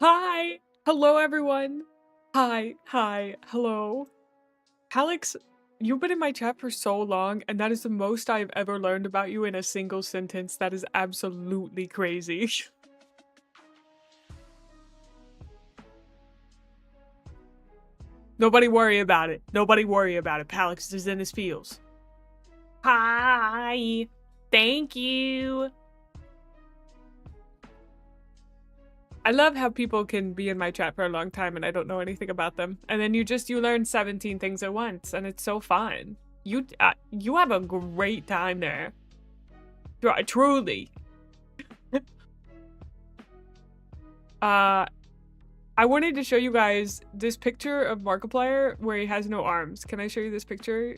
Hi! Hello, everyone! Hi, hello. Alex, you've been in my chat for so long, and that is the most I've ever learned about you in a single sentence. That is absolutely crazy. Nobody worry about it. Nobody worry about it. Alex is in his feels. Hi! Thank you! I love how people can be in my chat for a long time and I don't know anything about them. And then you learn 17 things at once and it's so fun. You have a great time there. Truly. I wanted to show you guys this picture of Markiplier where he has no arms. Can I show you this picture?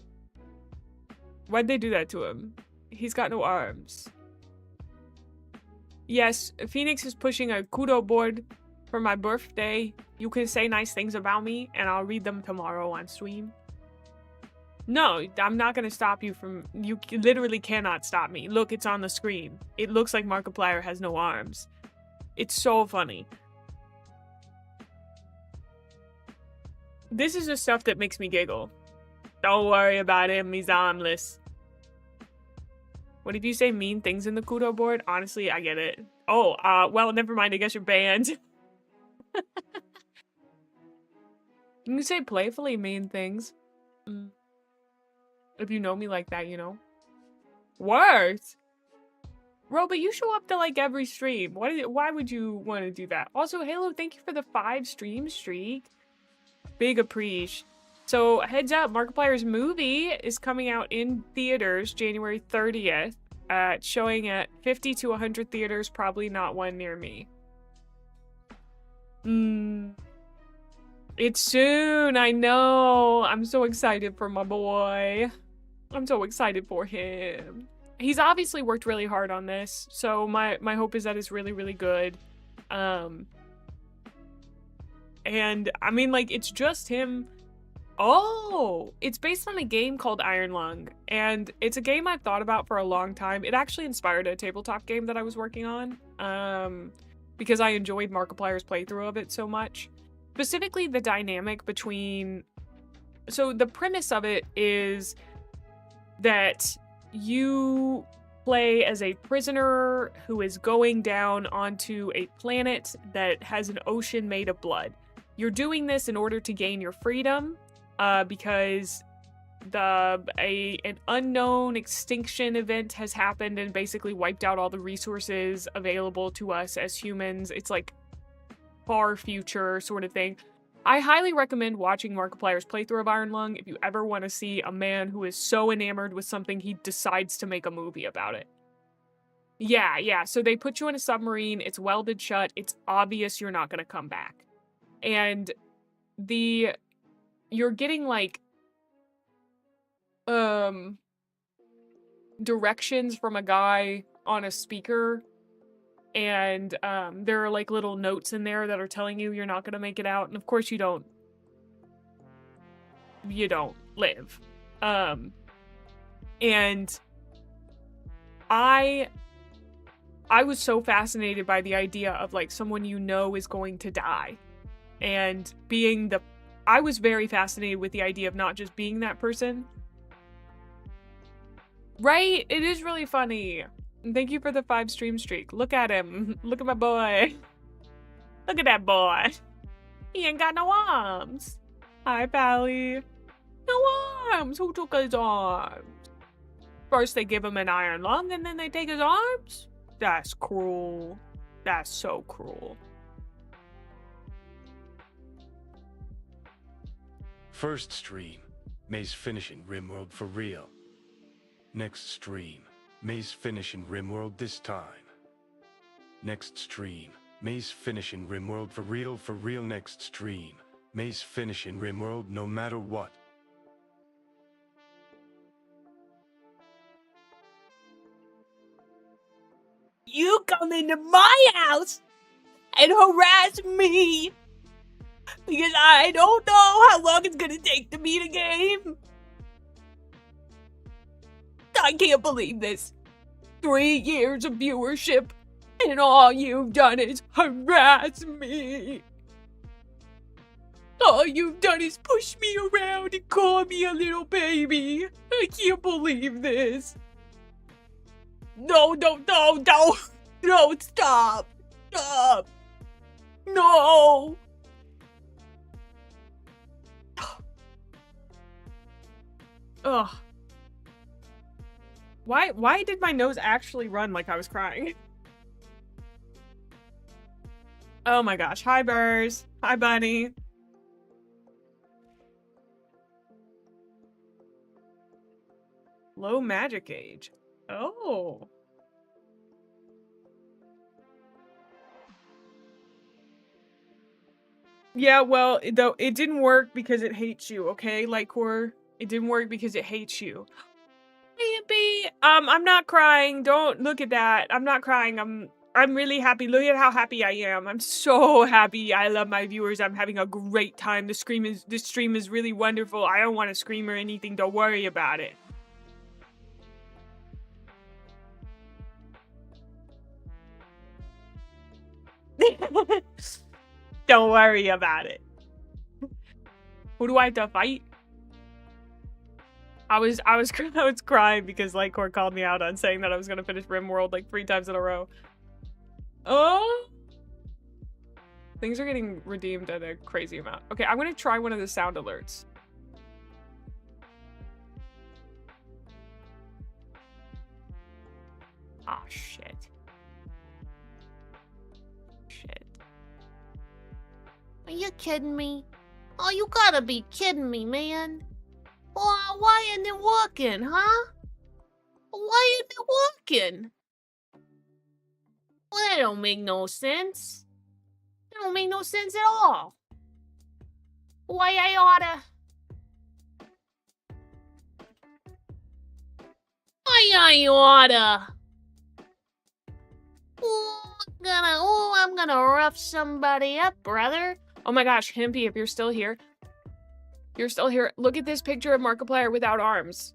Why'd they do that to him? He's got no arms. Yes, Phoenix is pushing a kudo board for my birthday. You can say nice things about me, and I'll read them tomorrow on stream. No, I'm not gonna stop you from... You literally cannot stop me. Look, it's on the screen. It looks like Markiplier has no arms. It's so funny. This is the stuff that makes me giggle. Don't worry about him, he's armless. What did you say? Mean things in the kudo board? Honestly, I get it. Oh, well, never mind. I guess you're banned. You can say playfully mean things. If you know me like that, you know. Words? Bro, but you show up to, like, every stream. Why would you want to do that? Also, Halo, thank you for the 5 stream streak. Big appreciate. So, heads up, Markiplier's movie is coming out in theaters January 30th. Showing at 50 to 100 theaters, probably not one near me. It's soon, I know. I'm so excited for my boy. I'm so excited for him. he's obviously worked really hard on this, so my hope is that it's really, really good. And I mean, like, it's just him. Oh, it's based on a game called Iron Lung, and it's a game I've thought about for a long time. It actually inspired a tabletop game that I was working on, because I enjoyed Markiplier's playthrough of it so much. Specifically, the dynamic between... So the premise of it is that you play as a prisoner who is going down onto a planet that has an ocean made of blood. You're doing this in order to gain your freedom, because an unknown extinction event has happened and basically wiped out all the resources available to us as humans. It's like far future sort of thing. I highly recommend watching Markiplier's playthrough of Iron Lung if you ever want to see a man who is so enamored with something he decides to make a movie about it. Yeah, so they put you in a submarine, it's welded shut, it's obvious you're not going to come back. And you're getting, like, directions from a guy on a speaker, and there are, like, little notes in there that are telling you you're not gonna make it out, and of course you don't live. And I was so fascinated by the idea of, like, someone you know is going to die, and I was very fascinated with the idea of not just being that person. Right? It is really funny. And thank you for the 5 stream streak. Look at him. Look at my boy. Look at that boy. He ain't got no arms. Hi, Pally. No arms. Who took his arms? First they give him an iron lung and then they take his arms? That's cruel. That's so cruel. First stream, Mae's finishing Rimworld for real. Next stream, Mae's finishing Rimworld this time. Next stream, Mae's finishing Rimworld for real next stream. Mae's finishing Rimworld no matter what. You come into my house and harass me because I don't know how long it's gonna take to beat a game. I can't believe this. 3 years of viewership and all you've done is harass me. All you've done is push me around and call me a little baby. I can't believe this. No, stop. Stop. No. Ugh. Why did my nose actually run like I was crying? Oh my gosh. Hi, Burrs. Hi, Bunny. Low magic age. Oh. Yeah, well, though it didn't work because it hates you, okay, Lightcore? It didn't work because it hates you. Yippee! I'm not crying. Don't look at that. I'm not crying. I'm really happy. Look at how happy I am. I'm so happy. I love my viewers. I'm having a great time. This stream is really wonderful. I don't want to scream or anything. Don't worry about it. Don't worry about it. Who do I have to fight? I was crying because Lightcore called me out on saying that I was gonna finish Rimworld like 3 times in a row. Oh, things are getting redeemed at a crazy amount. Okay, I'm gonna try one of the sound alerts. Ah, shit. Are you kidding me? Oh, you gotta be kidding me, man. Oh, why isn't it working, huh? Why isn't it working? Well, that don't make no sense. That don't make no sense at all. Why I oughta. I'm gonna rough somebody up, brother. Oh my gosh, Himpy, if you're still here. You're still here. Look at this picture of Markiplier without arms.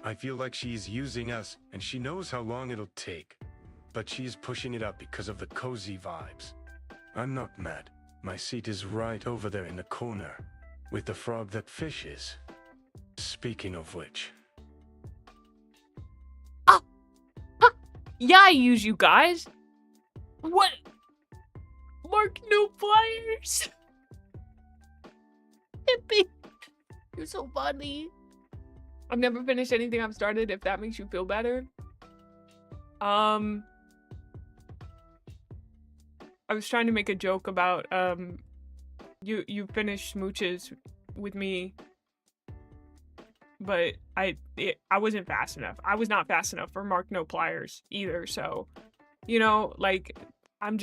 I feel like she's using us, and she knows how long it'll take. But she's pushing it up because of the cozy vibes. I'm not mad. My seat is right over there in the corner, with the frog that fishes. Speaking of which... Yeah, I use you guys. What? Mark, no pliers. Hippie, you're so funny. I've never finished anything I've started, if that makes you feel better. I was trying to make a joke about, you finished smooches with me, but I wasn't fast enough. I was not fast enough for Mark No Pliers either, so, you know, like, I'm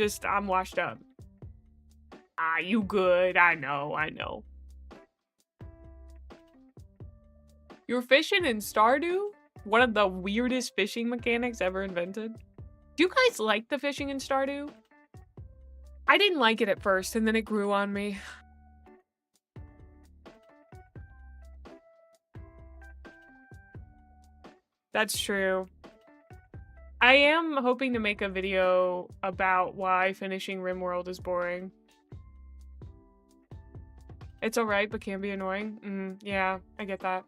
washed up. Ah, you good, I know. You're fishing in Stardew? One of the weirdest fishing mechanics ever invented. Do you guys like the fishing in Stardew? I didn't like it at first, and then it grew on me. That's true. I am hoping to make a video about why finishing Rimworld is boring. It's alright, but can be annoying. Yeah, I get that.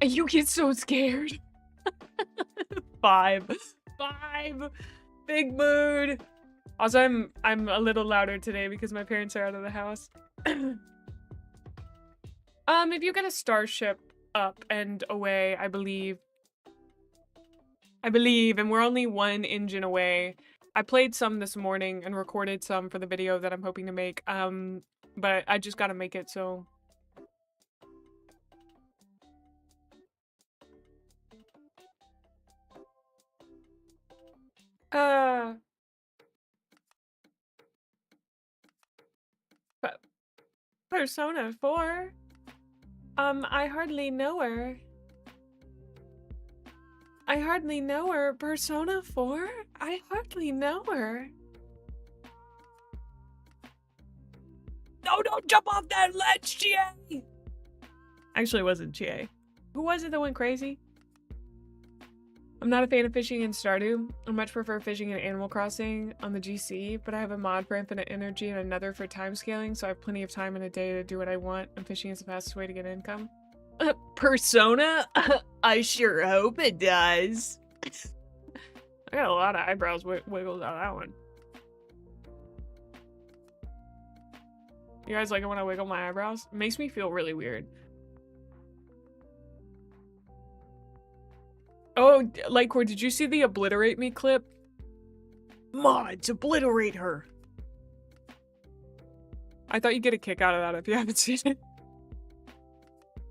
You get so scared. 5. Big mood. Also, I'm a little louder today because my parents are out of the house. If you get a starship up and away, I believe, and we're only 1 engine away. I played some this morning and recorded some for the video that I'm hoping to make. But I just gotta make it, so. Persona 4? I hardly know her. Persona 4? I hardly know her. No, don't jump off that ledge, GA! Actually, it wasn't GA. Who was it that went crazy? I'm not a fan of fishing in Stardew. I much prefer fishing in Animal Crossing on the GC, but I have a mod for infinite energy and another for time scaling, so I have plenty of time in a day to do what I want, and fishing is the fastest way to get income. Persona? I sure hope it does. I got a lot of eyebrows wiggles out of that one. You guys like it when I wiggle my eyebrows? It makes me feel really weird. Oh, Lightcore, did you see the obliterate me clip? Mods, obliterate her! I thought you'd get a kick out of that if you haven't seen it.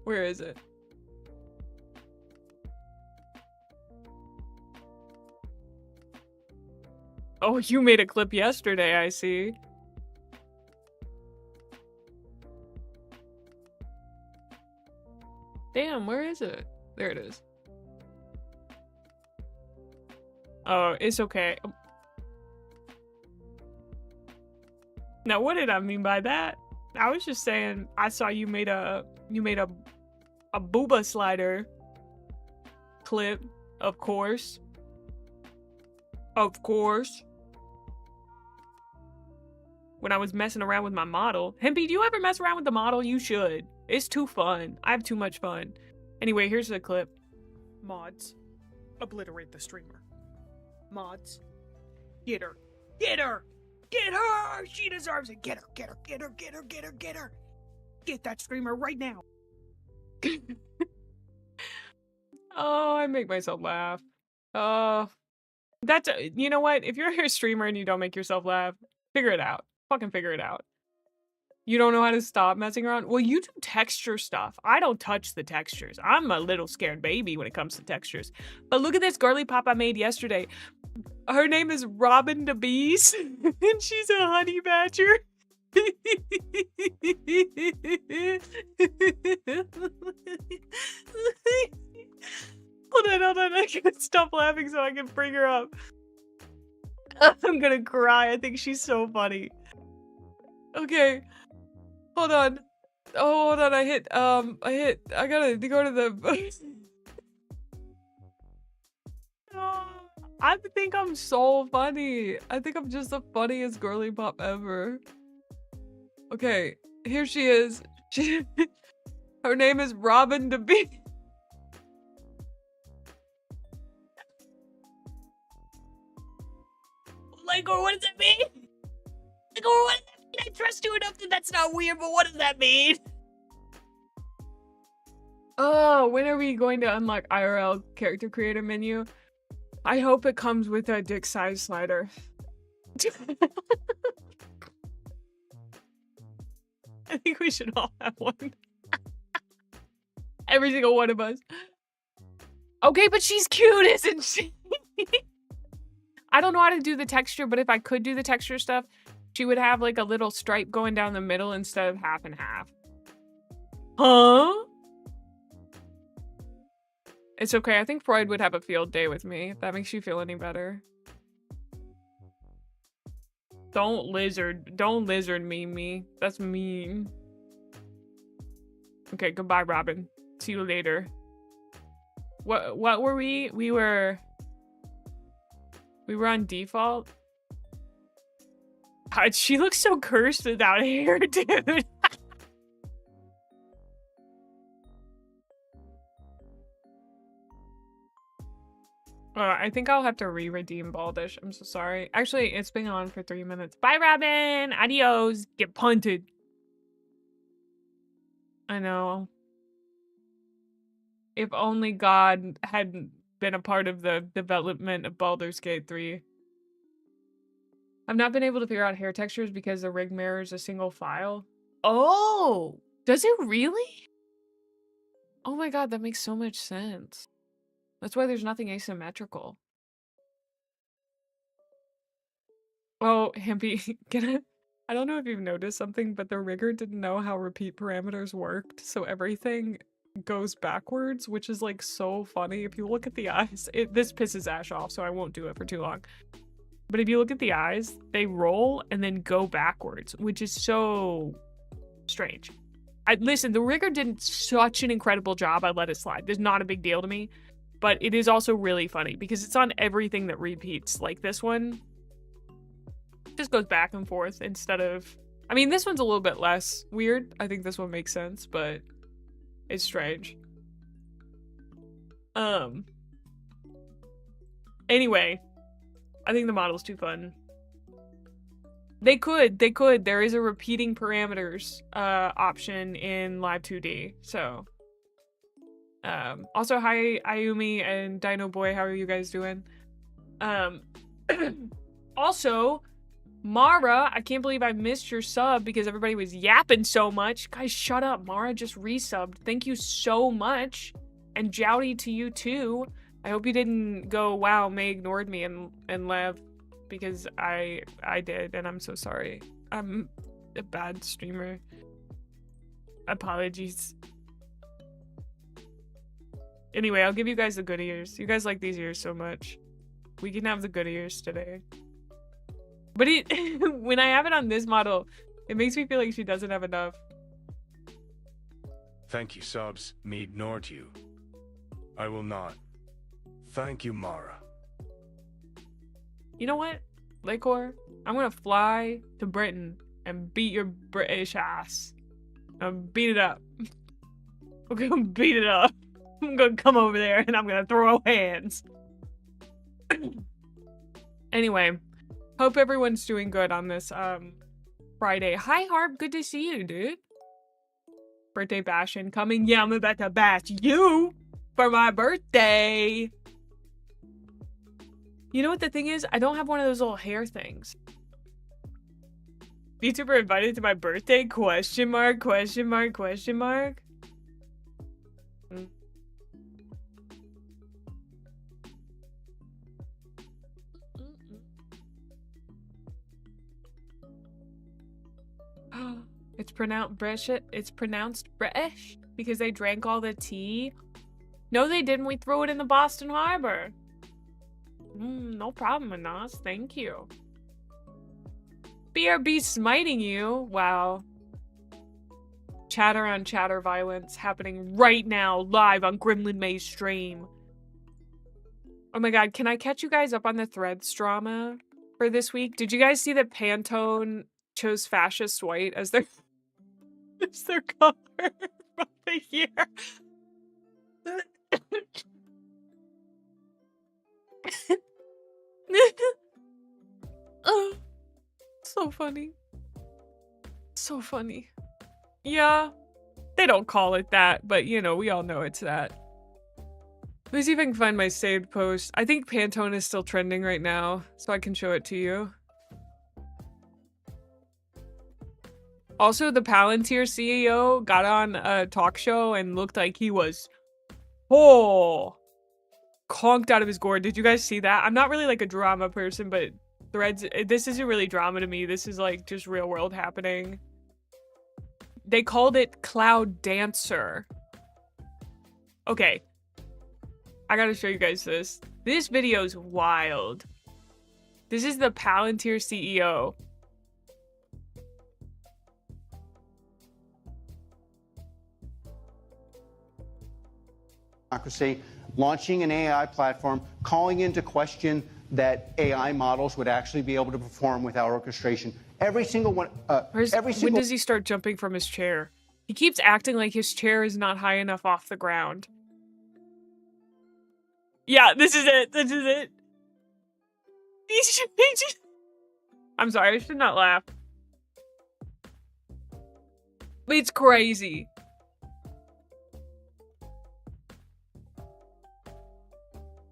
Where is it? Oh, you made a clip yesterday, I see. Damn, where is it? There it is. Oh, it's okay. Now, what did I mean by that? I was just saying I saw you made a booba slider clip, of course. Of course. When I was messing around with my model. Hempy, do you ever mess around with the model? You should. It's too fun. I have too much fun. Anyway, here's the clip. Mods, obliterate the streamer. Mods, get her. Get her! Get her! She deserves it. Get her, get her, get her, get her, get her, get her. Get that streamer right now. Oh, I make myself laugh. That's, you know what? If you're a streamer and you don't make yourself laugh, figure it out. Fucking figure it out. You don't know how to stop messing around? Well, you do texture stuff. I don't touch the textures. I'm a little scared baby when it comes to textures. But look at this girly pop I made yesterday. Her name is Robin the Bees, and she's a honey badger. Hold on. I can't stop laughing so I can bring her up. I'm gonna cry. I think she's so funny. Okay. Hold on. Oh, hold on. I gotta go to the. Oh, I think I'm so funny. I think I'm just the funniest girly pop ever. Okay, here she is. Her name is Robin DeB. Like, or what does that mean? Like, or what does that mean? I trust you enough that that's not weird, but what does that mean? Oh, when are we going to unlock IRL character creator menu? I hope it comes with a dick size slider. I think we should all have one. Every single one of us. Okay, but she's cute, isn't she? I don't know how to do the texture, but if I could do the texture stuff, she would have like a little stripe going down the middle instead of half and half. Huh? It's okay. I think Freud would have a field day with me, if that makes you feel any better. Don't lizard meme me. That's mean. Okay, goodbye, Robin. See you later. What were we? We were on default. God, she looks so cursed without hair, dude. I think I'll have to re-redeem Baldish. I'm so sorry. Actually, it's been on for 3 minutes. Bye, Robin. Adios. Get punted. I know. If only God hadn't been a part of the development of Baldur's Gate 3. I've not been able to figure out hair textures because the rig mirrors a single file. Oh! Does it really? Oh my god, that makes so much sense. That's why there's nothing asymmetrical. Oh, Himpy, I don't know if you've noticed something, but the rigger didn't know how repeat parameters worked, so everything goes backwards, which is like so funny. If you look at the eyes, this pisses Ash off, so I won't do it for too long. But if you look at the eyes, they roll and then go backwards, which is so strange. Listen, the rigger did such an incredible job, I let it slide. There's not a big deal to me. But it is also really funny because it's on everything that repeats. Like this one just goes back and forth instead of... I mean, this one's a little bit less weird. I think this one makes sense, but it's strange. Anyway, I think the model's too fun. They could. There is a repeating parameters option in Live 2D, so... Also, hi, Ayumi and Dino Boy, how are you guys doing? Also, Mara, I can't believe I missed your sub because everybody was yapping so much. Guys, shut up. Mara just resubbed. Thank you so much. And Jowdy to you too. I hope you didn't go, wow, May ignored me and left because I did, and I'm so sorry. I'm a bad streamer. Apologies. Anyway, I'll give you guys the good ears. You guys like these ears so much. We can have the good ears today. But when I have it on this model, it makes me feel like she doesn't have enough. Thank you, subs. Me ignored you. I will not. Thank you, Mara. You know what, Lakor? I'm gonna fly to Britain and beat your British ass. Beat it up. We're gonna beat it up. I'm gonna come over there and I'm gonna throw hands. Anyway, hope everyone's doing good on this Friday. Hi Harp, good to see you, dude. Birthday bash incoming. Yeah, I'm about to bash you for my birthday. You know what the thing is? I don't have one of those little hair things. VTuber invited to my birthday? Question mark, question mark, question mark. It's pronounced British. It's pronounced British because they drank all the tea. No, they didn't. We threw it in the Boston Harbor. No problem, Anas. Thank you. BRB smiting you. Wow. Chatter on chatter violence happening right now, live on Gremlin Mae's stream. Oh my god, can I catch you guys up on the Threads drama for this week? Did you guys see that Pantone chose fascist white as their as their color of the year? Oh, so funny. So funny. Yeah, they don't call it that, but you know, we all know it's that. Let me see if I can find my saved post. I think Pantone is still trending right now, so I can show it to you. Also, the Palantir CEO got on a talk show and looked like he was, conked out of his gourd. Did you guys see that? I'm not really like a drama person, but Threads, this isn't really drama to me. This is like just real world happening. They called it Cloud Dancer. Okay. I gotta show you guys this. This video is wild. This is the Palantir CEO. Democracy, launching an AI platform, calling into question that AI models would actually be able to perform without orchestration. Every single one. When does he start jumping from his chair? He keeps acting like his chair is not high enough off the ground. Yeah, this is it. This is it. I'm sorry, I should not laugh. It's crazy.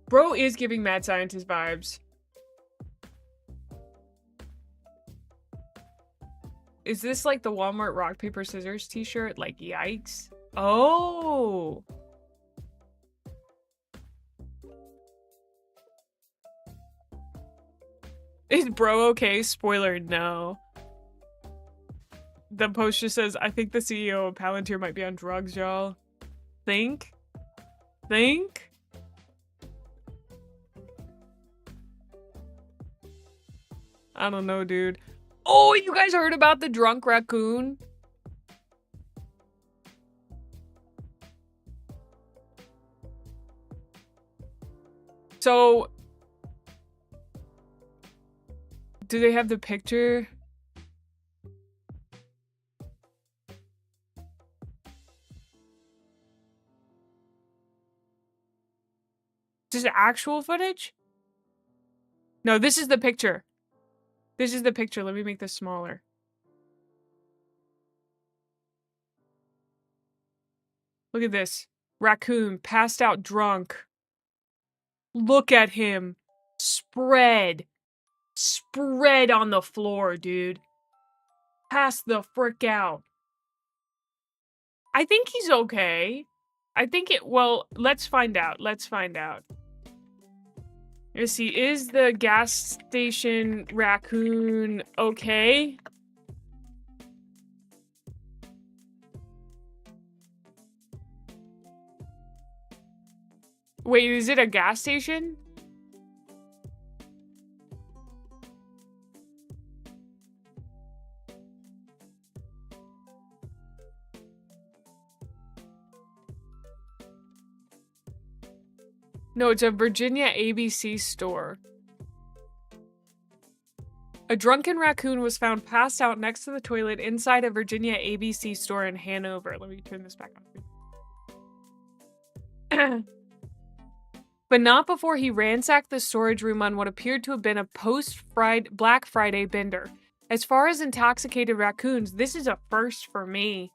Bro is giving mad scientist vibes. Is this like the Walmart rock, paper, scissors t-shirt? Like, yikes. Oh. Is bro okay? Spoiler, no. The post just says, I think the CEO of Palantir might be on drugs, y'all. Think? Think? I don't know, dude. Oh, you guys heard about the drunk raccoon? So, do they have the picture? Is this actual footage? No, this is the picture. This is the picture. Let me make this smaller. Look at this. Raccoon, passed out drunk. Look at him. Spread. Spread on the floor, dude. Pass the frick out. I think he's okay. I think it, well, let's find out. Let's find out. Let's see, is the gas station raccoon okay? Wait, is it a gas station? No, it's a Virginia ABC store. A drunken raccoon was found passed out next to the toilet inside a Virginia ABC store in Hanover. Let me turn this back on. But not before he ransacked the storage room on what appeared to have been a post-Black Friday bender. As far as intoxicated raccoons, this is a first for me,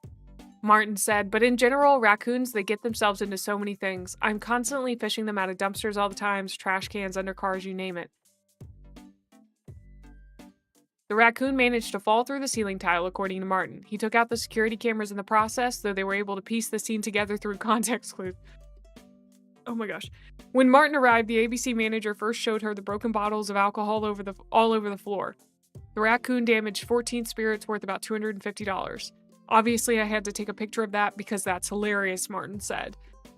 Martin said, but in general, raccoons, they get themselves into so many things. I'm constantly fishing them out of dumpsters all the time, trash cans, under cars, you name it. The raccoon managed to fall through the ceiling tile, according to Martin. He took out the security cameras in the process, though they were able to piece the scene together through context clues. Oh my gosh. When Martin arrived, the ABC manager first showed her the broken bottles of alcohol all over the floor. The raccoon damaged 14 spirits worth about $250. Obviously, I had to take a picture of that because that's hilarious, Martin said.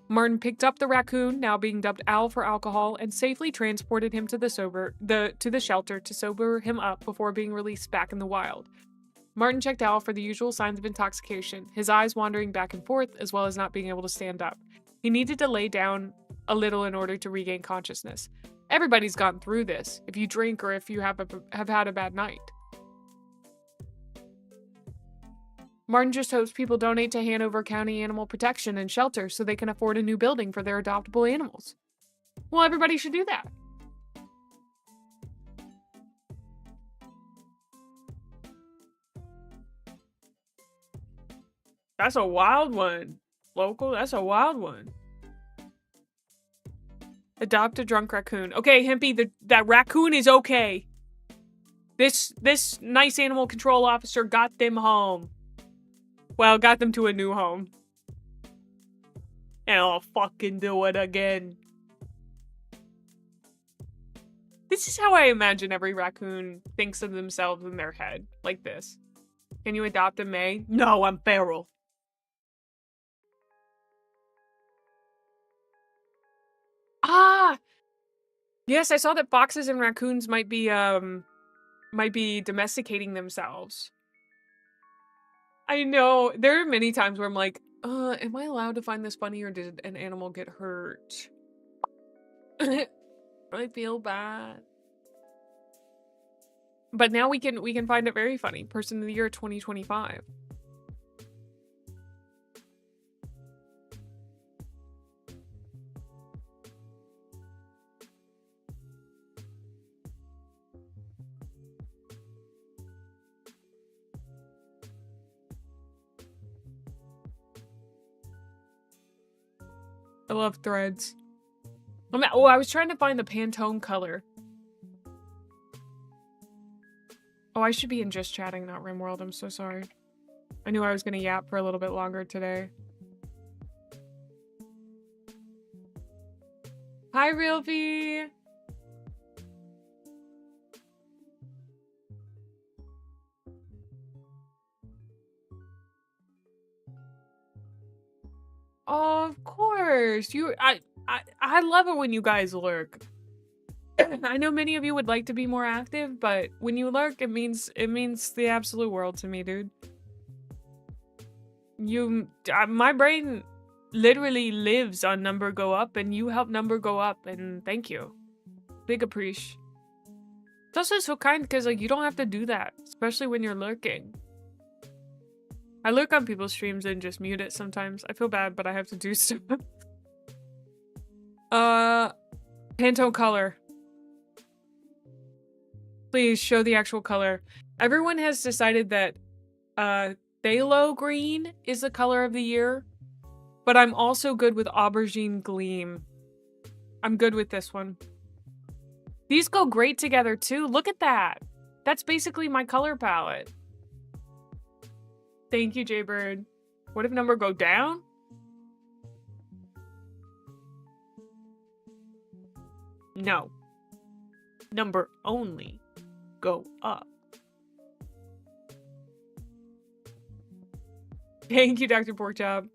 Martin picked up the raccoon, now being dubbed Al for alcohol, and safely transported him to the shelter to sober him up before being released back in the wild. Martin checked Al for the usual signs of intoxication, his eyes wandering back and forth, as well as not being able to stand up. He needed to lay down a little in order to regain consciousness. Everybody's gotten through this, if you drink or if you have had a bad night. Martin just hopes people donate to Hanover County Animal Protection and Shelter so they can afford a new building for their adoptable animals. Well, everybody should do that. That's a wild one. Local, that's a wild one. Adopt a drunk raccoon. Okay, Hempy, that raccoon is okay. This nice animal control officer got them home. Well, got them to a new home. And I'll fucking do it again. This is how I imagine every raccoon thinks of themselves in their head. Like this. Can you adopt a Mae? No, I'm feral. Ah! Yes, I saw that foxes and raccoons might be domesticating themselves. I know. There are many times where I'm like, am I allowed to find this funny or did an animal get hurt? I feel bad. But now we can find it very funny. Person of the year 2025. I love threads. I was trying to find the Pantone color. Oh, I should be in just chatting, not Rimworld. I'm so sorry. I knew I was gonna yap for a little bit longer today. Hi, Realfy! Oh, of course. I love it when you guys lurk. I know many of you would like to be more active, but when you lurk, it means the absolute world to me, dude. My brain literally lives on number go up, and you help number go up, and thank you. Big appreciate. It's also so kind because like you don't have to do that, especially when you're lurking. I lurk on people's streams and just mute it sometimes. I feel bad, but I have to do stuff. Pantone color. Please show the actual color. Everyone has decided that phthalo green is the color of the year, but I'm also good with aubergine gleam. I'm good with this one. These go great together too. Look at that. That's basically my color palette. Thank you, Jaybird. What if number go down? No. Number only go up. Thank you, Dr. Porkchop.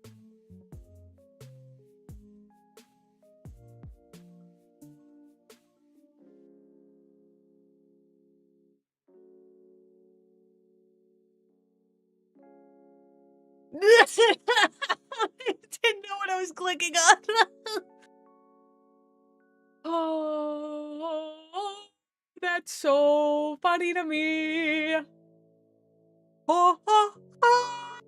I didn't know what I was clicking on. Oh, that's so funny to me. Oh, oh, oh.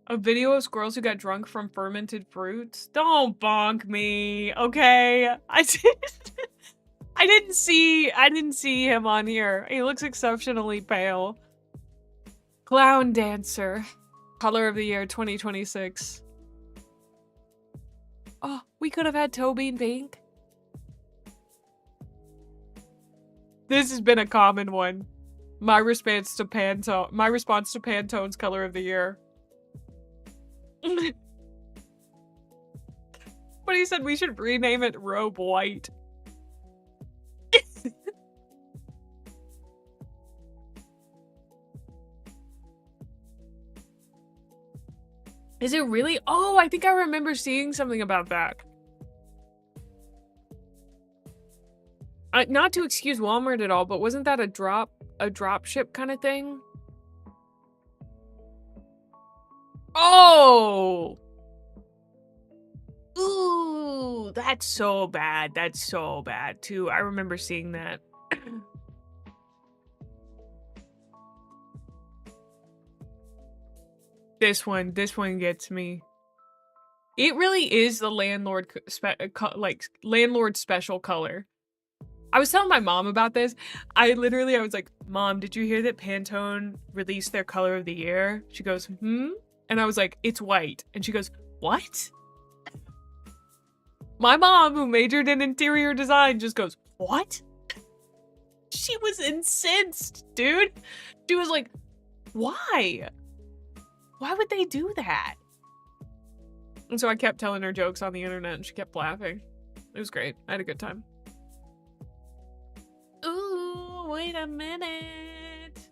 A video of squirrels who got drunk from fermented fruits. Don't bonk me, okay? I didn't see him on here. He looks exceptionally pale. Clown dancer. Color of the year 2026. Oh, we could have had Toby in pink. This has been a common one. My response to Pantone's color of the year. But he said we should rename it Robe White. Is it really? Oh, I think I remember seeing something about that. Not to excuse Walmart at all, but wasn't that a drop ship kind of thing? Oh! Ooh, that's so bad. That's so bad too. I remember seeing that. This one gets me. It really is the landlord landlord special color. I was telling my mom about this. I was like, Mom, did you hear that Pantone released their color of the year? She goes, hmm? And I was like, it's white. And she goes, what? My mom, who majored in interior design, just goes, what? She was incensed, dude. She was like, why? Why would they do that? And so I kept telling her jokes on the internet and she kept laughing. It was great. I had a good time. Ooh, wait a minute.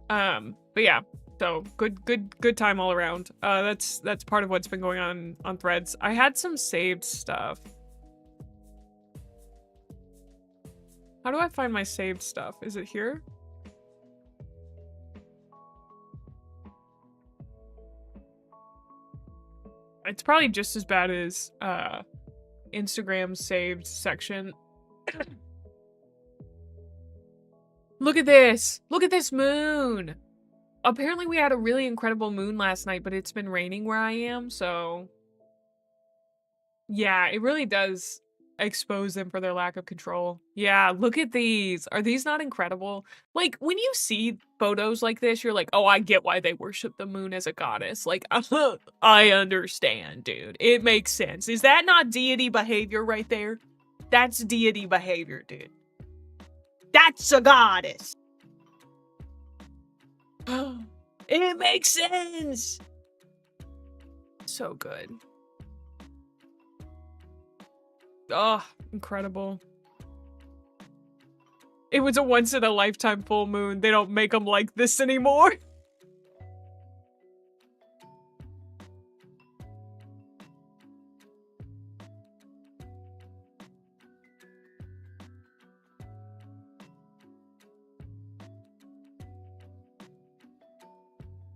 But yeah, so good time all around. That's part of what's been going on Threads. I had some saved stuff. How do I find my saved stuff? Is it here? It's probably just as bad as Instagram's saved section. Look at this! Look at this moon! Apparently we had a really incredible moon last night, but it's been raining where I am, so... Yeah, it really does expose them for their lack of control. Yeah, look at these. Are these not incredible? Like, when you see photos like this, you're like, oh, I get why they worship the moon as a goddess. Like, I understand, dude. It makes sense. Is that not deity behavior right there? That's deity behavior, dude. That's a goddess. It makes sense. So good. Oh, incredible. It was a once-in-a-lifetime full moon. They don't make them like this anymore.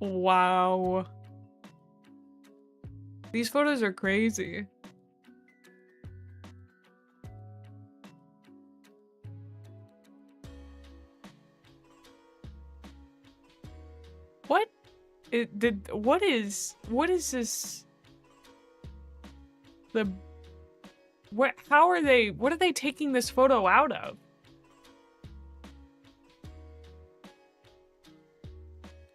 Wow. These photos are crazy. What? What is this? How are they, what are they taking this photo out of?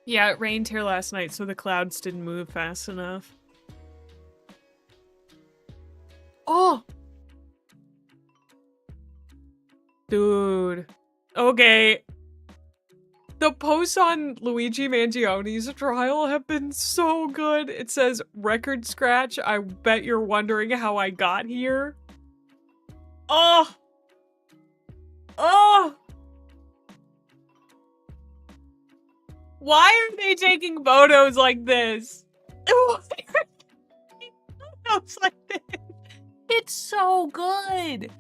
Yeah, it rained here last night, so the clouds didn't move fast enough. Oh! Dude. Okay. The posts on Luigi Mangione's trial have been so good. It says, record scratch. I bet you're wondering how I got here. Oh! Oh! Why are they taking photos like this? Photos like this. It's so good.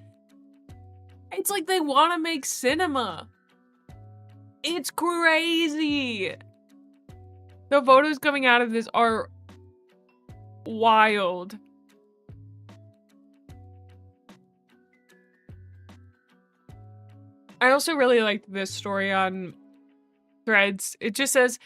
It's like they want to make cinema. It's crazy. The photos coming out of this are wild. I also really liked this story on Threads. It just says,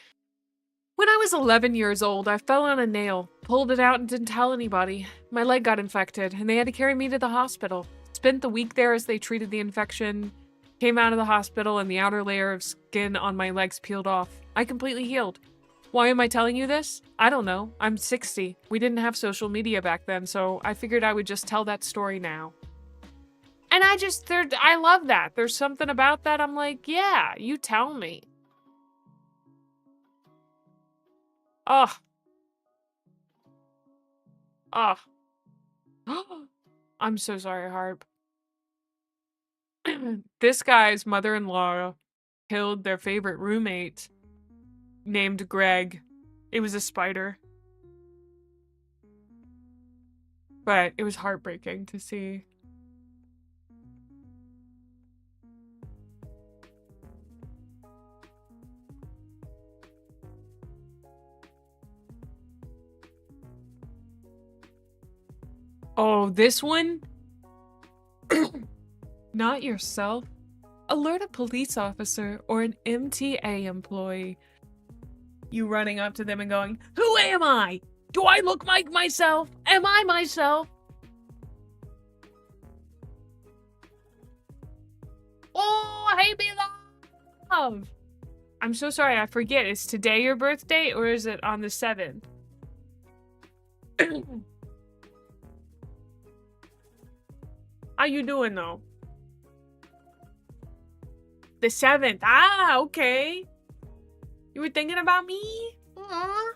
when I was 11 years old, I fell on a nail, pulled it out and didn't tell anybody. My leg got infected and they had to carry me to the hospital. Spent the week there as they treated the infection. Came out of the hospital and the outer layer of skin on my legs peeled off. I completely healed. Why am I telling you this? I don't know. I'm 60. We didn't have social media back then, so I figured I would just tell that story now. And I love that. There's something about that. I'm like, yeah, you tell me. Oh. Oh. I'm so sorry, Harp. This guy's mother-in-law killed their favorite roommate named Greg. It was a spider. But it was heartbreaking to see. Oh, this one? Not yourself. Alert a police officer or an MTA employee. You running up to them and going, "Who am I? Do I look like myself? Am I myself?" Oh, hey, beloved. I'm so sorry, I forget. Is today your birthday or is it on the 7th? How you doing though? The 7th. Ah, okay. You were thinking about me? Aww.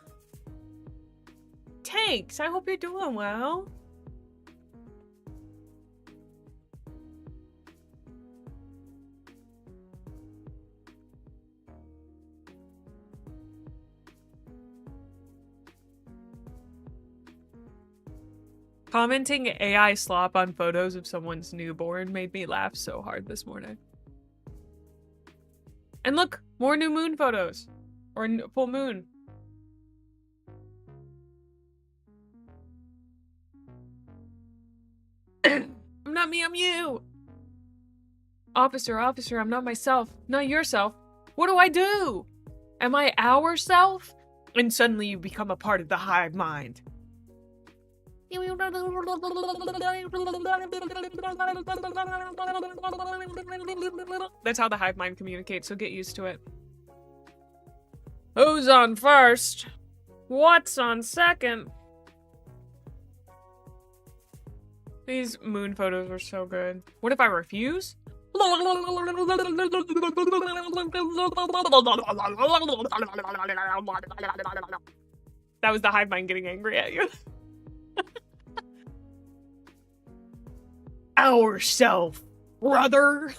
Thanks. I hope you're doing well. Commenting AI slop on photos of someone's newborn made me laugh so hard this morning. And look, more new moon photos. Or full moon. I'm not me, I'm you. Officer, I'm not myself. Not yourself. What do I do? Am I ourself? And suddenly you become a part of the hive mind. That's how the hive mind communicates, so get used to it. Who's on first? What's on second? These moon photos are so good. What if I refuse? That was the hive mind getting angry at you. Ourself, brother.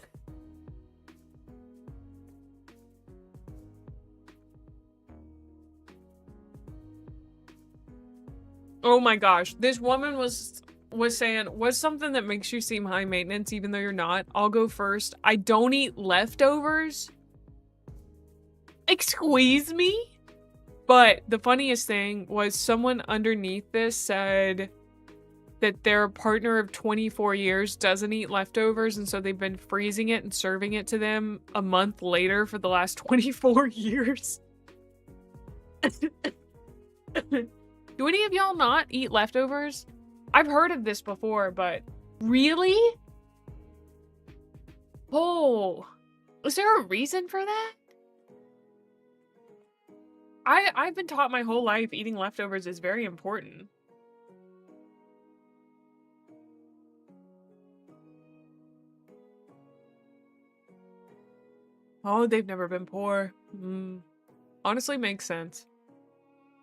Oh my gosh, this woman was saying, what's something that makes you seem high maintenance even though you're not? I'll go first. I don't eat leftovers. Excuse me? But the funniest thing was someone underneath this said that their partner of 24 years doesn't eat leftovers, and so they've been freezing it and serving it to them a month later for the last 24 years. Do any of y'all not eat leftovers? I've heard of this before, but really? Oh, is there a reason for that? I've been taught my whole life eating leftovers is very important. Oh, they've never been poor. Honestly, makes sense.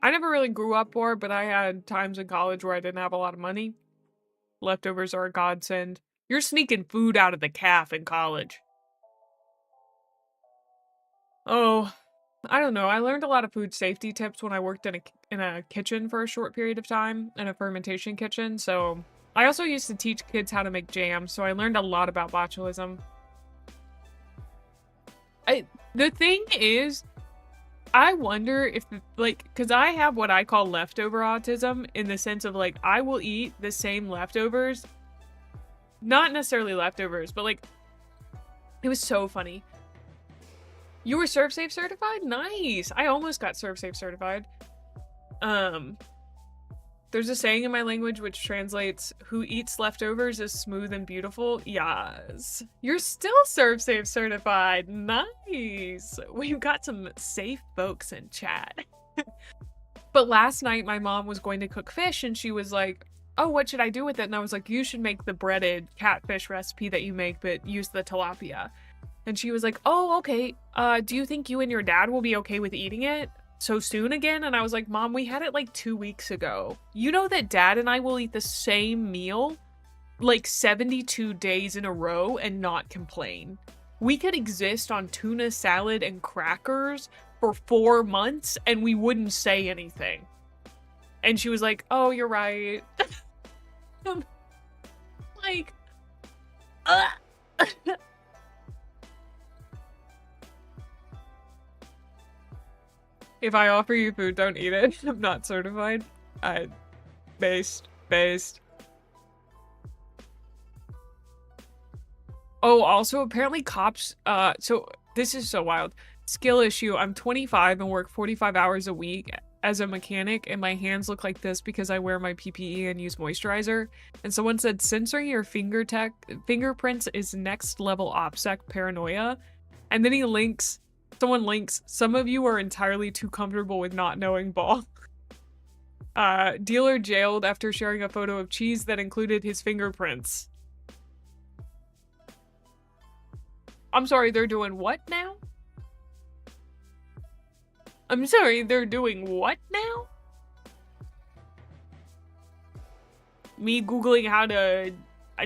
I never really grew up poor, but I had times in college where I didn't have a lot of money. Leftovers are a godsend. You're sneaking food out of the calf in college. Oh, I don't know. I learned a lot of food safety tips when I worked in a kitchen for a short period of time, in a fermentation kitchen. So I also used to teach kids how to make jam, so I learned a lot about botulism. The thing is, I wonder if, like, because I have what I call leftover autism, in the sense of, like, I will eat the same leftovers. Not necessarily leftovers, but, like, it was so funny. You were ServSafe certified? Nice! I almost got ServSafe certified. There's a saying in my language which translates, who eats leftovers is smooth and beautiful. Yes. You're still ServSafe certified. Nice. We've got some safe folks in chat. But last night, my mom was going to cook fish, and she was like, oh, what should I do with it? And I was like, you should make the breaded catfish recipe that you make, but use the tilapia. And she was like, oh, okay. Do you think you and your dad will be okay with eating it so soon again? And I was like, Mom, we had it like 2 weeks ago. You know that Dad and I will eat the same meal like 72 days in a row and not complain. We could exist on tuna salad and crackers for 4 months and we wouldn't say anything. And she was like, oh, you're right. I'm like, if I offer you food, don't eat it. I'm not certified. Based. Oh, also, apparently cops, so this is so wild. Skill issue, I'm 25 and work 45 hours a week as a mechanic, and my hands look like this because I wear my PPE and use moisturizer. And someone said, censoring your fingerprints is next level OPSEC paranoia. And then someone links, some of you are entirely too comfortable with not knowing ball. Dealer jailed after sharing a photo of cheese that included his fingerprints. I'm sorry, they're doing what now? I'm sorry, they're doing what now? Me Googling how to...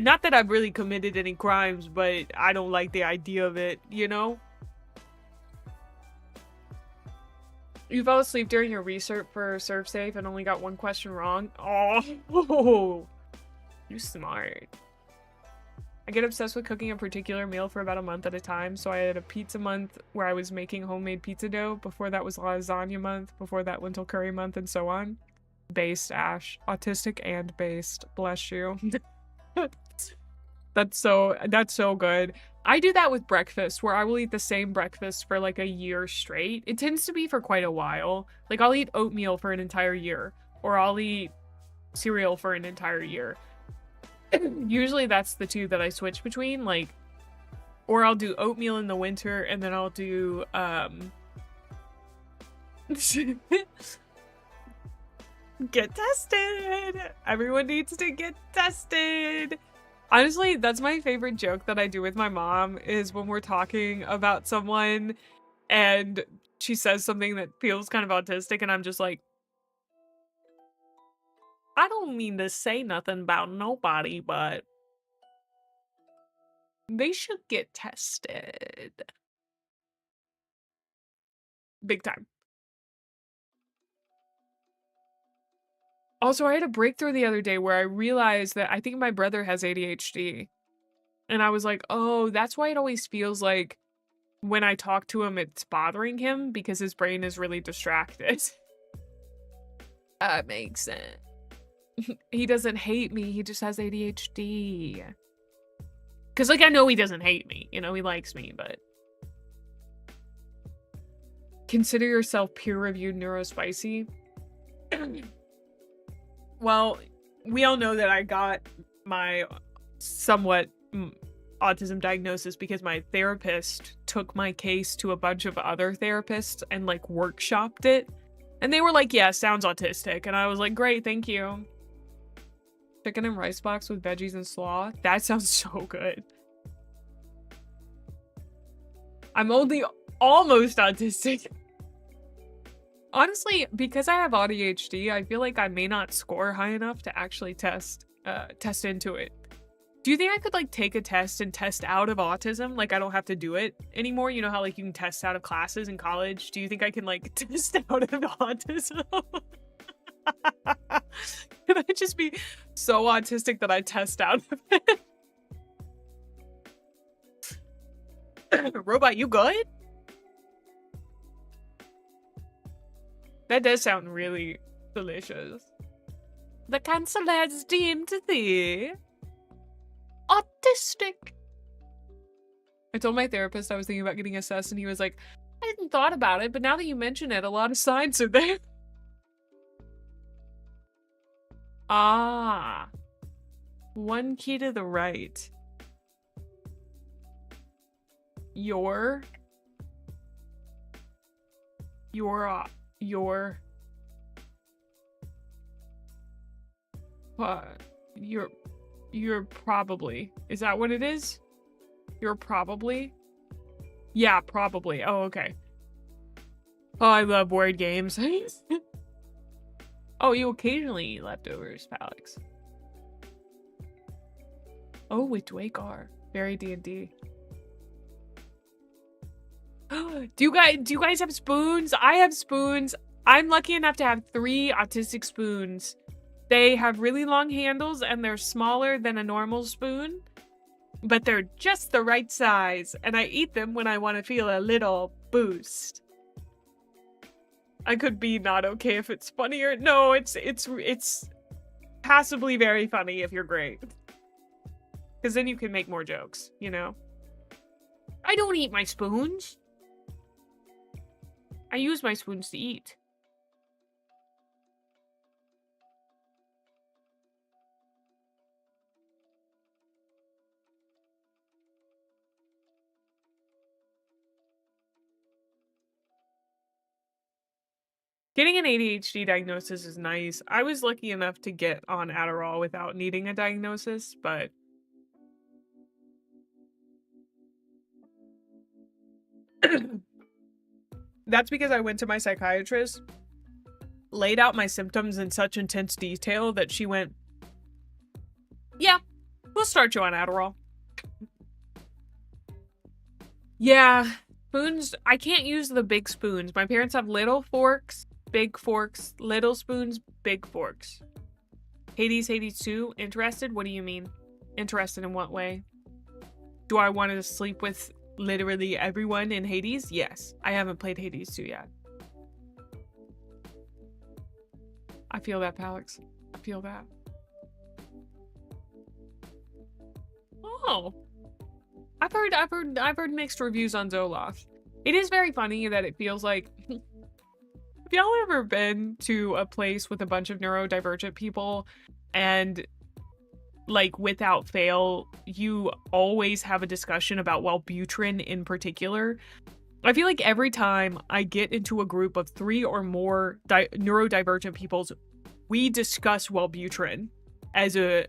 Not that I've really committed any crimes, but I don't like the idea of it, you know? You fell asleep during your research for ServSafe and only got one question wrong? Oh, you smart. I get obsessed with cooking a particular meal for about a month at a time, so I had a pizza month where I was making homemade pizza dough. Before that was lasagna month, before that lentil curry month, and so on. Based, Ash. Autistic and based. Bless you. That's so good. I do that with breakfast, where I will eat the same breakfast for like a year straight. It tends to be for quite a while. Like, I'll eat oatmeal for an entire year, or I'll eat cereal for an entire year. Usually that's the two that I switch between, like, or I'll do oatmeal in the winter and then I'll do get tested. Everyone needs to get tested. Honestly, that's my favorite joke that I do with my mom, is when we're talking about someone and she says something that feels kind of autistic and I'm just like, I don't mean to say nothing about nobody, but they should get tested. Big time. Also, I had a breakthrough the other day where I realized that I think my brother has ADHD. And I was like, oh, that's why it always feels like when I talk to him, it's bothering him because his brain is really distracted. That makes sense. He doesn't hate me, he just has ADHD. Cause like, I know he doesn't hate me, you know, he likes me, but. Consider yourself peer-reviewed neurospicy. Well, we all know that I got my somewhat autism diagnosis because my therapist took my case to a bunch of other therapists and like workshopped it. And they were like, yeah, sounds autistic. And I was like, great, thank you. Chicken and rice box with veggies and slaw. That sounds so good. I'm only almost autistic. Honestly, because I have ADHD, I feel like I may not score high enough to actually test into it. Do you think I could like take a test and test out of autism? Like I don't have to do it anymore? You know how like you can test out of classes in college? Do you think I can like test out of autism? Can I just be so autistic that I test out of it? Robot, you good? That does sound really delicious. The council has deemed thee autistic. I told my therapist I was thinking about getting assessed and he was like, I hadn't thought about it, but now that you mention it, a lot of signs are there. Ah. One key to the right. You're probably, is that what it is? You're probably? Yeah, probably. Oh, okay. Oh, I love word games. Oh, you occasionally eat leftovers, Palix. Oh, with Dwaker. Very D&D. Do you guys have spoons? I have spoons. I'm lucky enough to have 3 autistic spoons. They have really long handles and they're smaller than a normal spoon, but they're just the right size, and I eat them when I want to feel a little boost. I could be not okay if it's funny or no, it's passably very funny if you're great. Because then you can make more jokes, you know? I don't eat my spoons. I use my spoons to eat. Getting an ADHD diagnosis is nice. I was lucky enough to get on Adderall without needing a diagnosis, but that's because I went to my psychiatrist, laid out my symptoms in such intense detail that she went, yeah, we'll start you on Adderall. Yeah, spoons, I can't use the big spoons. My parents have little forks, big forks, little spoons, big forks. Hades 2, interested? What do you mean? Interested in what way? Do I want to sleep with literally everyone in Hades? Yes. I haven't played Hades 2 yet. I feel that, Palix. I feel that. Oh. I've heard mixed reviews on Zoloft. It is very funny that it feels like have y'all ever been to a place with a bunch of neurodivergent people and like without fail you always have a discussion about Wellbutrin in particular? I feel like every time I get into a group of 3 or more neurodivergent peoples, we discuss Wellbutrin as a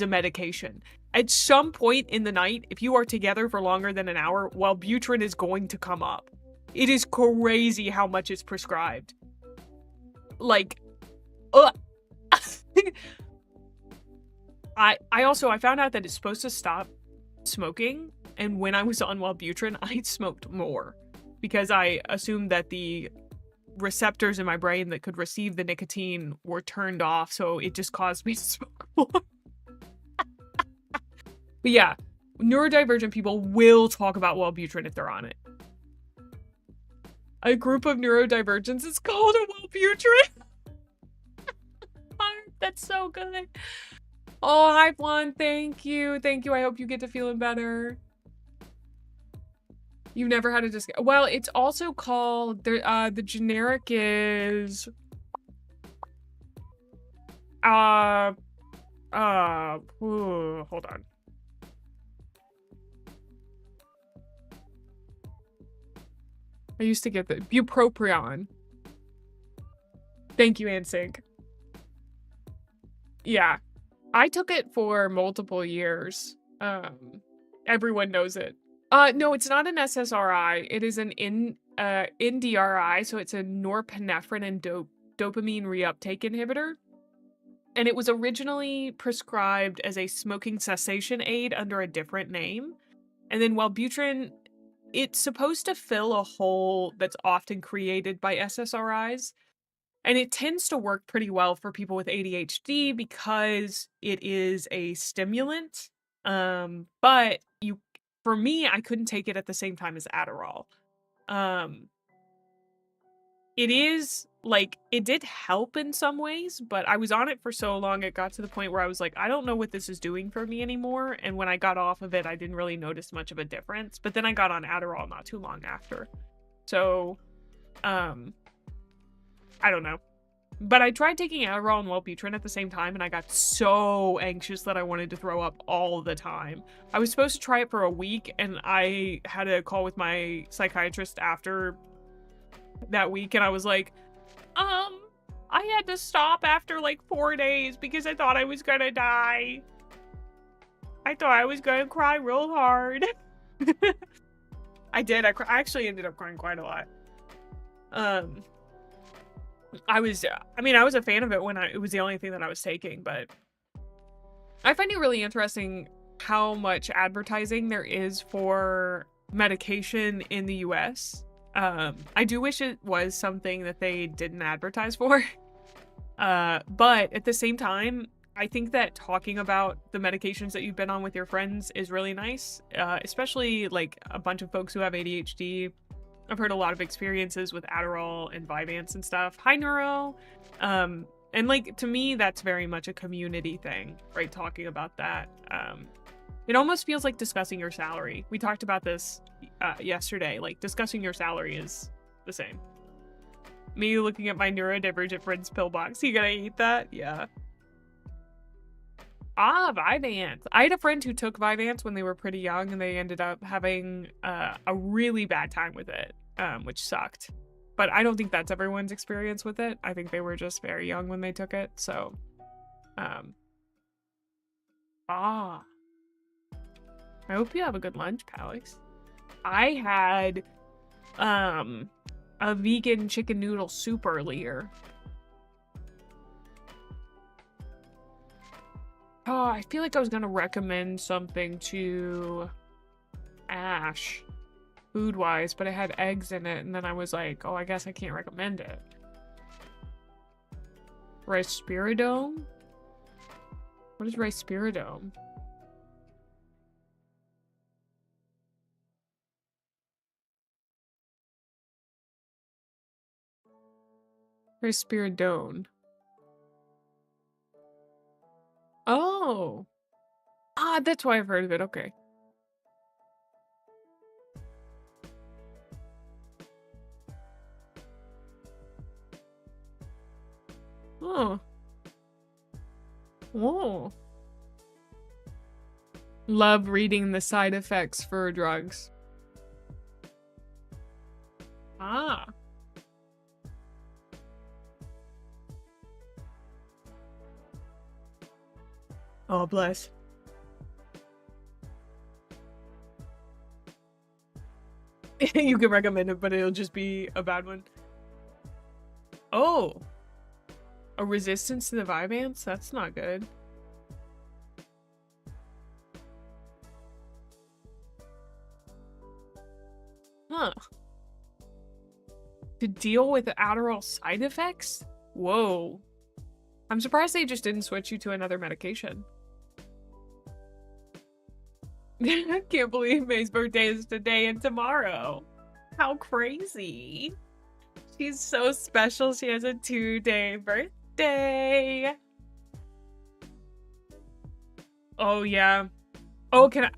medication. At some point in the night, if you are together for longer than an hour, Wellbutrin is going to come up. It is crazy how much it's prescribed. Like, I found out that it's supposed to stop smoking, and when I was on Wellbutrin, I smoked more because I assumed that the receptors in my brain that could receive the nicotine were turned off, so it just caused me to smoke more. But yeah, neurodivergent people will talk about Wellbutrin if they're on it. A group of neurodivergents is called a Wellbutrin. That's so good. Oh, hi, Blonde. Thank you. Thank you. I hope you get to feeling better. You've never had a well, it's also called, the generic is, hold on. I used to get the bupropion. Thank you, Ansync. Yeah. I took it for multiple years. Everyone knows it. No, it's not an SSRI. It is an NDRI, so it's a norepinephrine and dopamine reuptake inhibitor. And it was originally prescribed as a smoking cessation aid under a different name. And then Wellbutrin, it's supposed to fill a hole that's often created by SSRIs. And it tends to work pretty well for people with ADHD because it is a stimulant. But for me, I couldn't take it at the same time as Adderall. It is like, it did help in some ways, but I was on it for so long, it got to the point where I was like, I don't know what this is doing for me anymore. And when I got off of it, I didn't really notice much of a difference. But then I got on Adderall not too long after. So, I don't know. But I tried taking Adderall and Wellbutrin at the same time, and I got so anxious that I wanted to throw up all the time. I was supposed to try it for a week, and I had a call with my psychiatrist after that week, and I was like, I had to stop after like 4 days because I thought I was gonna die. I thought I was gonna cry real hard. I did. I actually ended up crying quite a lot. I was a fan of it when it was the only thing that I was taking, but I find it really interesting how much advertising there is for medication in the US. I do wish it was something that they didn't advertise for. But at the same time, I think that talking about the medications that you've been on with your friends is really nice, especially like a bunch of folks who have ADHD. I've heard a lot of experiences with Adderall and Vyvanse and stuff. Hi, Neuro. And like, to me, that's very much a community thing, right? Talking about that. It almost feels like discussing your salary. We talked about this yesterday. Like, discussing your salary is the same. Me looking at my neurodivergent friend's pillbox. You gonna eat that? Yeah. Ah, Vyvanse. I had a friend who took Vyvanse when they were pretty young, and they ended up having a really bad time with it, which sucked. But I don't think that's everyone's experience with it. I think they were just very young when they took it, so... I hope you have a good lunch, Palix. I had, a vegan chicken noodle soup earlier. Oh, I feel like I was gonna recommend something to Ash, food-wise, but it had eggs in it, and then I was like, oh, I guess I can't recommend it. Ricespiridome? What is Ricespiridome? Ricespiridone. Oh. Ah, that's why I've heard of it. Okay. Oh. Oh. Love reading the side effects for drugs. Ah. Oh, bless. You can recommend it, but it'll just be a bad one. Oh. A resistance to the Vyvanse? That's not good. Huh. To deal with Adderall side effects? Whoa. I'm surprised they just didn't switch you to another medication. I can't believe May's birthday is today and tomorrow. How crazy. She's so special. She has a 2-day birthday. Oh, yeah. Oh, can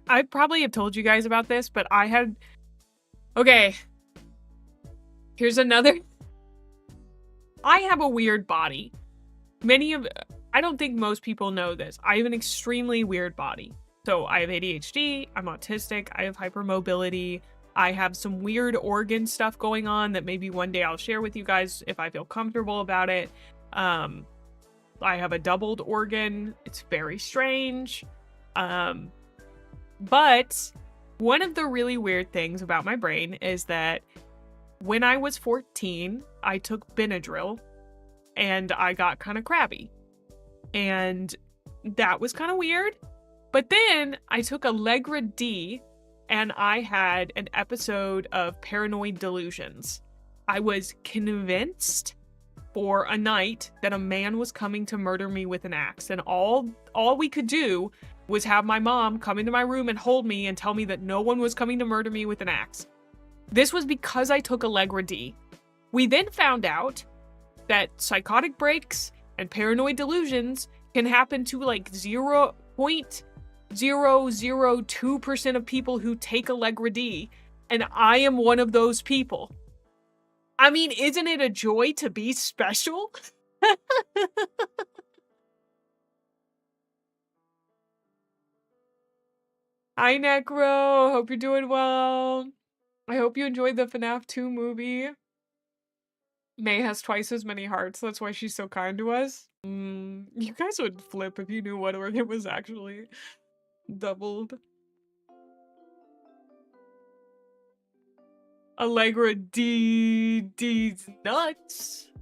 I probably have told you guys about this, but I had... Okay. Here's another... I have a weird body. I don't think most people know this. I have an extremely weird body. So I have ADHD, I'm autistic, I have hypermobility, I have some weird organ stuff going on that maybe one day I'll share with you guys if I feel comfortable about it. I have a doubled organ. It's very strange. But one of the really weird things about my brain is that when I was 14, I took Benadryl and I got kind of crabby. And that was kind of weird. But then I took Allegra D and I had an episode of paranoid delusions. I was convinced for a night that a man was coming to murder me with an axe. And all we could do was have my mom come into my room and hold me and tell me that no one was coming to murder me with an axe. This was because I took Allegra D. We then found out that psychotic breaks and paranoid delusions can happen to like 0.002% of people who take Allegra D, and I am one of those people. I mean, isn't it a joy to be special? Hi, Necro. Hope you're doing well. I hope you enjoyed the FNAF 2 movie. May has twice as many hearts. That's why she's so kind to us. You guys would flip if you knew what organ was actually doubled. Allegra D's nuts.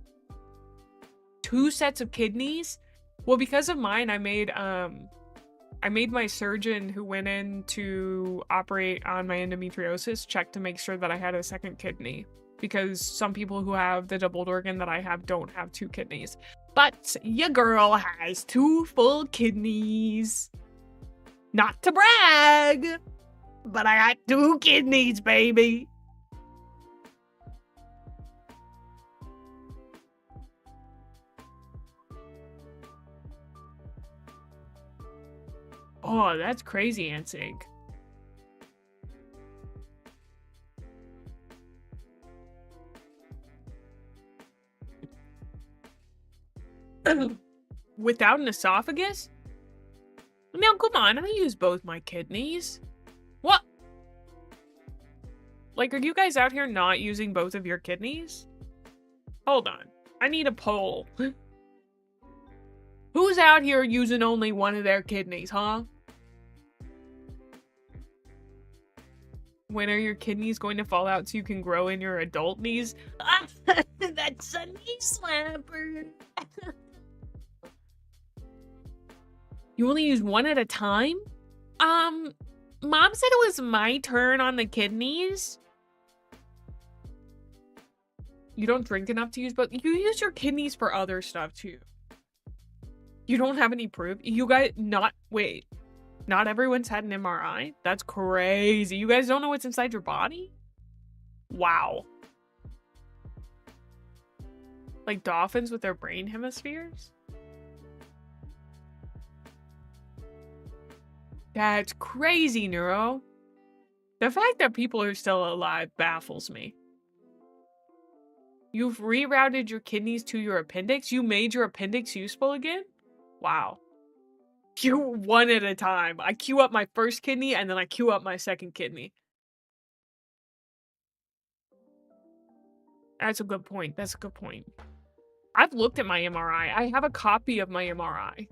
2 sets of kidneys? Well, because of mine, I made I made my surgeon who went in to operate on my endometriosis check to make sure that I had a second kidney. Because some people who have the doubled organ that I have don't have 2 kidneys. But your girl has 2 full kidneys. Not to brag, but I got 2 kidneys, baby. Oh, that's crazy, Ansig. Without an esophagus? Now, come on, I use both my kidneys. What? Like, are you guys out here not using both of your kidneys? Hold on. I need a poll. Who's out here using only one of their kidneys, huh? When are your kidneys going to fall out so you can grow in your adult knees? That's a knee slapper. You only use one at a time? Mom said it was my turn on the kidneys. You don't drink enough to use, but you use your kidneys for other stuff too. You don't have any proof? You guys, wait. Not everyone's had an MRI? That's crazy. You guys don't know what's inside your body? Wow. Like dolphins with their brain hemispheres? That's crazy, Neuro. The fact that people are still alive baffles me. You've rerouted your kidneys to your appendix? You made your appendix useful again? Wow. You one at a time. I queue up my first kidney and then I queue up my second kidney. That's a good point. That's a good point. I've looked at my MRI. I have a copy of my MRI.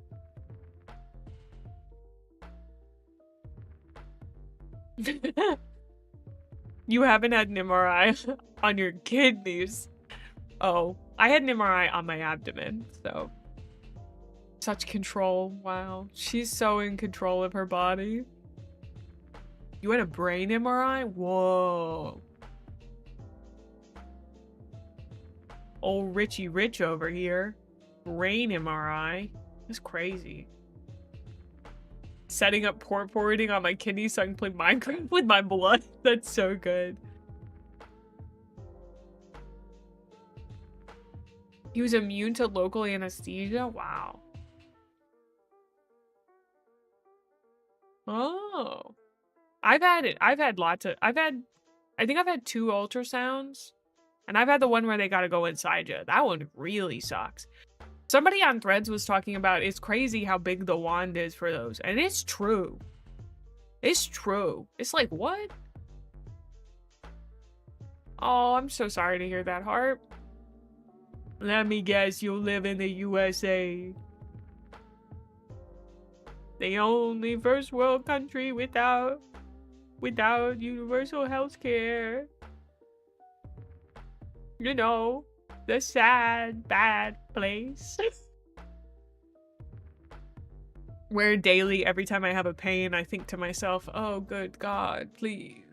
You haven't had an MRI on your kidneys. Oh, I had an MRI on my abdomen, so. Such control. Wow. She's so in control of her body. You had a brain MRI? Whoa. Old Richie Rich over here. Brain MRI. That's crazy. Setting up port forwarding on my kidneys so I can play Minecraft with my blood. That's so good. He was immune to local anesthesia? Wow. Oh. I think I've had 2 ultrasounds. And I've had the one where they gotta go inside you. That one really sucks. Somebody on Threads was talking about it's crazy how big the wand is for those. And it's true. It's true. It's like, what? Oh, I'm so sorry to hear that, Heart. Let me guess, you live in the USA. The only first world country without universal health care. You know, the sad, bad place. Where daily, every time I have a pain, I think to myself, oh, good God, please.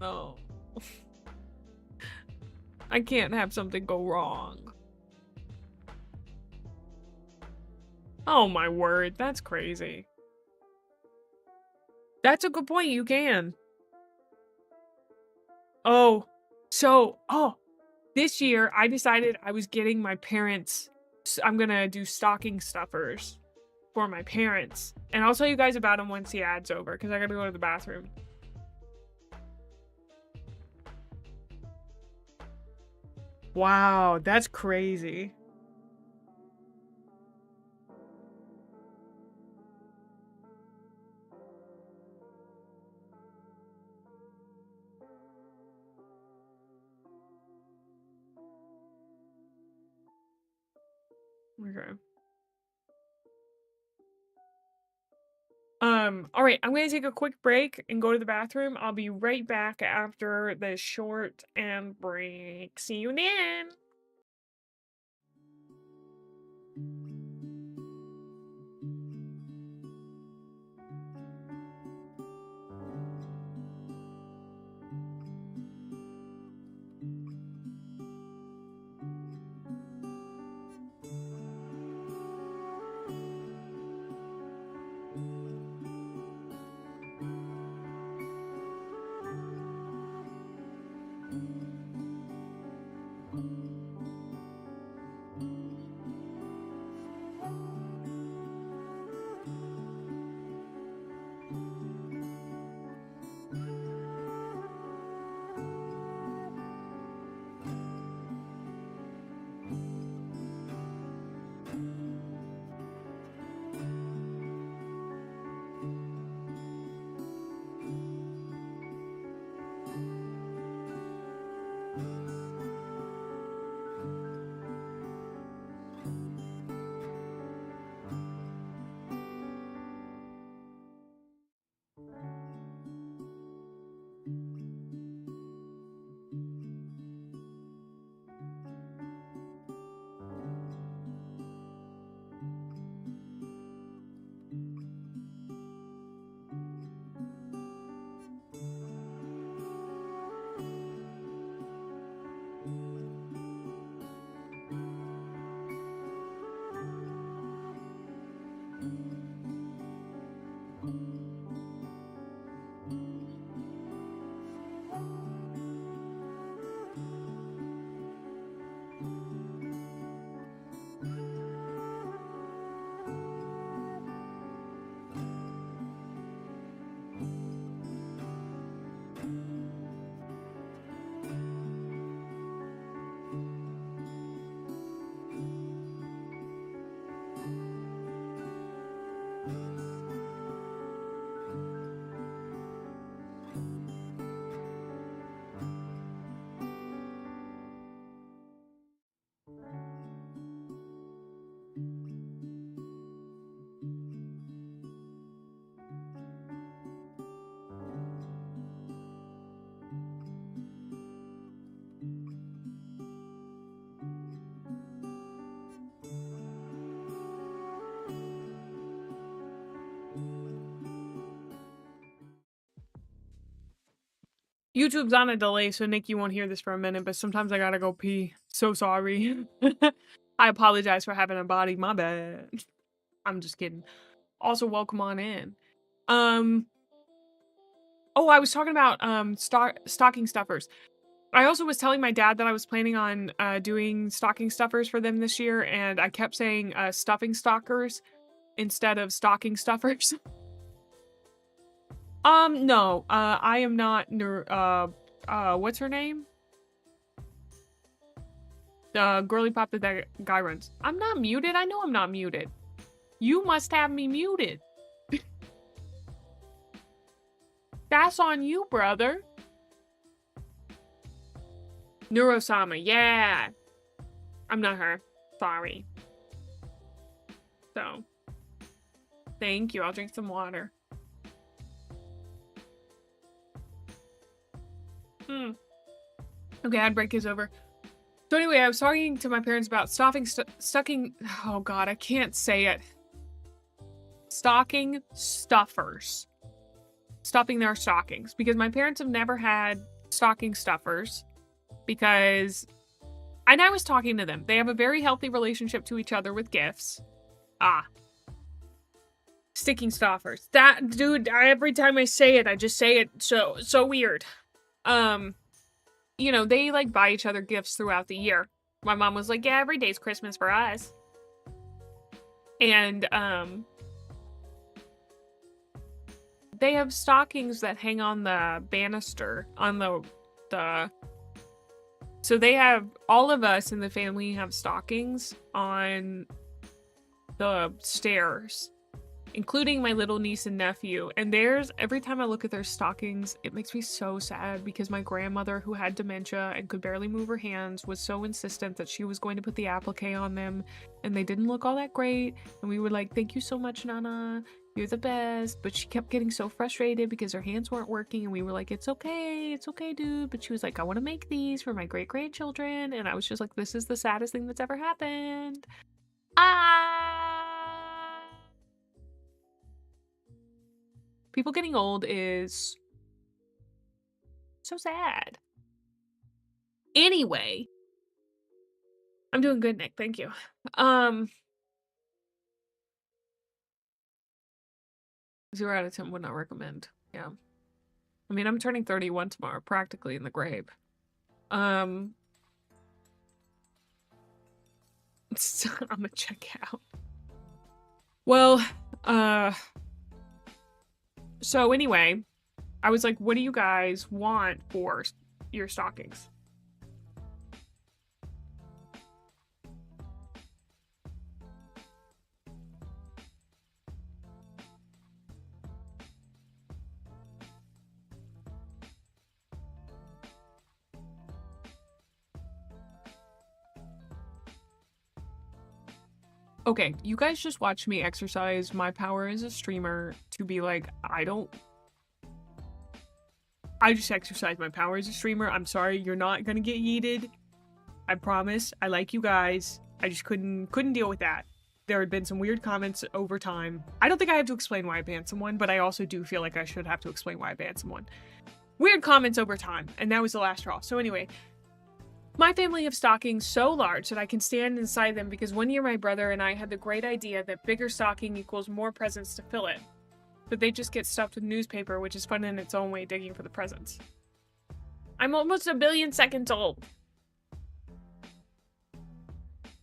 No. I can't have something go wrong. Oh my word, that's crazy. That's a good point, you can. Oh, so, this year I decided I was getting my parents, I'm gonna do stocking stuffers for my parents. And I'll tell you guys about them once the ad's over, because I gotta go to the bathroom. Wow, that's crazy. Okay. All right, I'm gonna take a quick break and go to the bathroom. I'll be right back after this short and break. See you then. YouTube's on a delay, so Nick, you won't hear this for a minute, but sometimes I gotta go pee. So sorry. I apologize for having a body. My bad. I'm just kidding. Also, welcome on in. Oh, I was talking about stocking stuffers. I also was telling my dad that I was planning on doing stocking stuffers for them this year, and I kept saying stuffing stockers instead of stocking stuffers. No, I am not, what's her name? The girly pop that guy runs. I'm not muted. I know I'm not muted. You must have me muted. That's on you, brother. Neurosama, yeah. I'm not her. Sorry. So, thank you. I'll drink some water. Okay, ad break is over. So anyway, I was talking to my parents about stocking. Oh god, I can't say it. Stocking stuffers. Stuffing their stockings. Because my parents have never had stocking stuffers. Because, and I was talking to them. They have a very healthy relationship to each other with gifts. Sticking stuffers. That, dude, every time I say it, I just say it so weird. You know, they like buy each other gifts throughout the year. My mom was like, yeah, every day's Christmas for us. And, they have stockings that hang on the banister, on the so they have, all of us in the family have stockings on the stairs, including my little niece and nephew. And every time I look at their stockings, it makes me so sad because my grandmother, who had dementia and could barely move her hands, was so insistent that she was going to put the applique on them, and they didn't look all that great. And we were like, thank you so much, Nana. You're the best. But she kept getting so frustrated because her hands weren't working, and we were like, it's okay, dude. But she was like, I want to make these for my great-grandchildren. And I was just like, this is the saddest thing that's ever happened. People getting old is so sad. Anyway, I'm doing good, Nick. Thank you. 0 out of 10 would not recommend. Yeah. I mean, I'm turning 31 tomorrow, practically in the grave. I'm gonna check out. Well, so anyway, I was like, what do you guys want for your stockings? Okay, you guys just watched me exercise my power as a streamer to be like, I just exercised my power as a streamer. I'm sorry, you're not gonna get yeeted. I promise. I like you guys. I just couldn't deal with that. There had been some weird comments over time. I don't think I have to explain why I banned someone, but I also do feel like I should have to explain why I banned someone. Weird comments over time, and that was the last straw. So anyway, My family have stockings so large that I can stand inside them because one year my brother and I had the great idea that bigger stocking equals more presents to fill it. But they just get stuffed with newspaper, which is fun in its own way, digging for the presents. I'm almost 1 billion seconds old.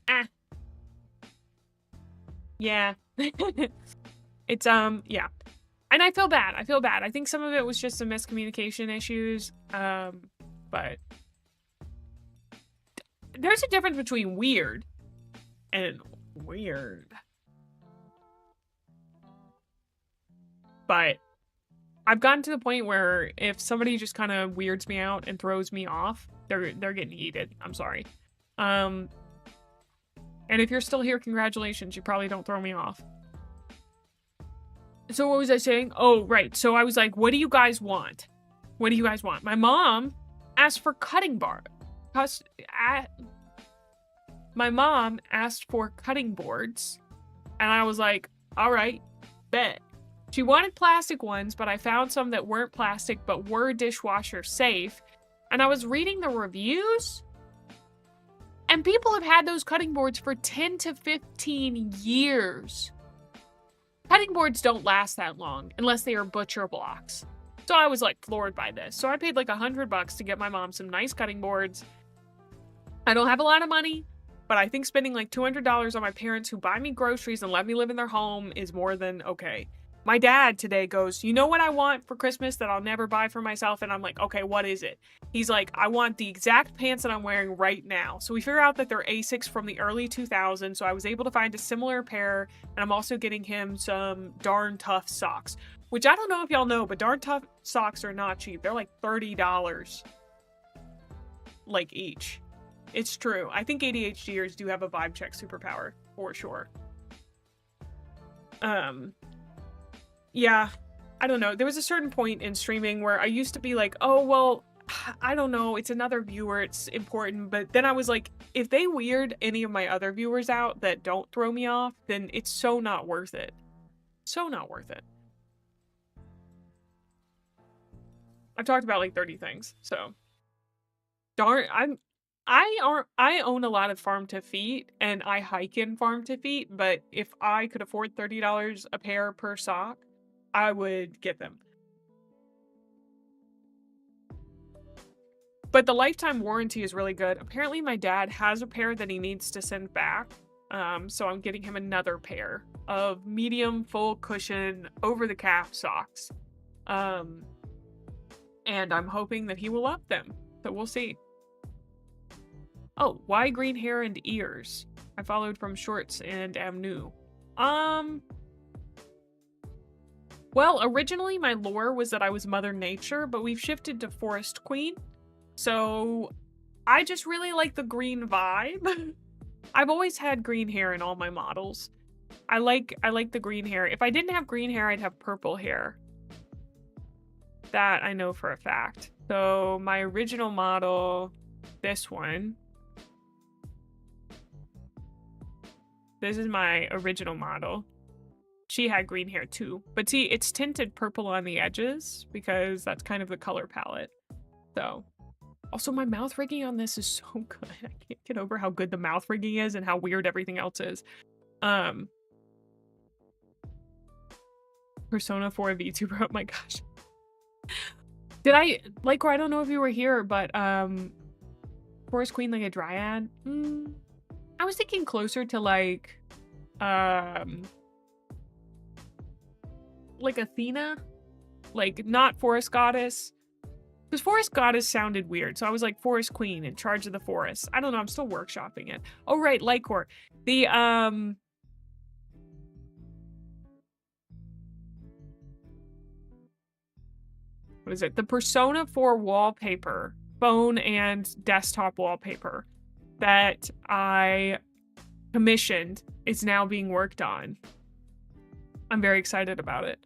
Ah. Yeah. It's, yeah. And I feel bad. I feel bad. I think some of it was just some miscommunication issues. But there's a difference between weird and weird. But I've gotten to the point where if somebody just kind of weirds me out and throws me off, they're getting heated. I'm sorry. And if you're still here, congratulations. You probably don't throw me off. So what was I saying? Oh, right. So I was like, what do you guys want? What do you guys want? My mom asked for cutting board. My mom asked for cutting boards. And I was like, all right, bet. She wanted plastic ones, but I found some that weren't plastic but were dishwasher safe. And I was reading the reviews. And people have had those cutting boards for 10 to 15 years. Cutting boards don't last that long unless they are butcher blocks. So I was like floored by this. So I paid like $100 to get my mom some nice cutting boards. I don't have a lot of money, but I think spending like $200 on my parents who buy me groceries and let me live in their home is more than okay. My dad today goes, you know what I want for Christmas that I'll never buy for myself? And I'm like, okay, what is it? He's like, I want the exact pants that I'm wearing right now. So we figure out that they're Asics from the early 2000s. So I was able to find a similar pair. And I'm also getting him some Darn Tough socks, which I don't know if y'all know, but Darn Tough socks are not cheap. They're like $30 like each. It's true. I think ADHDers do have a vibe check superpower for sure. Yeah, I don't know. There was a certain point in streaming where I used to be like, oh, well, I don't know. It's another viewer. It's important. But then I was like, if they weird any of my other viewers out that don't throw me off, then it's so not worth it. So not worth it. I've talked about like 30 things. So darn, I own a lot of farm to feet and I hike in farm to feet. But if I could afford $30 a pair per sock, I would get them. But the lifetime warranty is really good. Apparently my dad has a pair that he needs to send back. So I'm getting him another pair of medium full cushion over the calf socks. And I'm hoping that he will love them. So we'll see. Oh, why green hair and ears? I followed from shorts and am new. Well, originally my lore was that I was Mother Nature, but we've shifted to Forest Queen. So I just really like the green vibe. I've always had green hair in all my models. I like the green hair. If I didn't have green hair, I'd have purple hair. That I know for a fact. So my original model, this one. This is my original model. She had green hair too. But see, it's tinted purple on the edges because that's kind of the color palette. So, also my mouth rigging on this is so good. I can't get over how good the mouth rigging is and how weird everything else is. Persona 4 VTuber, oh my gosh. Did I, like, or I don't know if you were here, but Forest Queen like a dryad? I was thinking closer to like Athena, like not Forest Goddess, because Forest Goddess sounded weird, so I was like Forest Queen in charge of the forest. I don't know, I'm still workshopping it. Oh right, Lycor. The what is it? The Persona 4 wallpaper, phone and desktop wallpaper that I commissioned is now being worked on. I'm very excited about it.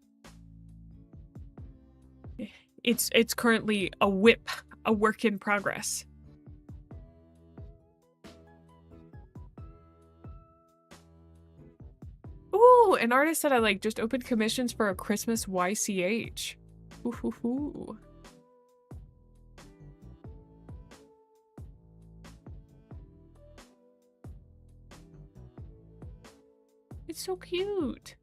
It's currently a work in progress. Ooh, an artist that I like just opened commissions for a Christmas YCH. Ooh. It's so cute.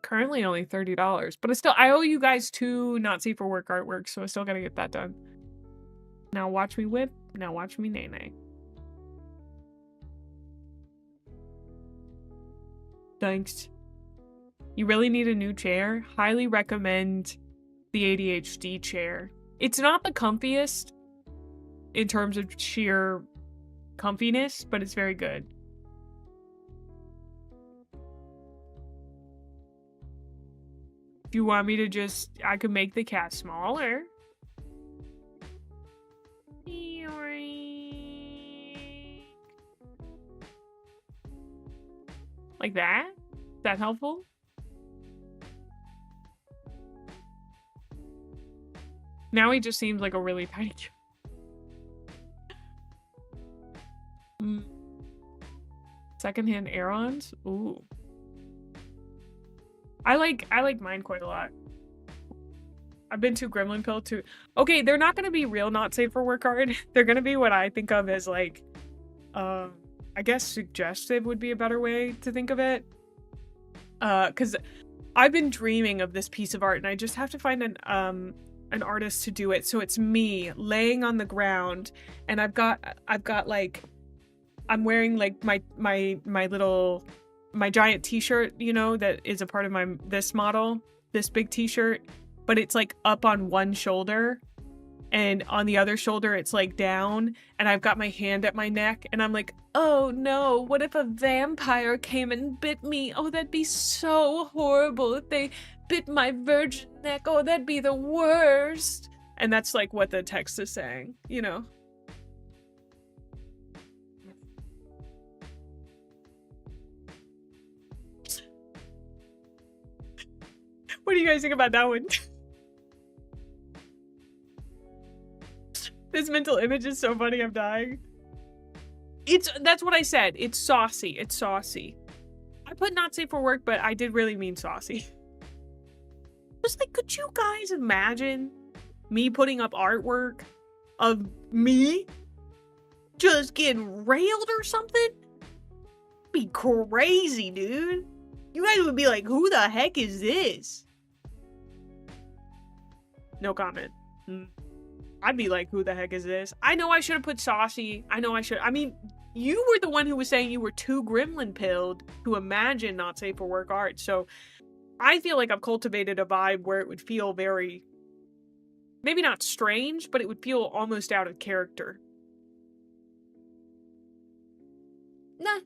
Currently only $30, but I owe you guys 2 not safe for work artworks, so I still gotta get that done. Now watch me whip, now watch me nay-nay. Thanks. You really need a new chair? Highly recommend the ADHD chair. It's not the comfiest in terms of sheer comfiness, but it's very good. If you want me to I could make the cat smaller. Like that? Is that helpful? Now he just seems like a really tiny cat. Secondhand Aerons? Ooh. I like mine quite a lot. I've been to Gremlin Pill too. Okay, they're not gonna be real not safe for work art. They're gonna be what I think of as like, I guess suggestive would be a better way to think of it. Cause I've been dreaming of this piece of art and I just have to find an artist to do it. So it's me laying on the ground and I've got like, I'm wearing like my giant t-shirt, you know, that is a part of this model, this big t-shirt, but it's like up on one shoulder and on the other shoulder it's like down and I've got my hand at my neck and I'm like, oh no, what if a vampire came and bit me? Oh, that'd be so horrible if they bit my virgin neck. Oh, that'd be the worst. And that's like what the text is saying, you know? What do you guys think about that one? This mental image is so funny, I'm dying. That's what I said. It's saucy. It's saucy. I put not safe for work, but I did really mean saucy. Just like, could you guys imagine me putting up artwork of me just getting railed or something? Be crazy, dude. You guys would be like, who the heck is this? No comment. I'd be like, who the heck is this? I know I should have put saucy. I know I should. I mean, you were the one who was saying you were too gremlin pilled to imagine not safe for work art. So I feel like I've cultivated a vibe where it would feel very, maybe not strange, but it would feel almost out of character. Nah.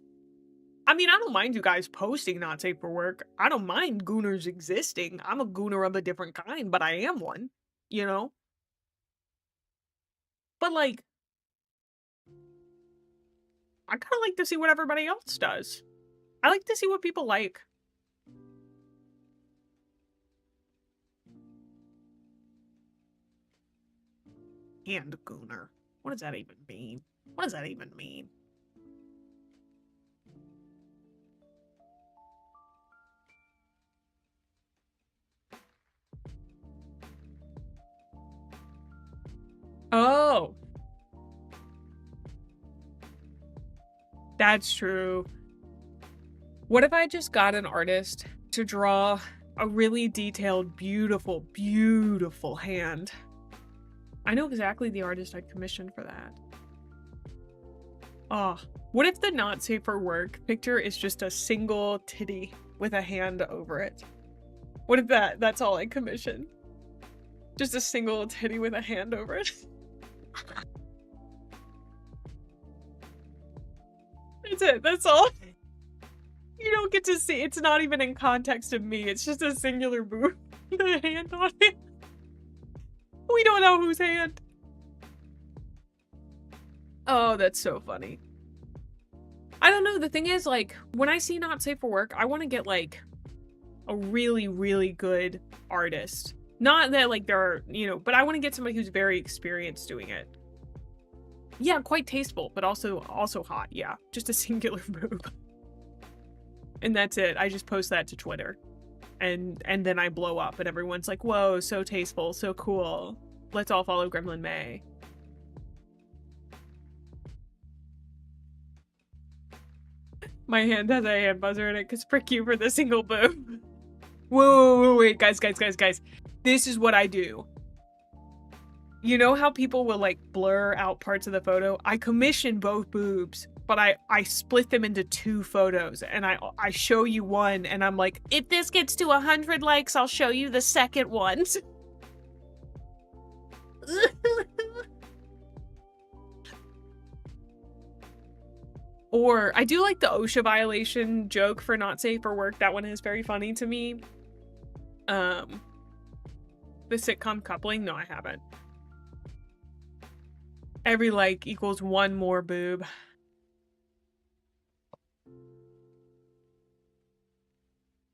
I mean, I don't mind you guys posting not safe for work. I don't mind gooners existing. I'm a gooner of a different kind, but I am one, you know? But like, I kind of like to see what everybody else does. I like to see what people like. And gooner. What does that even mean? What does that even mean? Oh. That's true. What if I just got an artist to draw a really detailed, beautiful, beautiful hand? I know exactly the artist I'd commission for that. Oh, what if the not safe for work picture is just a single titty with a hand over it? What if that's all I commission? Just a single titty with a hand over it? That's it. That's all. You don't get to see. It's not even in context of me. It's just a singular boob with a hand on it. We don't know whose hand. Oh, that's so funny. I don't know. The thing is, like, when I see not safe for work, I want to get, like, a really, really good artist. Not that, like, there are, you know, but I want to get somebody who's very experienced doing it. Yeah, quite tasteful, but also hot. Yeah, just a singular boob. And that's it. I just post that to Twitter. And then I blow up and everyone's like, whoa, so tasteful, so cool. Let's all follow Gremlin Mae. My hand has a hand buzzer in it because frick you for the single boob. Whoa, wait, guys. This is what I do. You know how people will like blur out parts of the photo? I commission both boobs, but I split them into 2 photos and I show you one and I'm like, if this gets to 100 likes, I'll show you the second ones. Or I do like the OSHA violation joke for not safe for work. That one is very funny to me. The sitcom coupling? No, I haven't. Every like equals 1 more boob.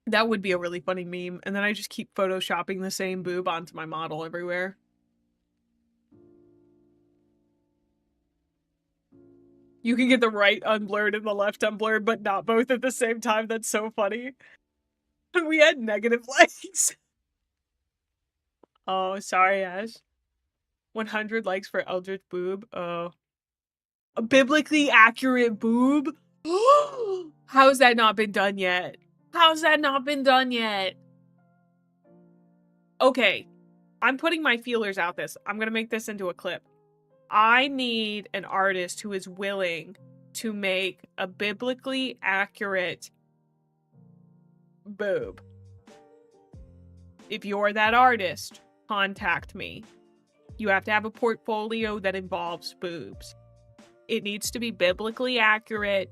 That would be a really funny meme. And then I just keep photoshopping the same boob onto my model everywhere. You can get the right unblurred and the left unblurred, but not both at the same time. That's so funny. We had negative likes. Oh, sorry, Ash. 100 likes for Eldritch boob. Oh. A biblically accurate boob? How's that not been done yet? How's that not been done yet? Okay. I'm putting my feelers out this. I'm gonna make this into a clip. I need an artist who is willing to make a biblically accurate boob. If you're that artist, contact me. You have to have a portfolio that involves boobs. It needs to be biblically accurate.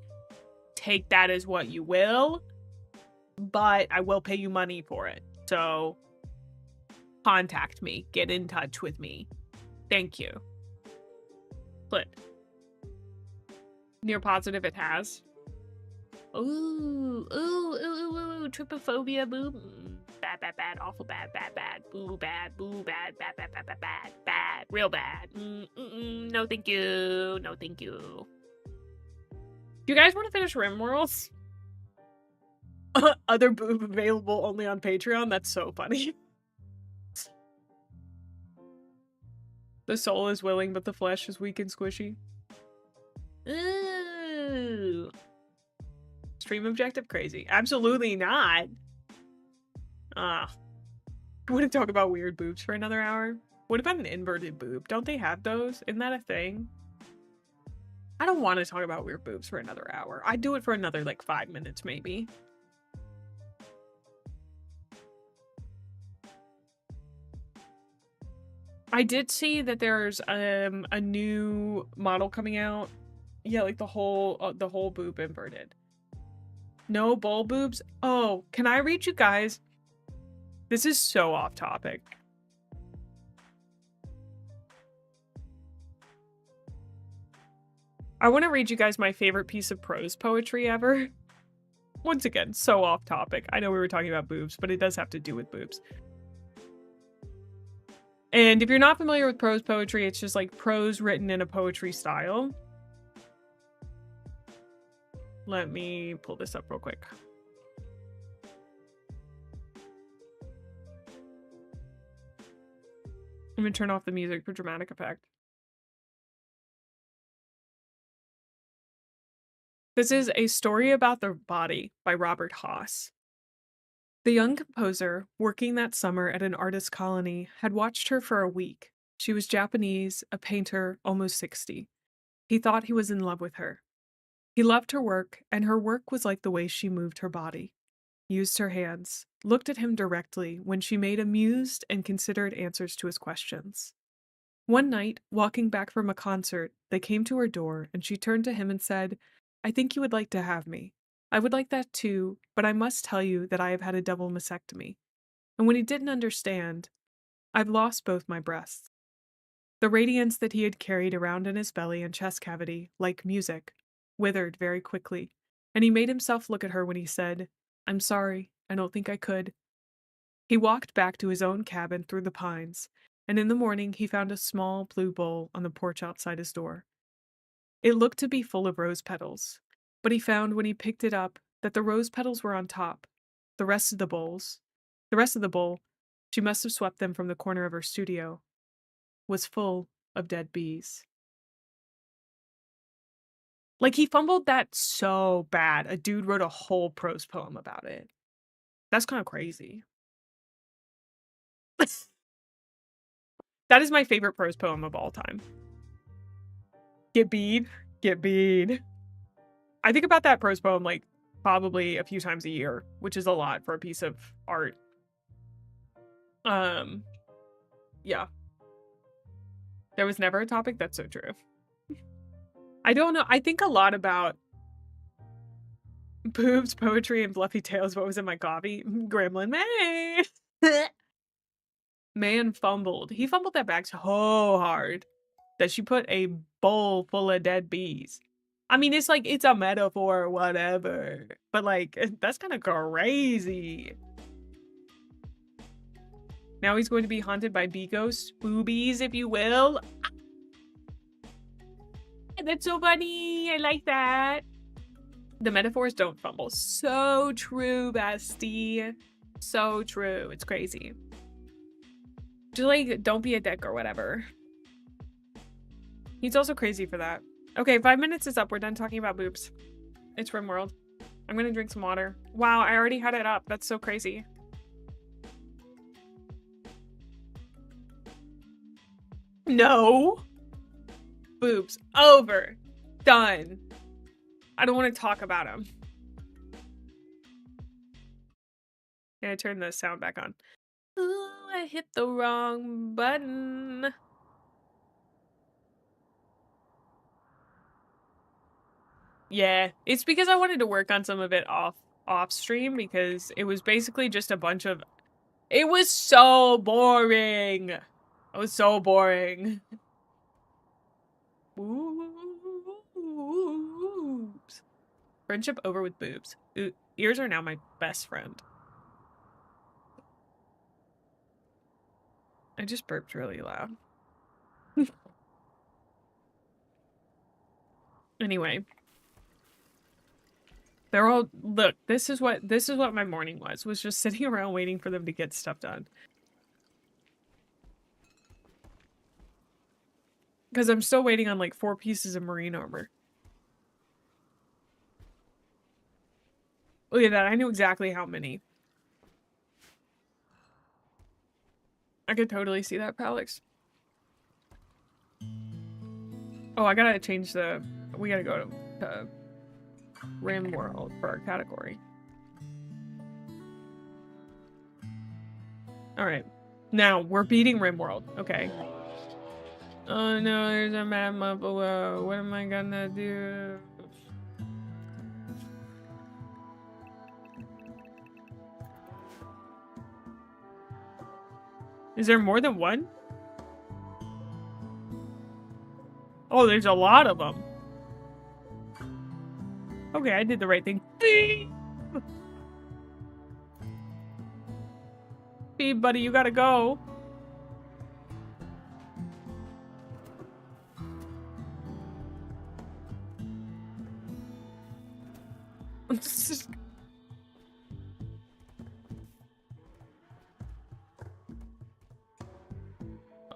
Take that as what you will, but I will pay you money for it. So contact me. Get in touch with me. Thank you. Clip. Near positive it has. Ooh, trypophobia, boo. Bad, awful bad, boo, bad, bad, real bad. No, thank you. No, thank you. Do you guys want to finish Rimworld? Other boob available only on Patreon? That's so funny. The soul is willing, but the flesh is weak and squishy. Ooh. Stream objective crazy. Absolutely not. I want to talk about weird boobs for another hour. What about an inverted boob? Don't they have those? Isn't that a thing? I don't want to talk about weird boobs for another hour. I'd do it for another like 5 minutes maybe. I did see that there's a new model coming out. Yeah, like the whole boob inverted. No bull boobs? Oh, can I read you guys? This is so off topic. I want to read you guys my favorite piece of prose poetry ever. Once again, so off topic. I know we were talking about boobs, but it does have to do with boobs. And if you're not familiar with prose poetry, it's just like prose written in a poetry style. Let me pull this up real quick. I'm gonna turn off the music for dramatic effect. This is A Story About the Body by Robert Haas. The young composer, working that summer at an artist colony, had watched her for a week. She was Japanese, a painter, almost 60. He thought he was in love with her. He loved her work, and her work was like the way she moved her body. Used her hands, looked at him directly when she made amused and considerate answers to his questions. One night, walking back from a concert, they came to her door, and she turned to him and said, "I think you would like to have me. I would like that too, but I must tell you that I have had a double mastectomy." And when he didn't understand, "I've lost both my breasts." The radiance that he had carried around in his belly and chest cavity, like music, withered very quickly, and he made himself look at her when he said, "I'm sorry, I don't think I could." He walked back to his own cabin through the pines, and in the morning he found a small blue bowl on the porch outside his door. It looked to be full of rose petals, but he found when he picked it up that the rose petals were on top. The rest of the bowl, she must have swept them from the corner of her studio, was full of dead bees. Like, he fumbled that so bad. A dude wrote a whole prose poem about it. That's kind of crazy. That is my favorite prose poem of all time. Get bead, get bead. I think about that prose poem like probably a few times a year, which is a lot for a piece of art. Yeah. There was never a topic. That's so true. I don't know. I think a lot about boobs, poetry, and fluffy tails. What was in my coffee? Gremlin Mae. Man fumbled. He fumbled that bag so hard that she put a bowl full of dead bees. I mean, it's like, it's a metaphor or whatever. But like, that's kind of crazy. Now he's going to be haunted by bee ghosts. Boobies, if you will. That's so funny. I like that. The metaphors don't fumble. So true, bestie. So true. It's crazy. Just like, don't be a dick or whatever. He's also crazy for that. Okay, 5 minutes is up. We're done talking about boobs. It's Rimworld. I'm gonna drink some water. Wow, I already had it up. That's so crazy. No. Boobs. Over. Done. I don't want to talk about them. Yeah, I turn the sound back on. Ooh, I hit the wrong button. Yeah, it's because I wanted to work on some of it off stream because it was basically just a bunch of... It was so boring. It was so boring. Boobs. Friendship over with boobs. Ears are now my best friend. I just burped really loud. Anyway. They're all, look, this is what my morning was just sitting around waiting for them to get stuff done. Because I'm still waiting on like 4 pieces of marine armor. Look at that, I knew exactly how many. I could totally see that, Palix. Oh, I gotta change the, we gotta go to Rimworld for our category. Alright. Now, we're beating Rimworld. Okay. Oh no, there's a map up below. What am I gonna do? Is there more than one? Oh, there's a lot of them. Okay, I did the right thing. Beep, buddy, you gotta go.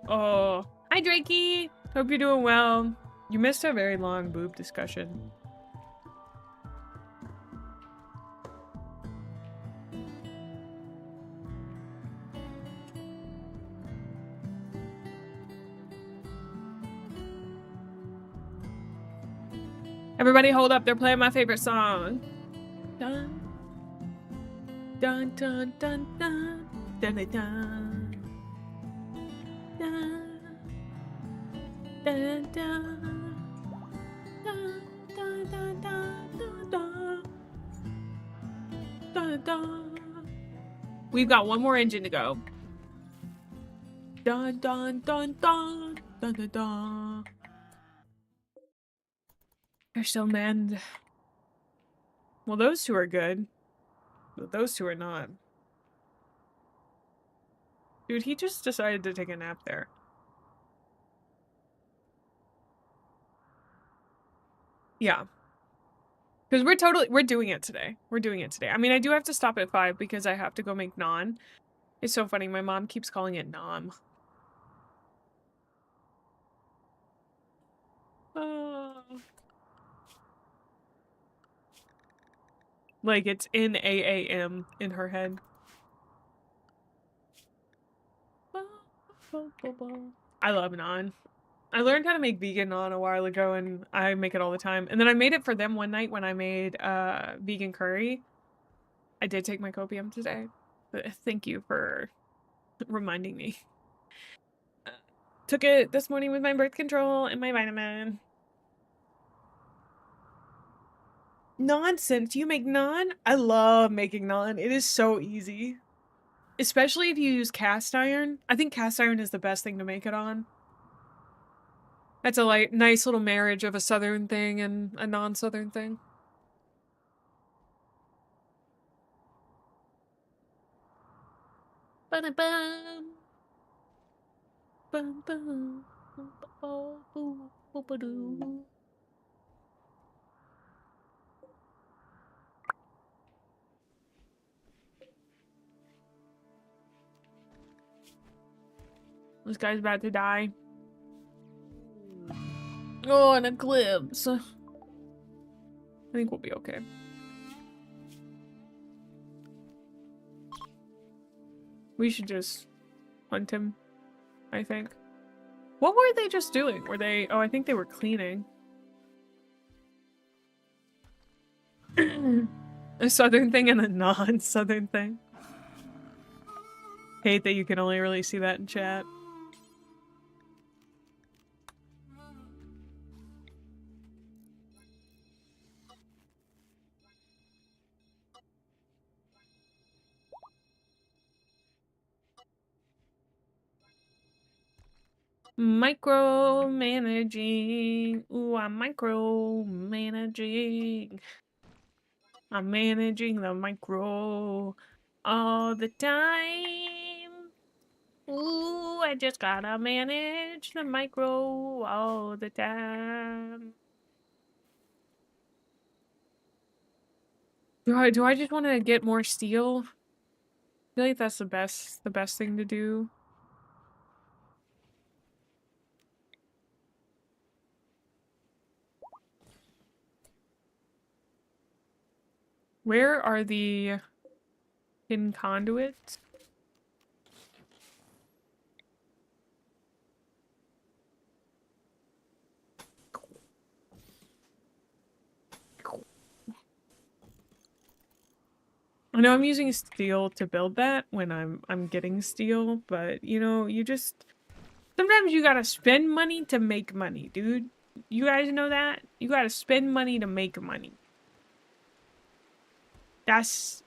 Oh, hi Drakey. Hope you're doing well. You missed a very long boob discussion. Everybody hold up, they're playing my favorite song. Dun, dun, dun, dun, dun, dun, dun, dun. Dun, dun, dun, dun, dun, dun, dun, dun, dun, dun. We've got one more engine to go. Dun, dun, dun, dun, dun, dun, dun. They're so manned. Well, those two are good. But those two are not. Dude, he just decided to take a nap there. Yeah. Because we're doing it today. We're doing it today. I mean, I do have to stop at 5 because I have to go make naan. It's so funny. My mom keeps calling it Nam. Like it's in AAM in her head. I love naan. I learned how to make vegan naan a while ago and I make it all the time. And then I made it for them one night when I made vegan curry. I did take my copium today. But thank you for reminding me. Took it this morning with my birth control and my vitamin. Nonsense. You make naan? I love making naan. It is so easy. Especially if you use cast iron. I think cast iron is the best thing to make it on. That's a nice little marriage of a southern thing and a non-southern thing. Ba-da-bum. Bum-bum. Bum-ba-boo. This guy's about to die. Oh, an eclipse. I think we'll be okay. We should just hunt him, I think. What were they just doing? Were they... Oh, I think they were cleaning. A southern thing and a non-southern thing. Hate that you can only really see that in chat. Micromanaging. Ooh, I'm micromanaging. I'm managing the micro all the time. Ooh, I just gotta manage the micro all the time. Do I just want to get more steel? I feel like that's the best thing to do. Where are the hidden conduits? I know I'm using steel to build that when I'm getting steel, but you know, you just sometimes you gotta spend money to make money, dude. You guys know that? You gotta spend money to make money. That's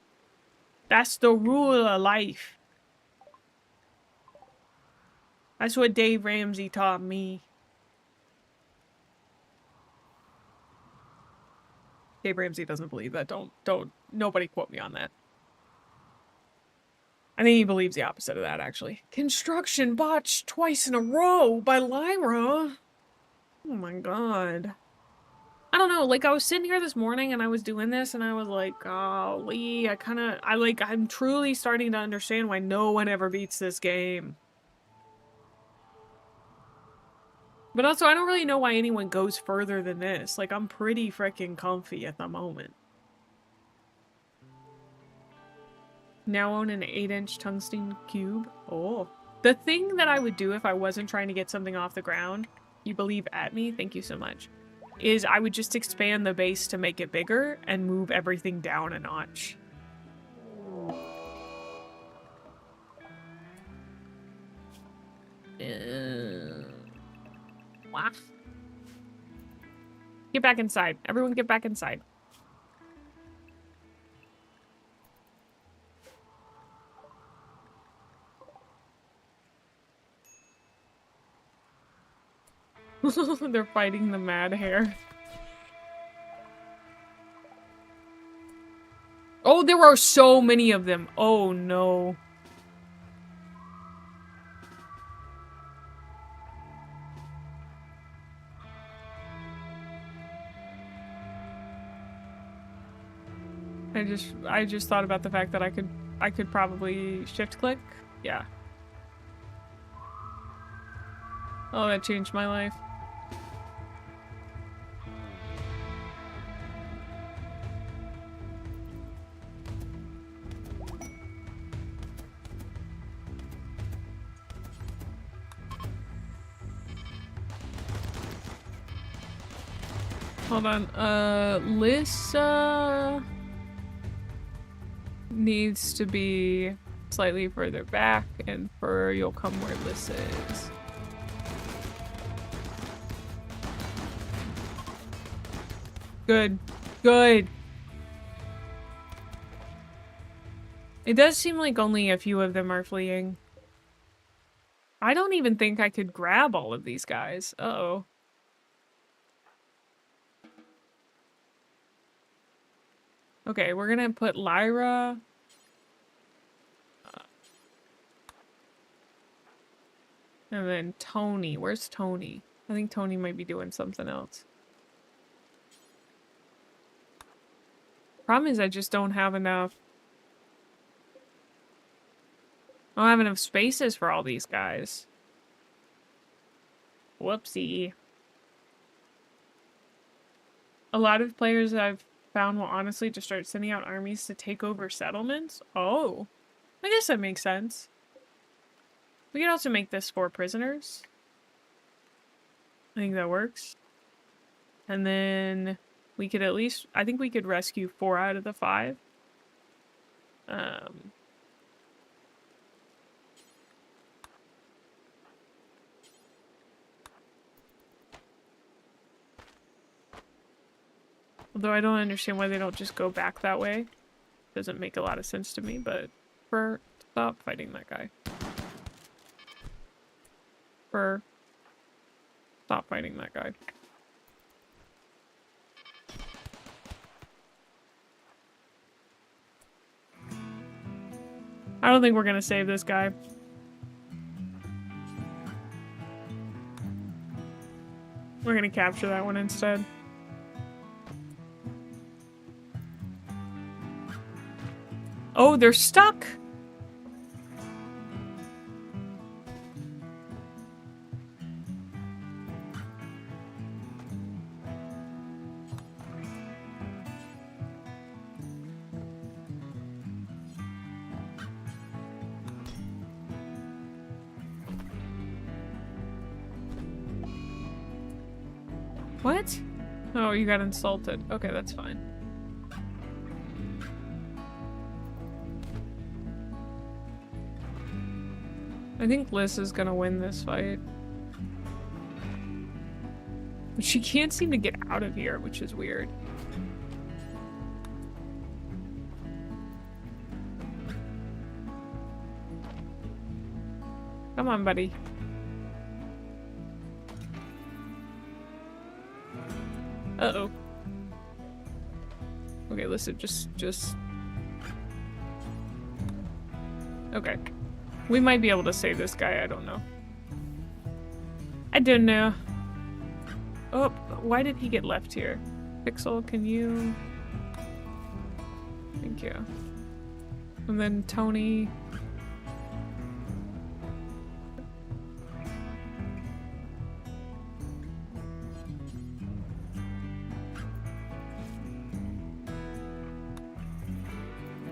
the rule of life. That's what Dave Ramsey taught me. Dave Ramsey doesn't believe that. Don't nobody quote me on that. I think he believes the opposite of that, actually. Construction botched twice in a row by Lyra. Oh my god. I don't know, like, I was sitting here this morning and I was doing this and I was like, golly, I'm truly starting to understand why no one ever beats this game. But also, I don't really know why anyone goes further than this. Like, I'm pretty freaking comfy at the moment. Now own an 8-inch tungsten cube. Oh. The thing that I would do if I wasn't trying to get something off the ground, you believe at me, thank you so much, is I would just expand the base to make it bigger and move everything down a notch. What? Get back inside. Everyone get back inside. They're fighting the mad hare. Oh, there are so many of them. Oh no. I just thought about the fact that I could probably shift click. Yeah. Oh, that changed my life. Hold on, Lissa needs to be slightly further back, and Fur, you'll come where Lissa is. Good. Good. It does seem like only a few of them are fleeing. I don't even think I could grab all of these guys. Uh-oh. Okay, we're gonna put Lyra. And then Tony. Where's Tony? I think Tony might be doing something else. Problem is I just don't have enough. I don't have enough spaces for all these guys. Whoopsie. A lot of players I've found will honestly just start sending out armies to take over settlements. Oh, I guess that makes sense. We can also make this 4 prisoners. I think that works. And then we could at least, I think we could rescue 4 out of the 5. Although I don't understand why they don't just go back that way. Doesn't make a lot of sense to me, but stop fighting that guy. Stop fighting that guy. I don't think we're gonna save this guy. We're gonna capture that one instead. Oh, they're stuck! What? Oh, you got insulted. Okay, that's fine. I think Liz is gonna win this fight. But she can't seem to get out of here, which is weird. Come on, buddy. Uh-oh. Okay, listen, just... Okay. We might be able to save this guy, I don't know. I don't know. Oh, why did he get left here? Pixel, can you... Thank you. And then Tony...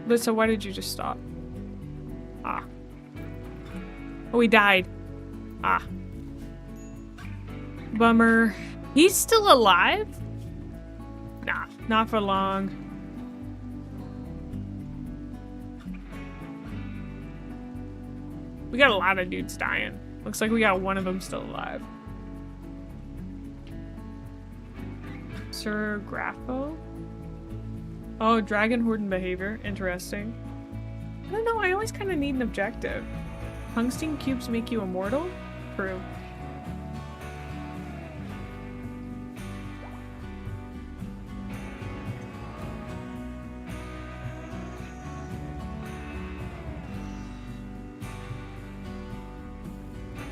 Lisa, why did you just stop? Ah. Oh, he died. Ah. Bummer. He's still alive? Nah, not for long. We got a lot of dudes dying. Looks like we got one of them still alive. Sir Grapho? Oh, Dragon Horden behavior. Interesting. I don't know, I always kind of need an objective. Tungsten cubes make you immortal? True.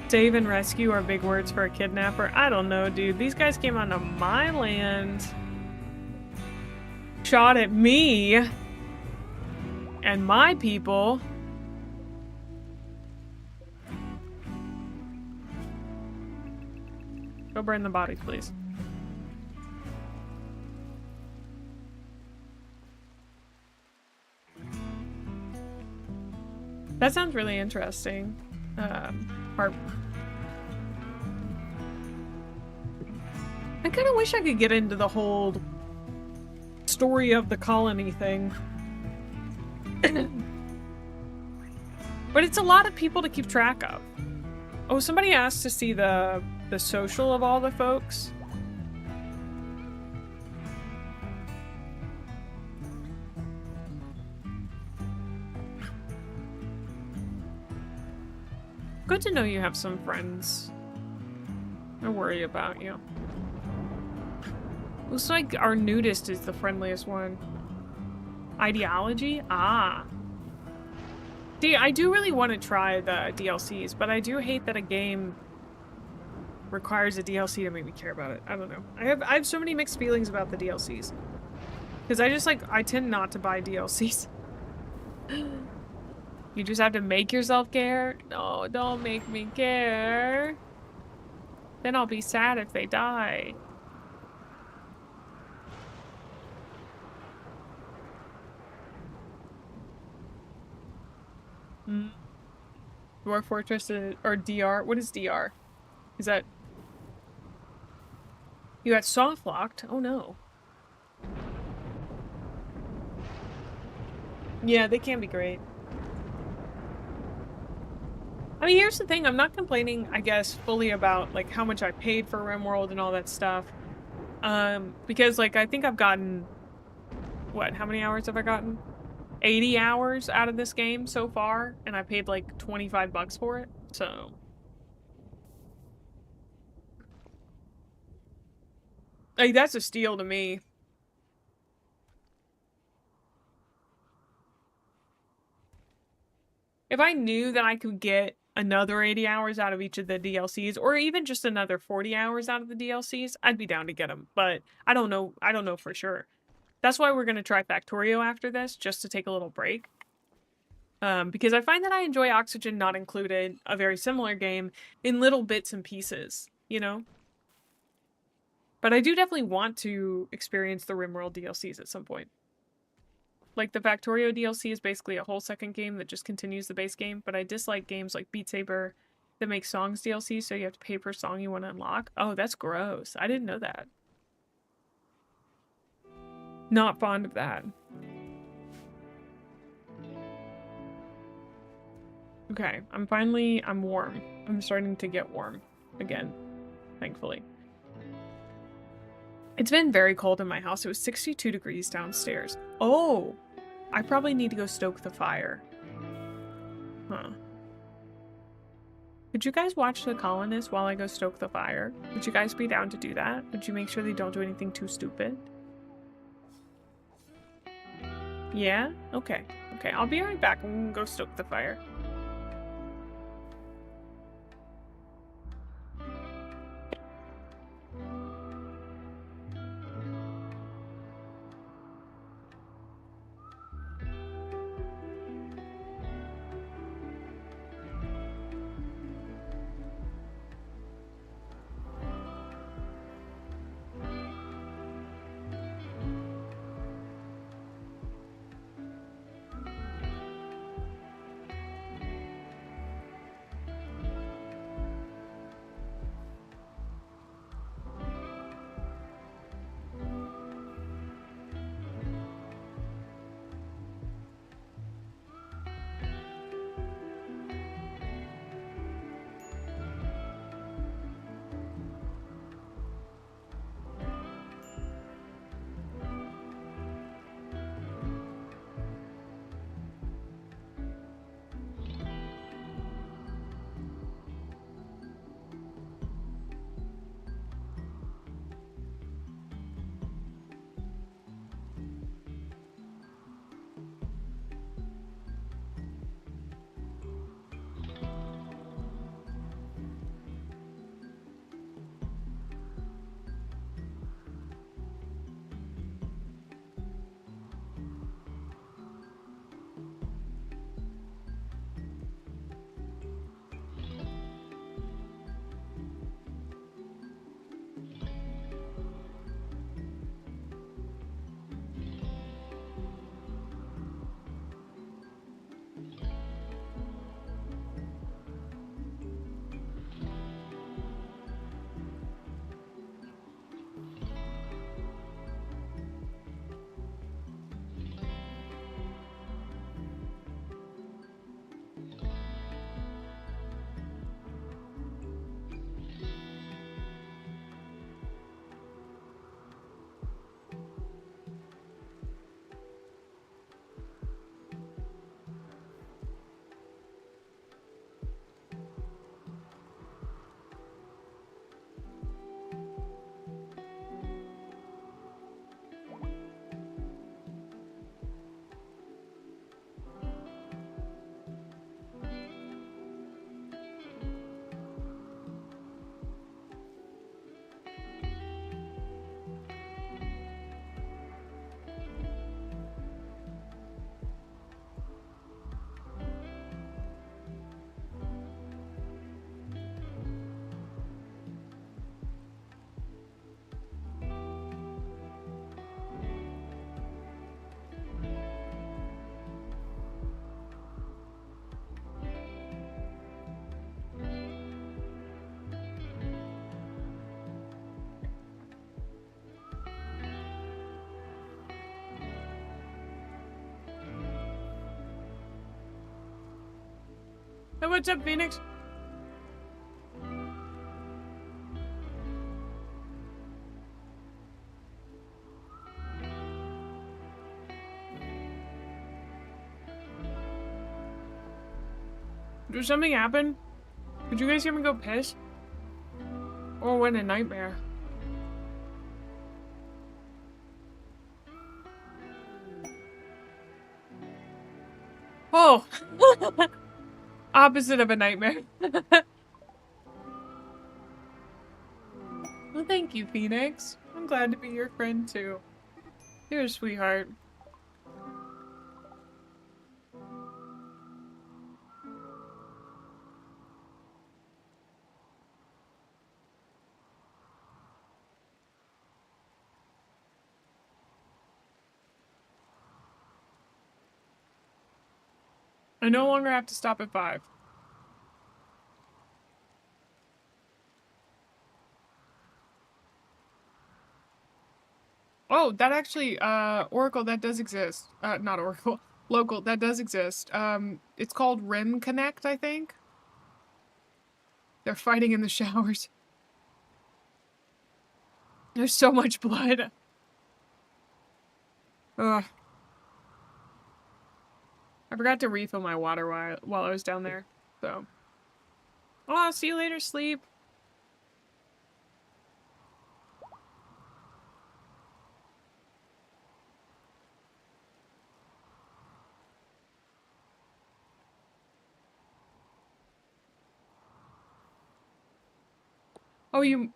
Save and rescue are big words for a kidnapper. I don't know, dude. These guys came onto my land. Shot at me. And my people... Go burn the bodies, please. That sounds really interesting. I kind of wish I could get into the whole story of the colony thing. But it's a lot of people to keep track of. Oh, somebody asked to see the social of all the folks. Good to know you have some friends. I worry about you. Looks like our nudist is the friendliest one. Ideology? Ah. See, I do really want to try the DLCs, but I do hate that a game requires a DLC to make me care about it. I don't know. I have so many mixed feelings about the DLCs. Because I tend not to buy DLCs. You just have to make yourself care? No, don't make me care. Then I'll be sad if they die. Dwarf Fortress or DR? What is DR? Is that... You got soft locked? Oh no. Yeah, they can be great. I mean, here's the thing. I'm not complaining, I guess, fully about, like, how much I paid for Rimworld and all that stuff. Because, like, I think I've gotten... What? How many hours have I gotten? 80 hours out of this game so far, and I paid, like, 25 bucks for it, so... Like, that's a steal to me. If I knew that I could get another 80 hours out of each of the DLCs, or even just another 40 hours out of the DLCs, I'd be down to get them, but I don't know for sure. That's why we're going to try Factorio after this, just to take a little break. Because I find that I enjoy Oxygen Not Included, a very similar game, in little bits and pieces, you know? But I do definitely want to experience the Rimworld DLCs at some point. Like, the Factorio DLC is basically a whole second game that just continues the base game, but I dislike games like Beat Saber that make songs DLC, so you have to pay per song you want to unlock. Oh, that's gross. I didn't know that. Not fond of that. Okay, I'm warm. I'm starting to get warm again, thankfully. It's been very cold in my house. It was 62 degrees downstairs. Oh, I probably need to go stoke the fire. Huh. Could you guys watch The Colonist while I go stoke the fire? Would you guys be down to do that? Would you make sure they don't do anything too stupid? Yeah? Okay. Okay, I'll be right back. I'm gonna go stoke the fire. Hey, what's up, Phoenix? Did something happen? Did you guys hear me go piss? Or what a nightmare. Oh! Opposite of a nightmare. Well, thank you, Phoenix. I'm glad to be your friend, too. You're a sweetheart. I no longer have to stop at 5. Oh, that actually, Oracle, that does exist. Not Oracle. Local, that does exist. It's called Rim Connect, I think. They're fighting in the showers. There's so much blood. Ugh. I forgot to refill my water while I was down there, so. Oh, see you later, sleep. Oh, you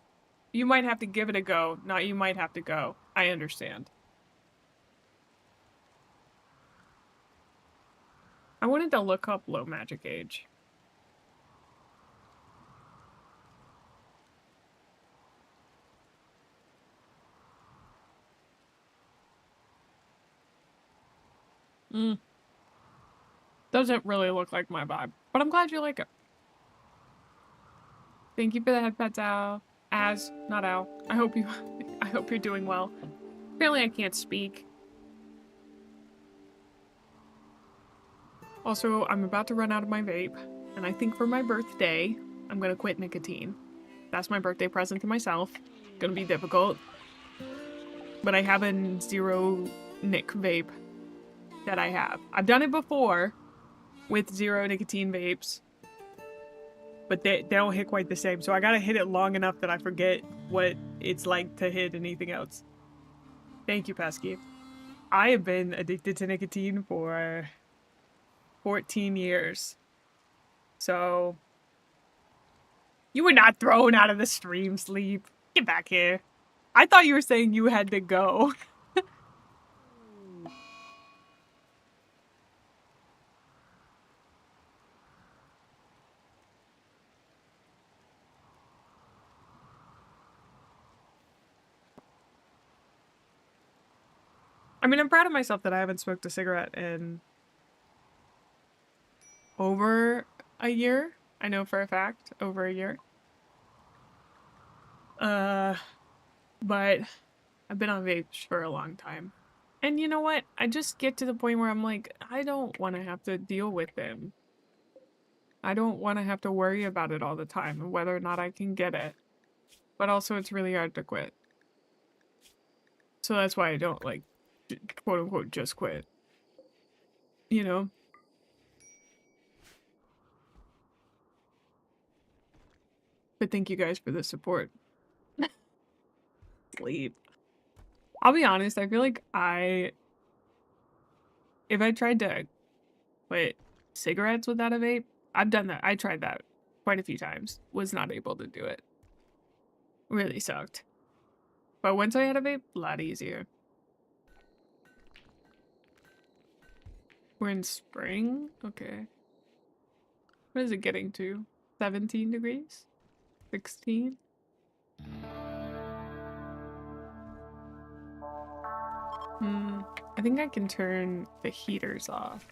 might have to give it a go. Not you might have to go. I understand. I wanted to look up low magic age. Doesn't really look like my vibe, but I'm glad you like it. Thank you for the head pets, Al. Not Al. I hope you're doing well. Apparently I can't speak. Also, I'm about to run out of my vape, and I think for my birthday, I'm gonna quit nicotine. That's my birthday present to myself. Gonna be difficult. But I have a zero nic vape that I have. I've done it before with zero nicotine vapes, but they don't hit quite the same. So I gotta hit it long enough that I forget what it's like to hit anything else. Thank you, Pesky. I have been addicted to nicotine for 14 years. So you were not thrown out of the stream, Sleep. Get back here. I thought you were saying you had to go. I mean, I'm proud of myself that I haven't smoked a cigarette in over a year. I know for a fact, over a year. But I've been on vapes for a long time. And you know what? I just get to the point where I'm like, I don't want to have to deal with them. I don't want to have to worry about it all the time and whether or not I can get it. But also it's really hard to quit. So that's why I don't, like, quote unquote, just quit. You know? But thank you guys for the support. Sleep. I'll be honest, I feel like if I tried to quit cigarettes without a vape, I've done that. I tried that quite a few times. Was not able to do it. Really sucked. But once I had a vape, a lot easier. We're in spring? Okay. What is it getting to? 17 degrees? 16? I think I can turn the heaters off.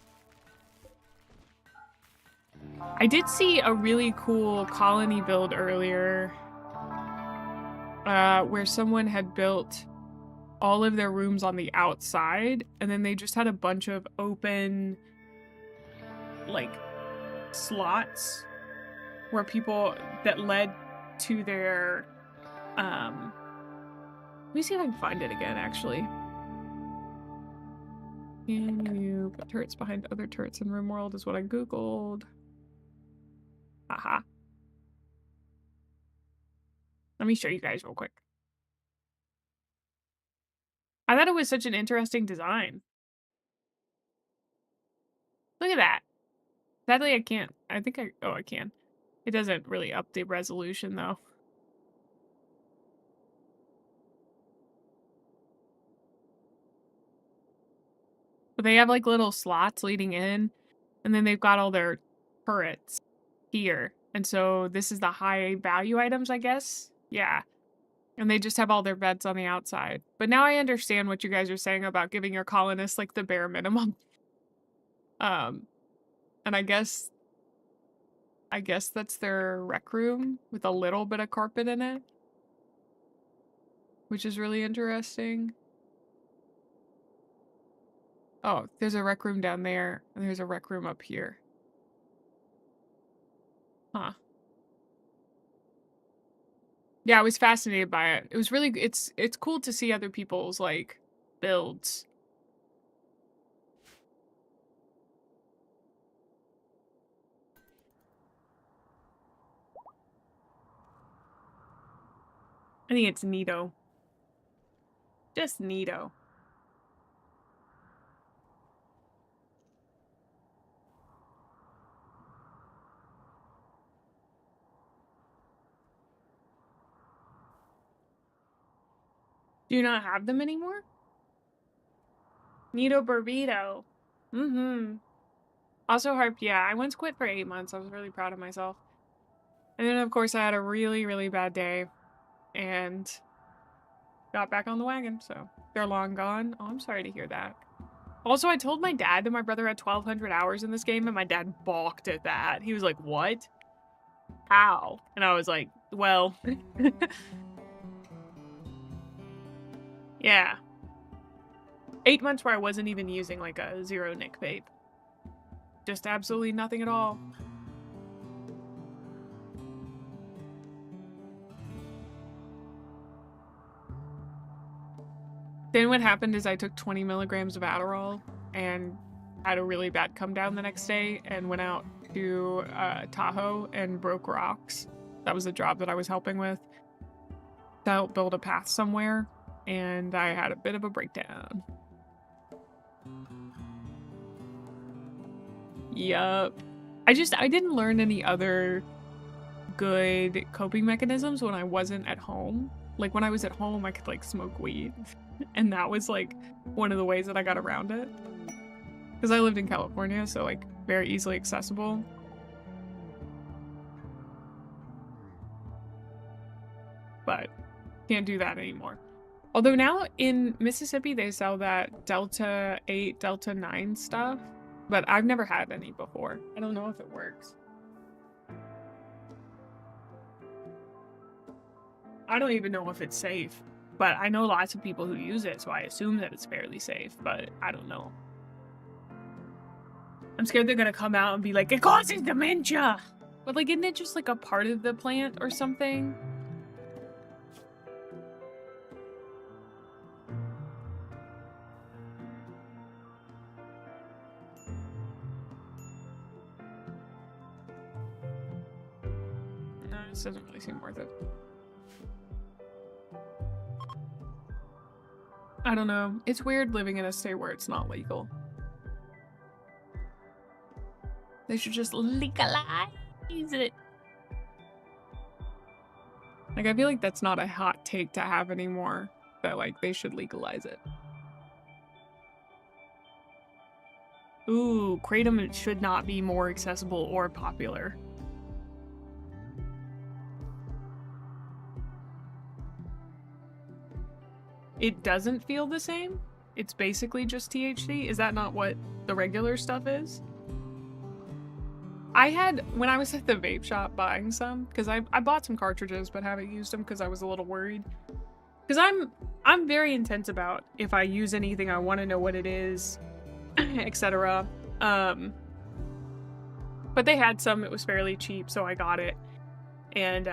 I did see a really cool colony build earlier where someone had built all of their rooms on the outside and then they just had a bunch of open, like, slots where people that led to their let me see if I can find it again actually. Can you put turrets behind other turrets in Rimworld is what I googled. Haha. Let me show you guys real quick. I thought it was such an interesting design. Look at that. Sadly, I can't. I think I can. It doesn't really up the resolution, though. But they have, like, little slots leading in. And then they've got all their turrets here. And so this is the high value items, I guess? Yeah. And they just have all their beds on the outside. But now I understand what you guys are saying about giving your colonists, like, the bare minimum. And I guess that's their rec room with a little bit of carpet in it. Which is really interesting. Oh, there's a rec room down there, and there's a rec room up here. Huh. Yeah, I was fascinated by it. It was really, it's cool to see other people's, like, builds. I think it's neato. Just neato. Do you not have them anymore? Neato burrito. Mm-hmm. Also harp, yeah, I once quit for 8 months. I was really proud of myself. And then, of course, I had a really, really bad day. And got back on the wagon, so they're long gone. Oh, I'm sorry to hear that. Also, I told my dad that my brother had 1,200 hours in this game, and my dad balked at that. He was like, what? How? And I was like, well... yeah. 8 months where I wasn't even using, like, a zero nick vape. Just absolutely nothing at all. Then what happened is I took 20 milligrams of Adderall and had a really bad come down the next day and went out to Tahoe and broke rocks. That was the job that I was helping with. To help build a path somewhere, and I had a bit of a breakdown. Yup. I didn't learn any other good coping mechanisms when I wasn't at home. Like, when I was at home, I could, like, smoke weed. And that was, like, one of the ways that I got around it. Because I lived in California, so, like, very easily accessible. But can't do that anymore. Although now in Mississippi, they sell that Delta 8, Delta 9 stuff. But I've never had any before. I don't know if it works. I don't even know if it's safe. But I know lots of people who use it, so I assume that it's fairly safe, but I don't know. I'm scared they're gonna come out and be like, it causes dementia! But, like, isn't it just, like, a part of the plant or something? No, this doesn't really seem worth it. I don't know. It's weird living in a state where it's not legal. They should just legalize it. Like, I feel like that's not a hot take to have anymore. That, like, they should legalize it. Ooh, Kratom should not be more accessible or popular. It doesn't feel the same? It's basically just THC? Is that not what the regular stuff is? I had, when I was at the vape shop buying some, because I bought some cartridges but haven't used them because I was a little worried. Because I'm very intense about if I use anything, I want to know what it is, etc. But they had some, it was fairly cheap, so I got it. And,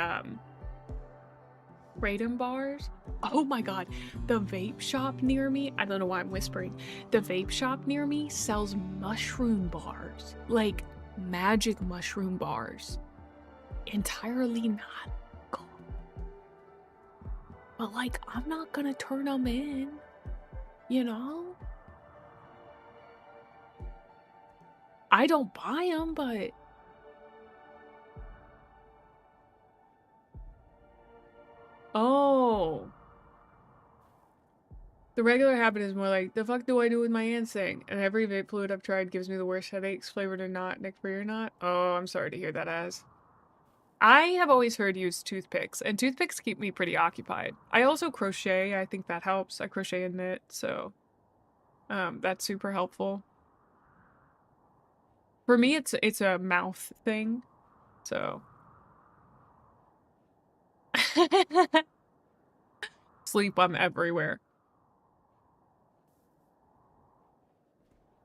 Kratom bars? Oh my god, the vape shop near me, I don't know why I'm whispering, the vape shop near me sells mushroom bars. Like, magic mushroom bars. Entirely not legal. But like, I'm not gonna turn them in, you know? I don't buy them, but... Oh. The regular habit is more like, the fuck do I do with my ants thing? And every vape fluid I've tried gives me the worst headaches, flavored or not, nick-free or not. Oh, I'm sorry to hear that, Az. I have always heard use toothpicks, and toothpicks keep me pretty occupied. I also crochet, I think that helps. I crochet and knit, so that's super helpful. For me, it's a mouth thing, so. Sleep, I'm everywhere.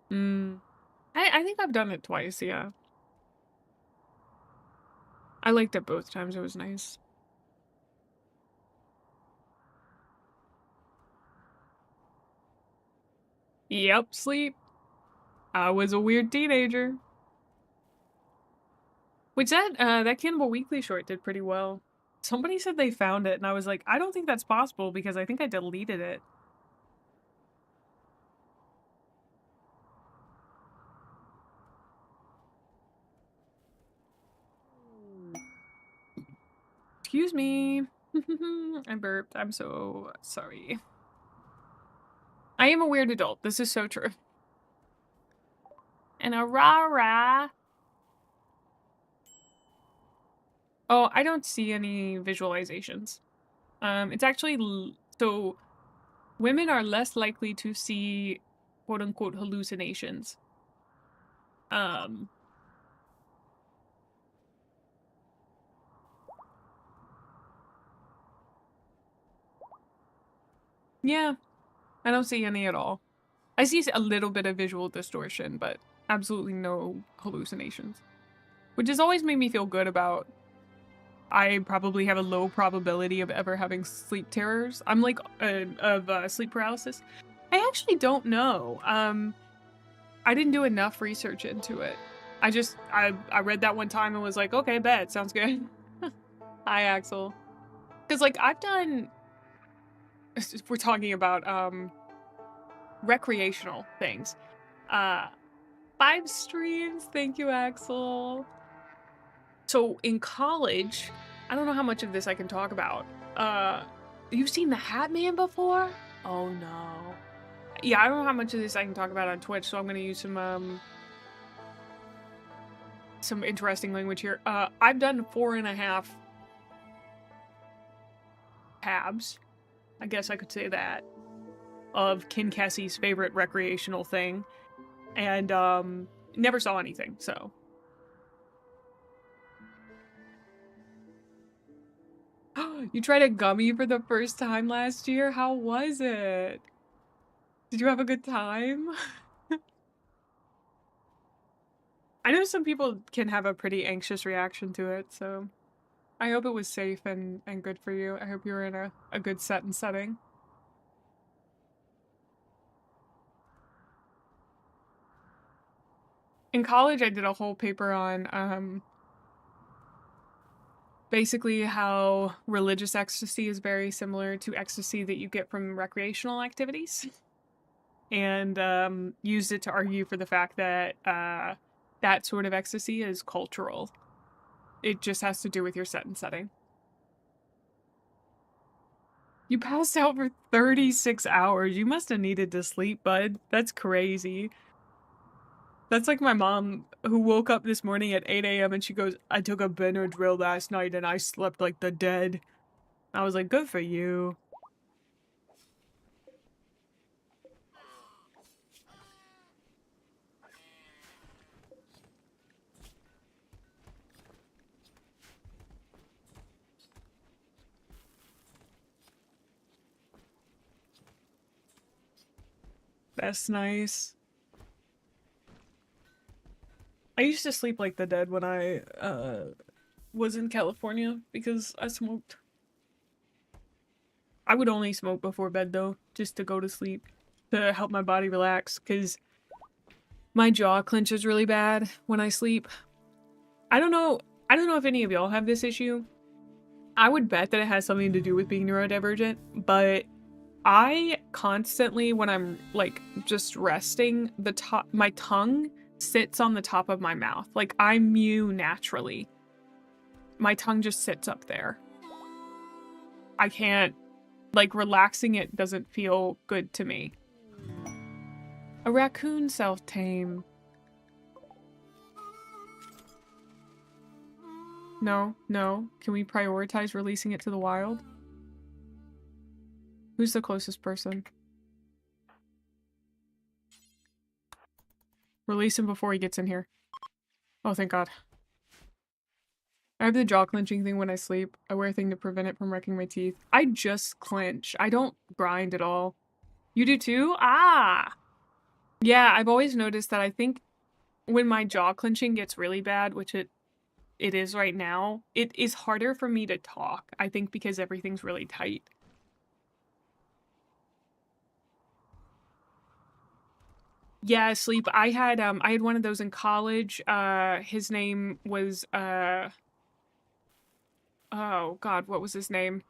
I think I've done it twice, yeah. I liked it both times, it was nice. Yep, sleep. I was a weird teenager. Which that Cannibal Weekly short did pretty well. Somebody said they found it, and I was like, I don't think that's possible because I think I deleted it. Excuse me. I burped. I'm so sorry. I am a weird adult. This is so true. And a rah-rah. Oh, I don't see any visualizations. It's actually... So, women are less likely to see quote-unquote hallucinations. Yeah, I don't see any at all. I see a little bit of visual distortion, but absolutely no hallucinations. Which has always made me feel good about... I probably have a low probability of ever having sleep terrors. I'm like, sleep paralysis. I actually don't know. I didn't do enough research into it. I read that one time and was like, okay, bet, sounds good. Hi, Axel. Because, like, I've done... We're talking about, recreational things. 5 streams, thank you, Axel. So, in college, I don't know how much of this I can talk about. You've seen the Hat Man before? Oh, no. Yeah, I don't know how much of this I can talk about on Twitch, so I'm gonna use some interesting language here. I've done 4.5 tabs, I guess I could say that, of Kin Kessie's favorite recreational thing, and never saw anything, so. You tried a gummy for the first time last year? How was it? Did you have a good time? I know some people can have a pretty anxious reaction to it, so I hope it was safe and good for you. I hope you were in a good set and setting. In college, I did a whole paper on basically how religious ecstasy is very similar to ecstasy that you get from recreational activities. And used it to argue for the fact that that sort of ecstasy is cultural. It just has to do with your set and setting. You passed out for 36 hours. You must have needed to sleep, bud. That's crazy. That's like my mom, who woke up this morning at 8 a.m. and she goes, I took a Benadryl last night and I slept like the dead. I was like, good for you. That's nice. I used to sleep like the dead when I was in California because I smoked. I would only smoke before bed though, just to go to sleep, to help my body relax, because my jaw clenches really bad when I sleep. I don't know if any of y'all have this issue. I would bet that it has something to do with being neurodivergent, but I constantly, when I'm like just resting, my tongue sits on the top of my mouth. Like I mew naturally. My tongue just sits up there. I can't, like, relaxing it doesn't feel good to me. A raccoon self-tame. No. Can we prioritize releasing it to the wild? Who's the closest person? Release him before he gets in here. Oh, thank God. I have the jaw clenching thing when I sleep. I wear a thing to prevent it from wrecking my teeth. I just clench. I don't grind at all. You do too? Ah! Yeah, I've always noticed that I think when my jaw clenching gets really bad, which it is right now, it is harder for me to talk. I think because everything's really tight. Yeah, sleep. I had one of those in college. His name was oh God, what was his name?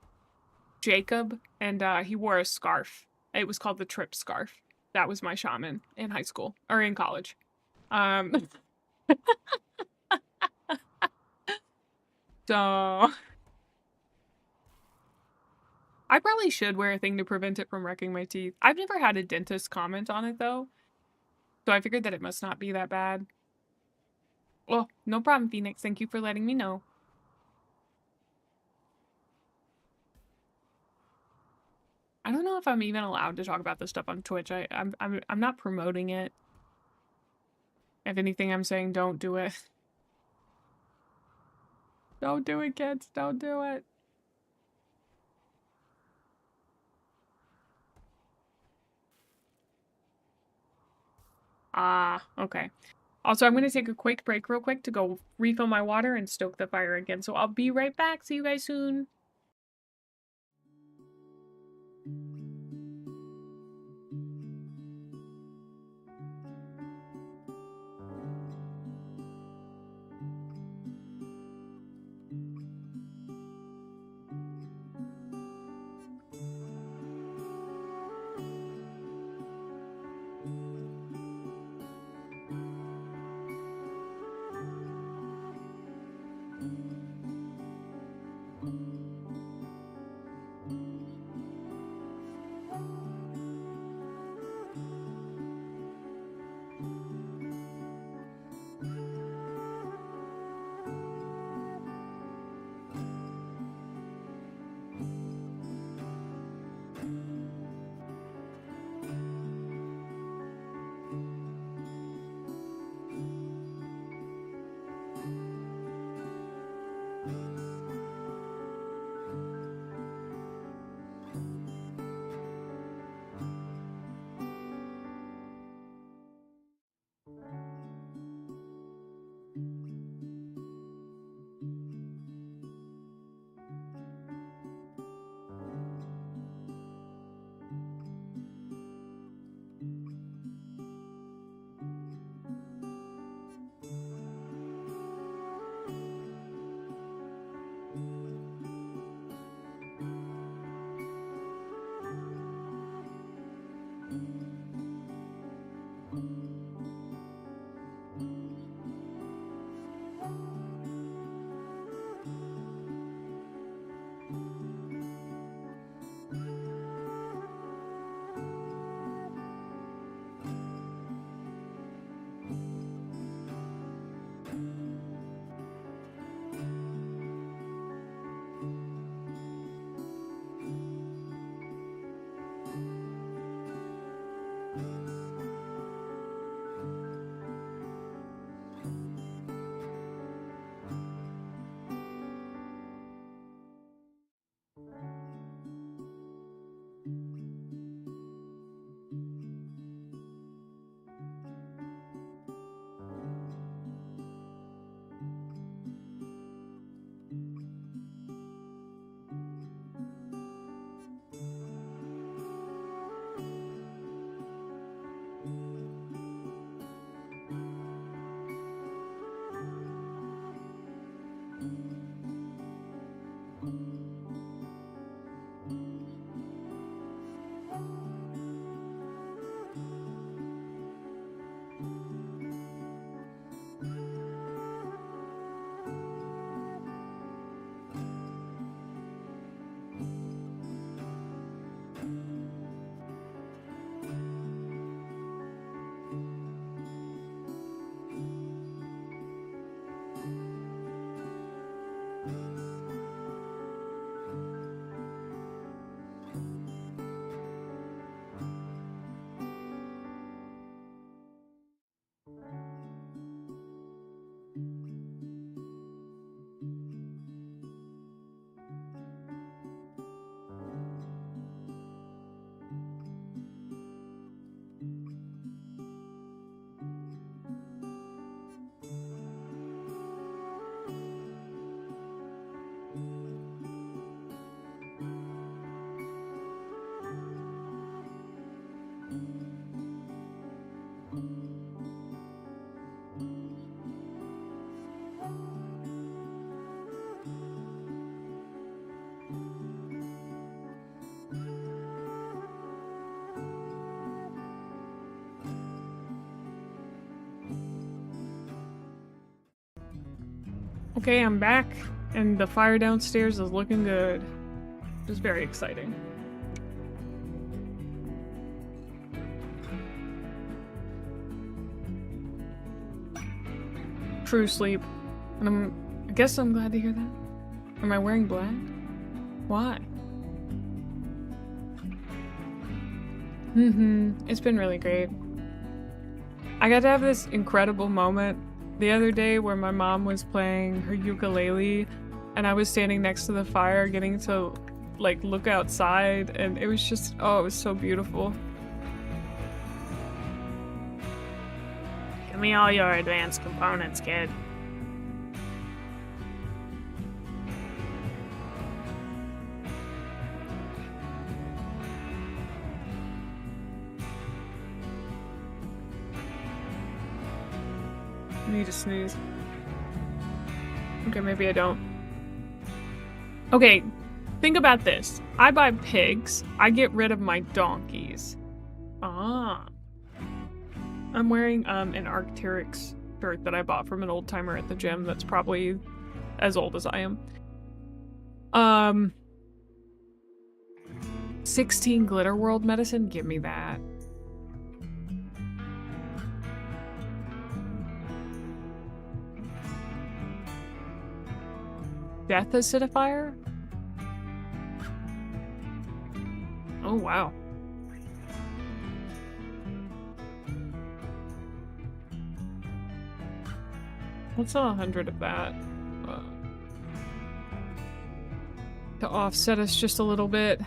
Jacob, and he wore a scarf. It was called the trip scarf. That was my shaman in high school or in college. So I probably should wear a thing to prevent it from wrecking my teeth. I've never had a dentist comment on it though, so I figured that it must not be that bad. Well, no problem, Phoenix. Thank you for letting me know. I don't know if I'm even allowed to talk about this stuff on Twitch. I'm not promoting it. If anything, I'm saying don't do it. Don't do it, kids. Don't do it. Ah, okay. Also, I'm going to take a quick break real quick to go refill my water and stoke the fire again. So I'll be right back. See you guys soon. Okay, I'm back, and the fire downstairs is looking good. It's very exciting. True sleep. And I guess I'm glad to hear that. Am I wearing black? Why? It's been really great. I got to have this incredible moment the other day where my mom was playing her ukulele and I was standing next to the fire getting to like look outside, and it was just, oh, it was so beautiful. Give me all your advanced components, kid. I need to snooze. Okay, maybe I don't. Okay, think about this. I buy pigs, I get rid of my donkeys. Ah. I'm wearing an Arc'teryx shirt that I bought from an old timer at the gym that's probably as old as I am. 16 Glitter World medicine, give me that. Death acidifier? Oh, wow. Let's sell 100 of that. To offset us just a little bit.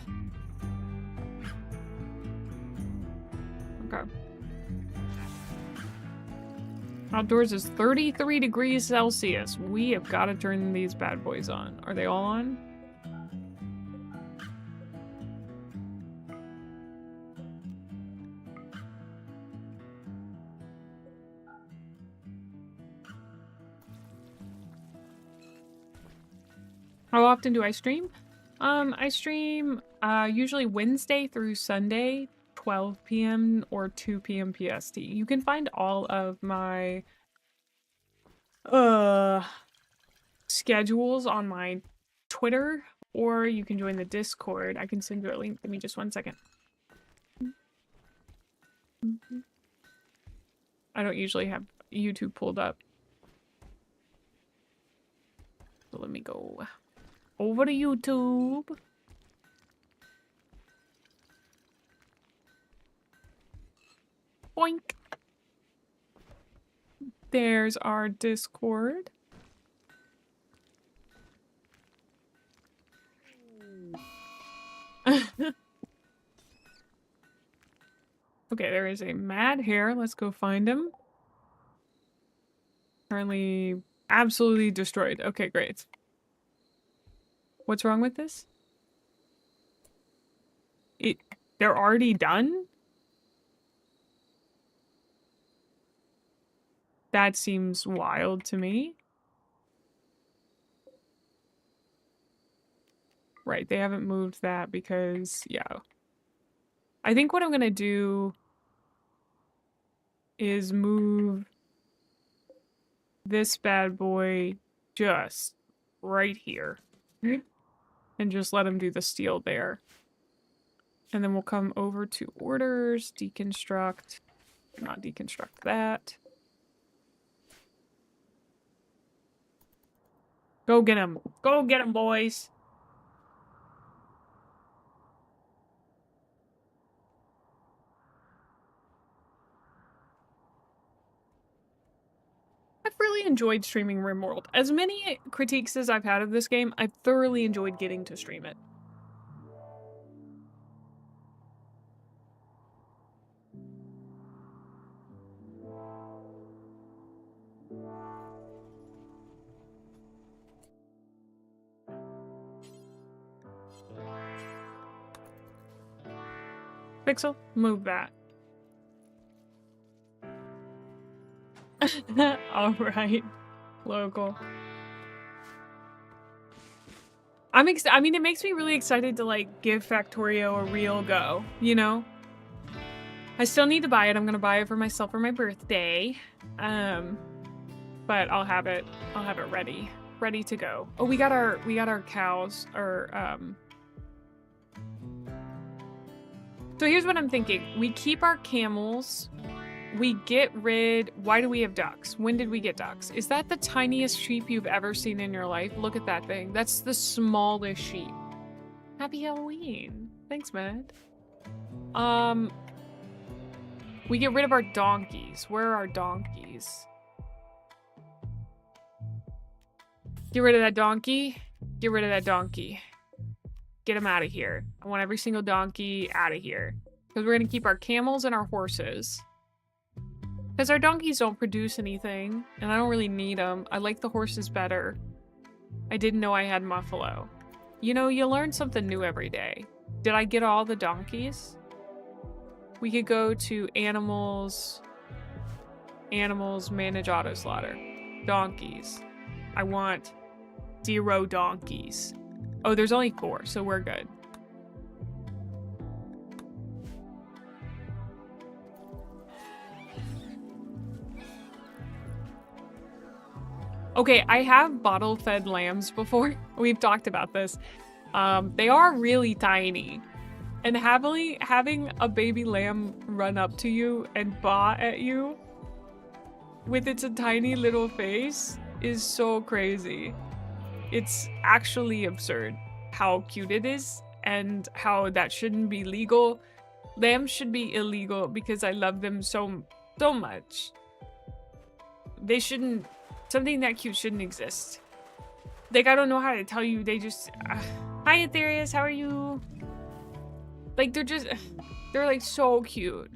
Okay. Outdoors is 33 degrees Celsius. We have got to turn these bad boys on. Are they all on? How often do I stream? I stream usually Wednesday through Sunday, 12 p.m. or 2 p.m. PST. You can find all of my schedules on my Twitter, or you can join the Discord. I can send you a link. Give me just 1 second. I don't usually have YouTube pulled up. So let me go over to YouTube. Boink. There's our Discord. Okay, there is a mad hare. Let's go find him. Currently absolutely destroyed. Okay, great. What's wrong with this? They're already done? That seems wild to me. Right, they haven't moved that because, yeah. I think what I'm gonna do is move this bad boy just right here. And just let him do the steel there. And then we'll come over to orders, deconstruct, not deconstruct that. Go get him. Go get him, boys. I've really enjoyed streaming Rimworld. As many critiques as I've had of this game, I've thoroughly enjoyed getting to stream it. Pixel, move that. Alright. Local. I mean, it makes me really excited to, like, give Factorio a real go, you know? I still need to buy it. I'm gonna buy it for myself for my birthday. But I'll have it ready to go. Oh, we got our cows, So here's what I'm thinking. We keep our camels. We get rid... Why do we have ducks? When did we get ducks? Is that the tiniest sheep you've ever seen in your life? Look at that thing. That's the smallest sheep. Happy Halloween. Thanks, Matt. We get rid of our donkeys. Where are our donkeys? Get rid of that donkey. Get rid of that donkey. Get them out of here. I want every single donkey out of here. Because we're going to keep our camels and our horses. Because our donkeys don't produce anything. And I don't really need them. I like the horses better. I didn't know I had Muffalo. You know, you learn something new every day. Did I get all the donkeys? We could go to animals. Animals, manage auto slaughter. Donkeys. I want 0 donkeys. Oh, there's only 4, so we're good. Okay, I have bottle-fed lambs before. We've talked about this. They are really tiny. And having a baby lamb run up to you and baa at you with its tiny little face is so crazy. It's actually absurd how cute it is and how that shouldn't be legal. Lambs should be illegal because I love them so much. They shouldn't... Something that cute shouldn't exist. Like, I don't know how to tell you. They just... Hi, Aetherius. How are you? Like, they're like so cute.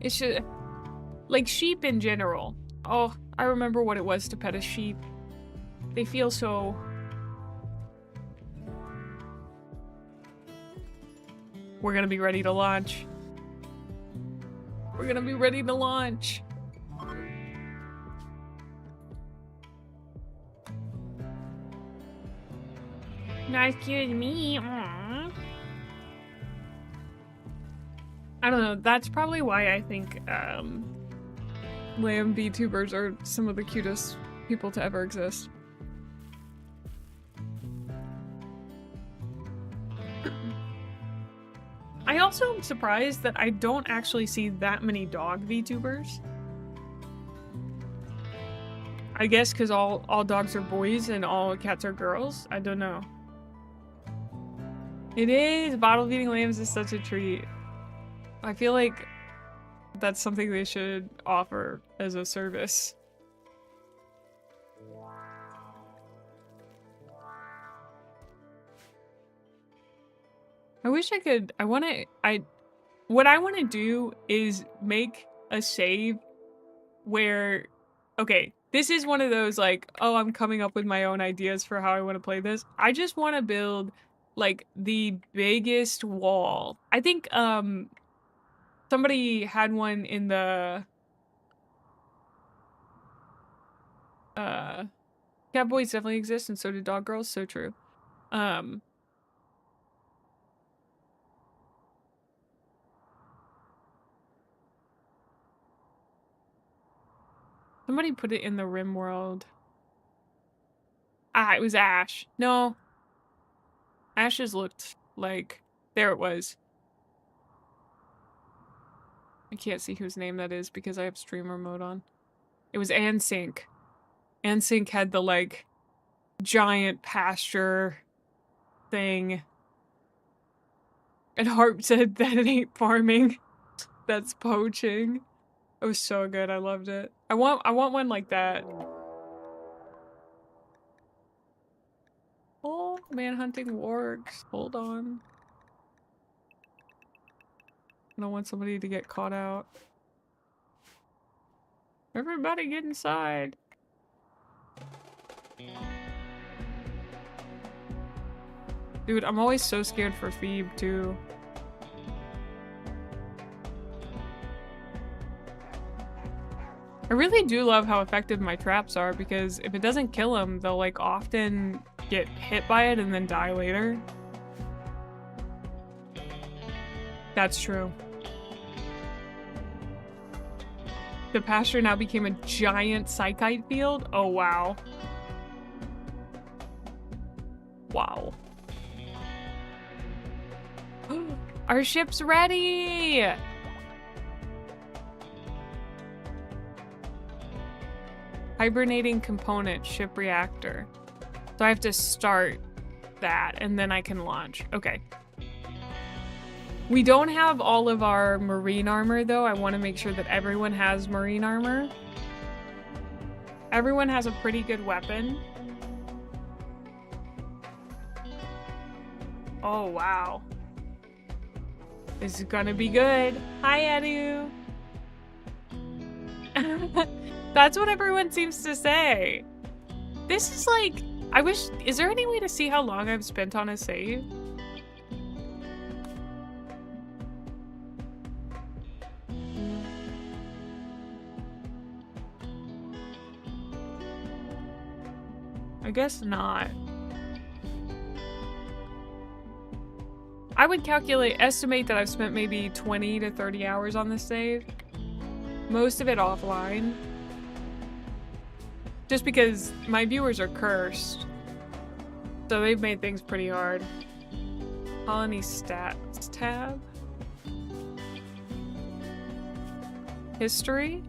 It should... Like, sheep in general. Oh, I remember what it was to pet a sheep. They feel so... We're gonna be ready to launch. We're gonna be ready to launch. Not as cute as me. Aww. I don't know. That's probably why I think lamb VTubers are some of the cutest people to ever exist. I also am surprised that I don't actually see that many dog VTubers. I guess because all dogs are boys and all cats are girls. I don't know. It is. Bottle feeding lambs is such a treat. I feel like that's something they should offer as a service. I wish I could... What I want to do is make a save where... Okay, this is one of those, like, oh, I'm coming up with my own ideas for how I want to play this. I just want to build, like, the biggest wall. I think, somebody had one in the... Cat boys definitely exist, and so do dog girls. So true. Somebody put it in the Rimworld. Ah, it was Ash. No. Ash's looked like... There it was. I can't see whose name that is because I have streamer mode on. It was Ansync. Ansync had the, like, giant pasture thing. And Harp said that it ain't farming. That's poaching. It was so good. I loved it. I want one like that. Oh, manhunting wargs. Hold on. I don't want somebody to get caught out. Everybody get inside. Dude, I'm always so scared for Phoebe, too. I really do love how effective my traps are, because if it doesn't kill them, they'll, like, often get hit by it and then die later. That's true. The pasture now became a giant psychite field? Oh, wow. Wow. Our ship's ready! Hibernating component, ship reactor. So I have to start that, and then I can launch. Okay. We don't have all of our marine armor, though. I want to make sure that everyone has marine armor. Everyone has a pretty good weapon. Oh, wow. This is gonna be good. Hi, Edu. That's what everyone seems to say. This is like... I wish... Is there any way to see how long I've spent on a save? I guess not. I would estimate that I've spent maybe 20 to 30 hours on this save. Most of it offline. Just because my viewers are cursed. So they've made things pretty hard. Colony stats tab. History.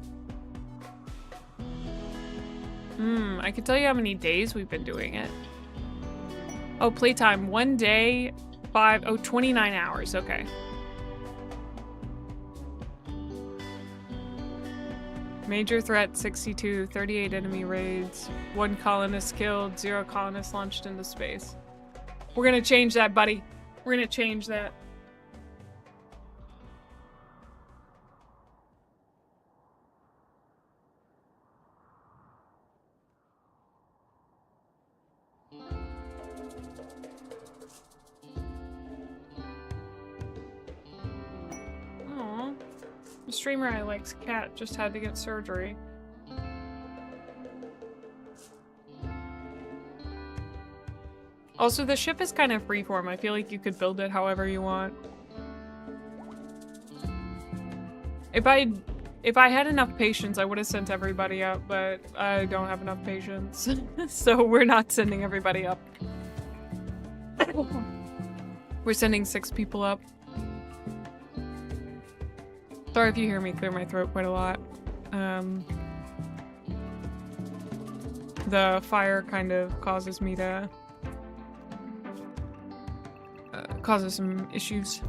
I can tell you how many days we've been doing it. Oh, playtime. 1 day, 29 hours. Okay. Major threat 62, 38 enemy raids, 1 colonist killed, 0 colonists launched into space. We're gonna change that, buddy. We're gonna change that. Aww. The streamer I like's cat just had to get surgery. Also, the ship is kind of freeform. I feel like you could build it however you want. If I had enough patience, I would have sent everybody up, but I don't have enough patience. So we're not sending everybody up. We're sending 6 people up. Sorry if you hear me clear my throat quite a lot. The fire kind of causes me to... causes some issues.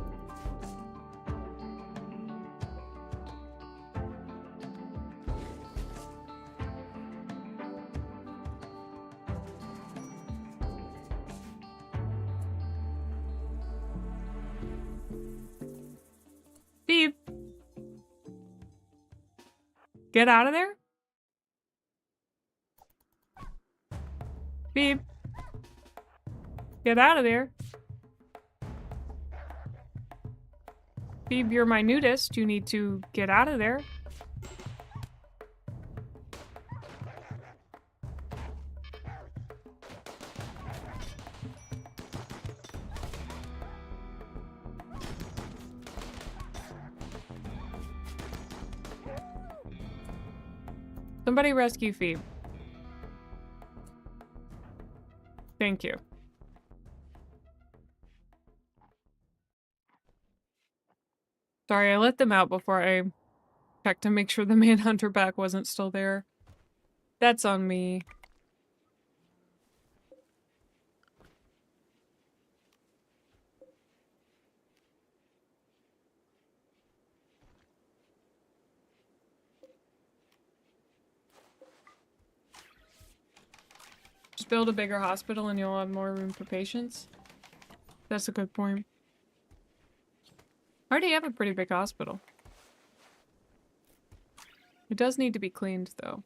Beep. Get out of there. Beep. Get out of there. Beep, you're my nudist. You need to get out of there. Somebody rescue Phoebe. Thank you. Sorry, I let them out before I checked to make sure the manhunter back wasn't still there. That's on me. Just build a bigger hospital and you'll have more room for patients. That's a good point. I already have a pretty big hospital. It does need to be cleaned, though.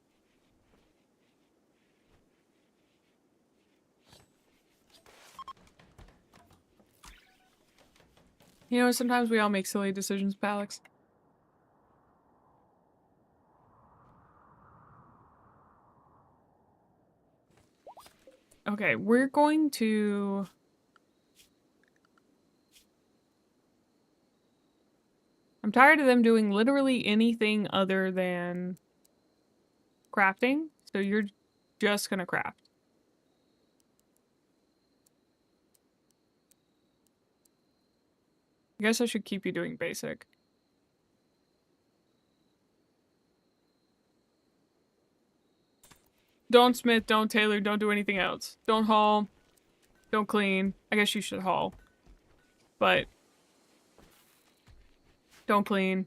You know, sometimes we all make silly decisions, Palix. Okay, we're going to... I'm tired of them doing literally anything other than crafting, so you're just gonna craft. I guess I should keep you doing basic. Don't smith, don't tailor, don't do anything else. Don't haul, don't clean. I guess you should haul, but don't clean.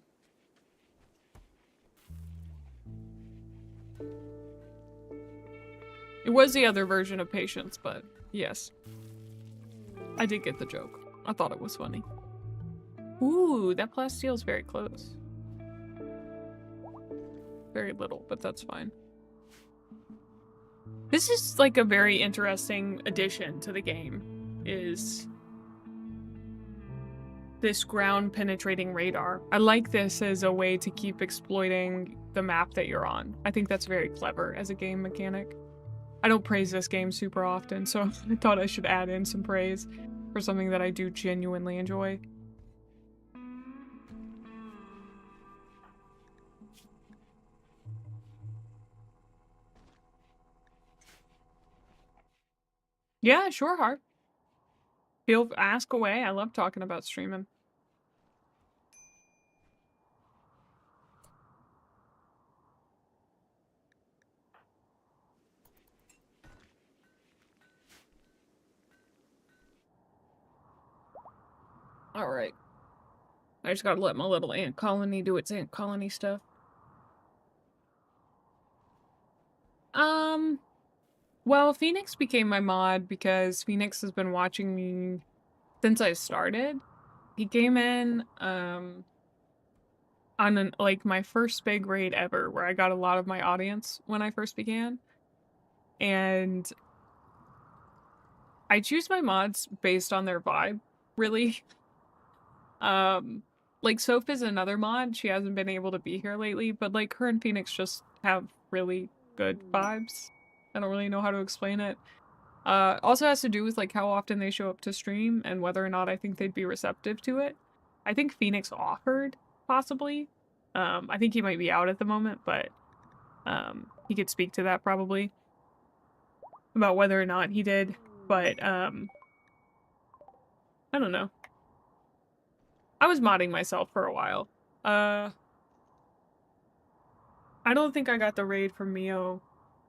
It was the other version of patience, but yes. I did get the joke. I thought it was funny. Ooh, that plastile's very close. Very little, but that's fine. This is like a very interesting addition to the game, is this ground penetrating radar. I like this as a way to keep exploiting the map that you're on. I think that's very clever as a game mechanic. I don't praise this game super often, so I thought I should add in some praise for something that I do genuinely enjoy. Yeah, sure, Harp. Ask away. I love talking about streaming. All right. I just gotta let my little ant colony do its ant colony stuff. Well, Phoenix became my mod because Phoenix has been watching me since I started. He came in, on like my first big raid ever, where I got a lot of my audience when I first began. And I choose my mods based on their vibe, really. Like Soph is another mod. She hasn't been able to be here lately, but like her and Phoenix just have really good vibes. I don't really know how to explain it. Also has to do with like how often they show up to stream and whether or not I think they'd be receptive to it. I think Phoenix offered, possibly. I think he might be out at the moment, but he could speak to that probably. About whether or not he did, but I don't know. I was modding myself for a while. I don't think I got the raid from Mio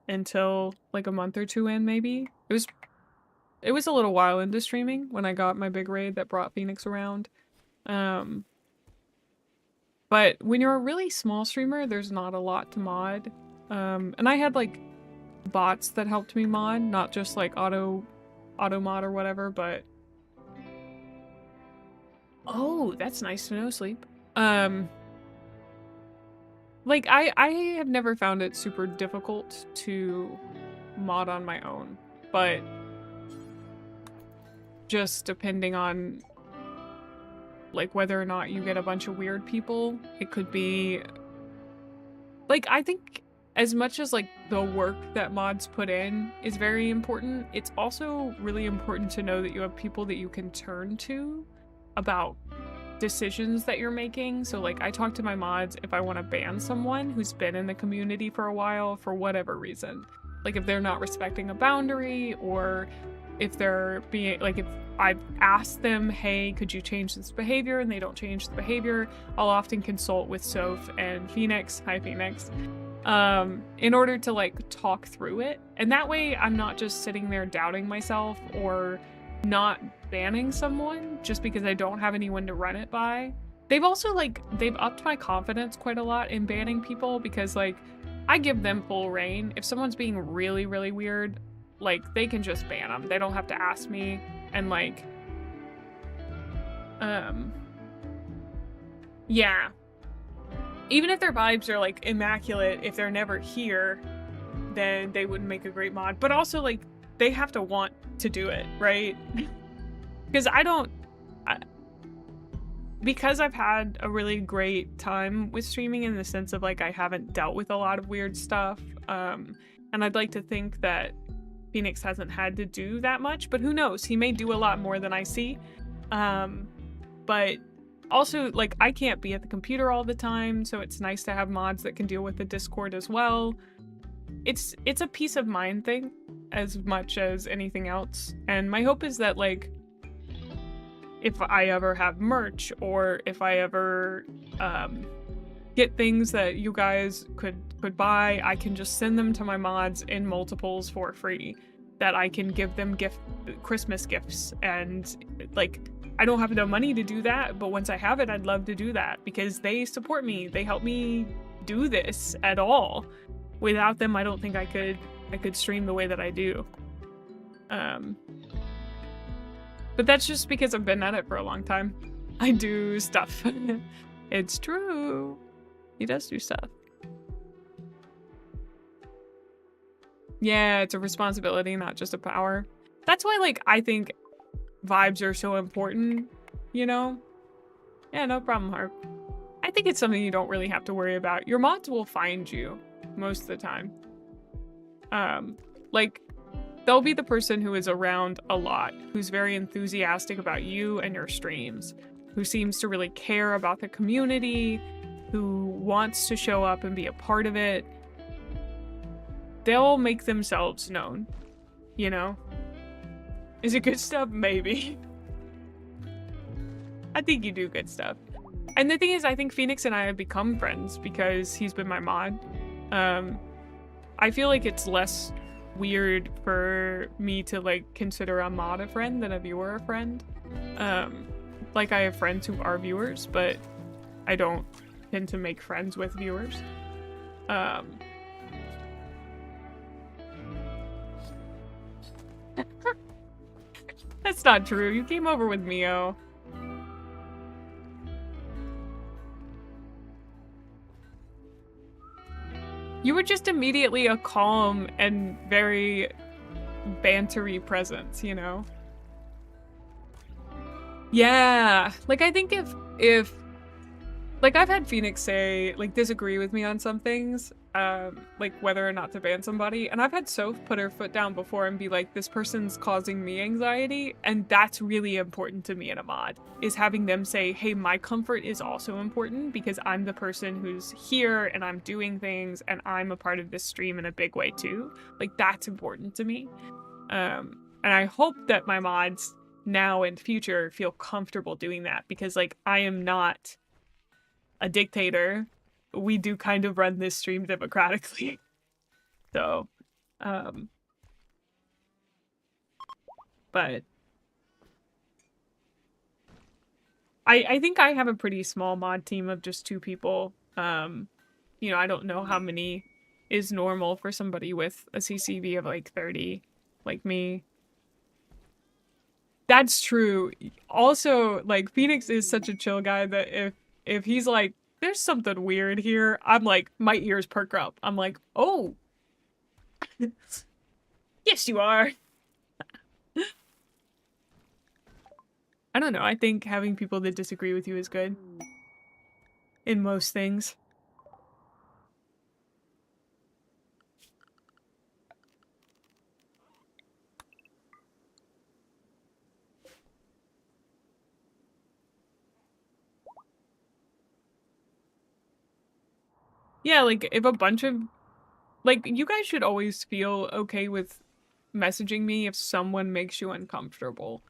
until like a month or two in, maybe. It was a little while into streaming when I got my big raid that brought Phoenix around. But when you're a really small streamer, there's not a lot to mod. And I had like bots that helped me mod, not just like auto mod or whatever, but oh, that's nice to know, Sleep. Like, I have never found it super difficult to mod on my own, but just depending on, like, whether or not you get a bunch of weird people, it could be... Like, I think as much as, like, the work that mods put in is very important, it's also really important to know that you have people that you can turn to about decisions that you're making. So like I talk to my mods if I want to ban someone who's been in the community for a while for whatever reason. Like if they're not respecting a boundary, or if they're being like, if I've asked them, hey, could you change this behavior, and they don't change the behavior, I'll often consult with Soph and Phoenix, hi Phoenix, in order to like talk through it. And that way I'm not just sitting there doubting myself or not banning someone just because I don't have anyone to run it by. They've also like, they've upped my confidence quite a lot in banning people, because like I give them full reign. If someone's being really, really weird, like they can just ban them. They don't have to ask me. And like, yeah. Even if their vibes are like immaculate, if they're never here, then they wouldn't make a great mod. But also like, they have to want to do it, right? Because because I've had a really great time with streaming in the sense of like I haven't dealt with a lot of weird stuff, and I'd like to think that Phoenix hasn't had to do that much, but who knows, he may do a lot more than I see. But also like I can't be at the computer all the time, so it's nice to have mods that can deal with the Discord as well. It's a peace of mind thing as much as anything else, and my hope is that like if I ever have merch, or if I ever get things that you guys could buy, I can just send them to my mods in multiples for free, that I can give them Christmas gifts. And like I don't have enough money to do that, but once I have it, I'd love to do that because they support me. They help me do this at all. Without them, I don't think I could stream the way that I do. But that's just because I've been at it for a long time. I do stuff. It's true. He does do stuff. Yeah, it's a responsibility, not just a power. That's why, like, I think vibes are so important, you know? Yeah, no problem, Harp. I think it's something you don't really have to worry about. Your mods will find you most of the time. Like, they'll be the person who is around a lot, who's very enthusiastic about you and your streams, who seems to really care about the community, who wants to show up and be a part of it. They'll make themselves known, you know? Is it good stuff? Maybe. I think you do good stuff. And the thing is, I think Phoenix and I have become friends because he's been my mod. I feel like it's less weird for me to like consider a mod a friend than a viewer a friend. Like I have friends who are viewers, but I don't tend to make friends with viewers. That's not true. You came over with Mio. You were just immediately a calm and very bantery presence, you know? Yeah, like I think if like I've had Phoenix say, like disagree with me on some things, like whether or not to ban somebody, and I've had Soph put her foot down before and be like, this person's causing me anxiety, and that's really important to me in a mod, is having them say, hey, my comfort is also important because I'm the person who's here and I'm doing things and I'm a part of this stream in a big way too. Like that's important to me. And I hope that my mods now and future feel comfortable doing that because like I am not a dictator. We do kind of run this stream democratically. So, but I think I have a pretty small mod team of just 2 people. You know, I don't know how many is normal for somebody with a CCV of like 30, like me. That's true. Also, like, Phoenix is such a chill guy that if he's like, there's something weird here, I'm like, my ears perk up. I'm like, oh. Yes, you are. I don't know. I think having people that disagree with you is good. In most things. Yeah, like, if a bunch of... Like, you guys should always feel okay with messaging me if someone makes you uncomfortable.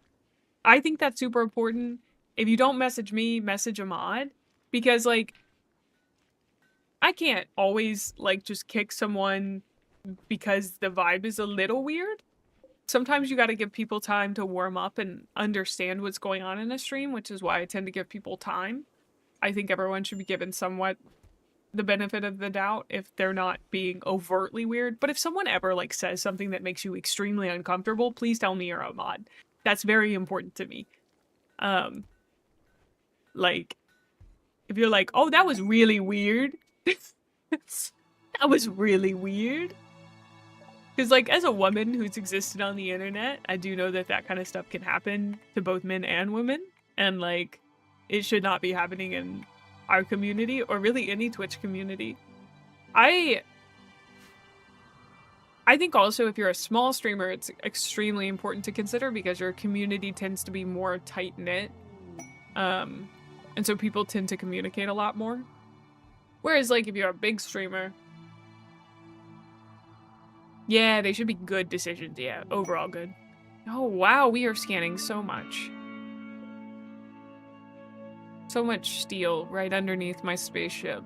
I think that's super important. If you don't message me, message a mod. Because, like, I can't always, like, just kick someone because the vibe is a little weird. Sometimes you gotta give people time to warm up and understand what's going on in a stream, which is why I tend to give people time. I think everyone should be given somewhat the benefit of the doubt if they're not being overtly weird. But if someone ever, like, says something that makes you extremely uncomfortable, please tell me you're a mod. That's very important to me. Like, if you're like, oh, that was really weird. That was really weird. Because, like, as a woman who's existed on the internet, I do know that that kind of stuff can happen to both men and women. And, like, it should not be happening in our community, or really any Twitch community. I think also if you're a small streamer, it's extremely important to consider because your community tends to be more tight-knit. And so people tend to communicate a lot more. Whereas, like, if you're a big streamer... Yeah, they should be good decisions, yeah. Overall good. Oh, wow, we are scanning so much. So much steel right underneath my spaceship.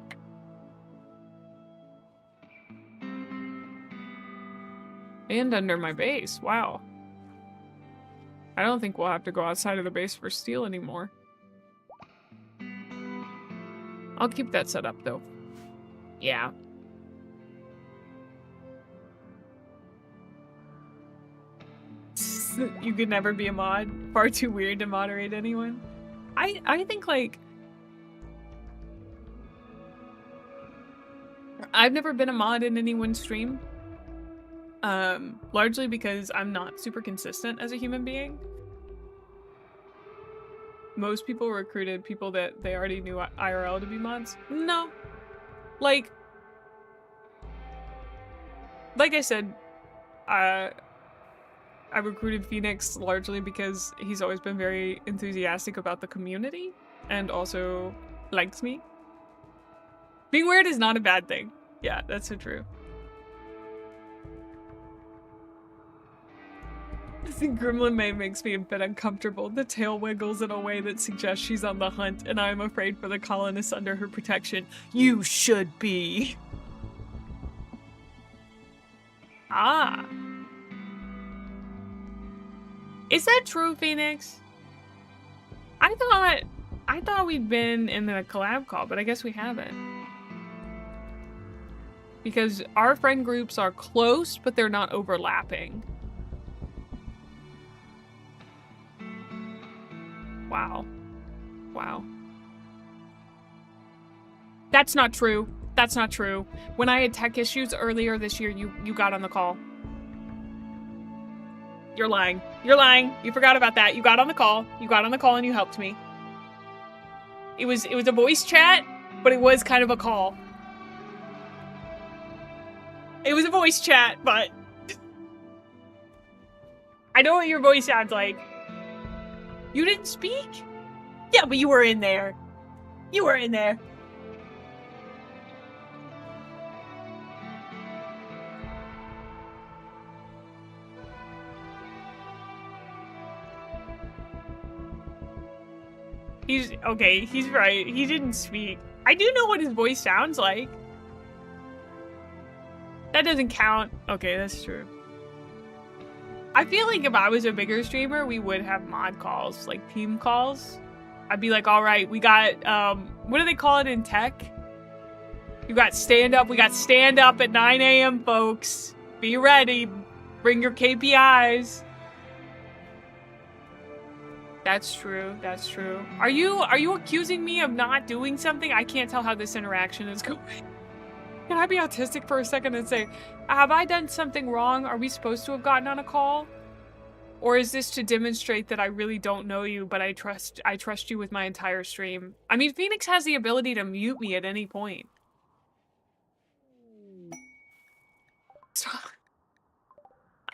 And under my base, wow. I don't think we'll have to go outside of the base for steel anymore. I'll keep that set up, though. Yeah. You could never be a mod. Far too weird to moderate anyone. I think, like... I've never been a mod in anyone's stream. Largely because I'm not super consistent as a human being. Most people recruited people that they already knew IRL to be mods. No. Like I said, I recruited Phoenix largely because he's always been very enthusiastic about the community and also likes me. Being weird is not a bad thing. Yeah, that's so true. Gremlin Mae makes me a bit uncomfortable. The tail wiggles in a way that suggests she's on the hunt, and I am afraid for the colonists under her protection. You should be. Ah. Is that true, Phoenix? I thought we'd been in the collab call, but I guess we haven't. Because our friend groups are close, but they're not overlapping. Wow. Wow. That's not true. That's not true. When I had tech issues earlier this year, you got on the call. You're lying. You're lying. You forgot about that. You got on the call. You got on the call and you helped me. It was a voice chat, but it was kind of a call. It was a voice chat, but I know what your voice sounds like. You didn't speak? Yeah, but you were in there. You were in there. Okay, he's right. He didn't speak. I do know what his voice sounds like. That doesn't count. Okay, that's true. I feel like if I was a bigger streamer, we would have mod calls, like team calls. I'd be like, all right, we got, what do they call it in tech? You got stand up. We got stand up at 9 a.m., folks. Be ready. Bring your KPIs. That's true. That's true. Are you accusing me of not doing something? I can't tell how this interaction is going. Can I be autistic for a second and say, have I done something wrong? Are we supposed to have gotten on a call? Or is this to demonstrate that I really don't know you, but I trust you with my entire stream? I mean, Phoenix has the ability to mute me at any point.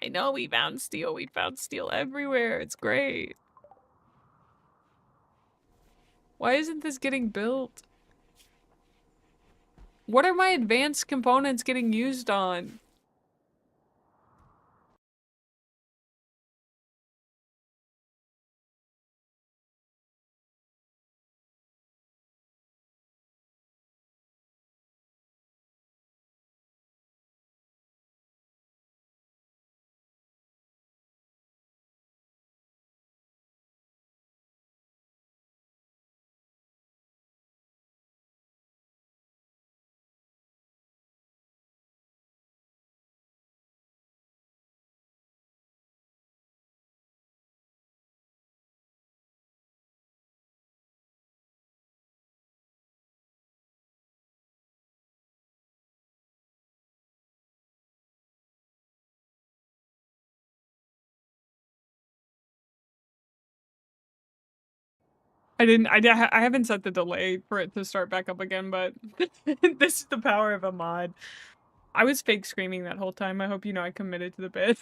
I know we found steel. We found steel everywhere. It's great. Why isn't this getting built? What are my advanced components getting used on? I haven't set the delay for it to start back up again, but this is the power of a mod. I was fake screaming that whole time. I hope you know I committed to the bit.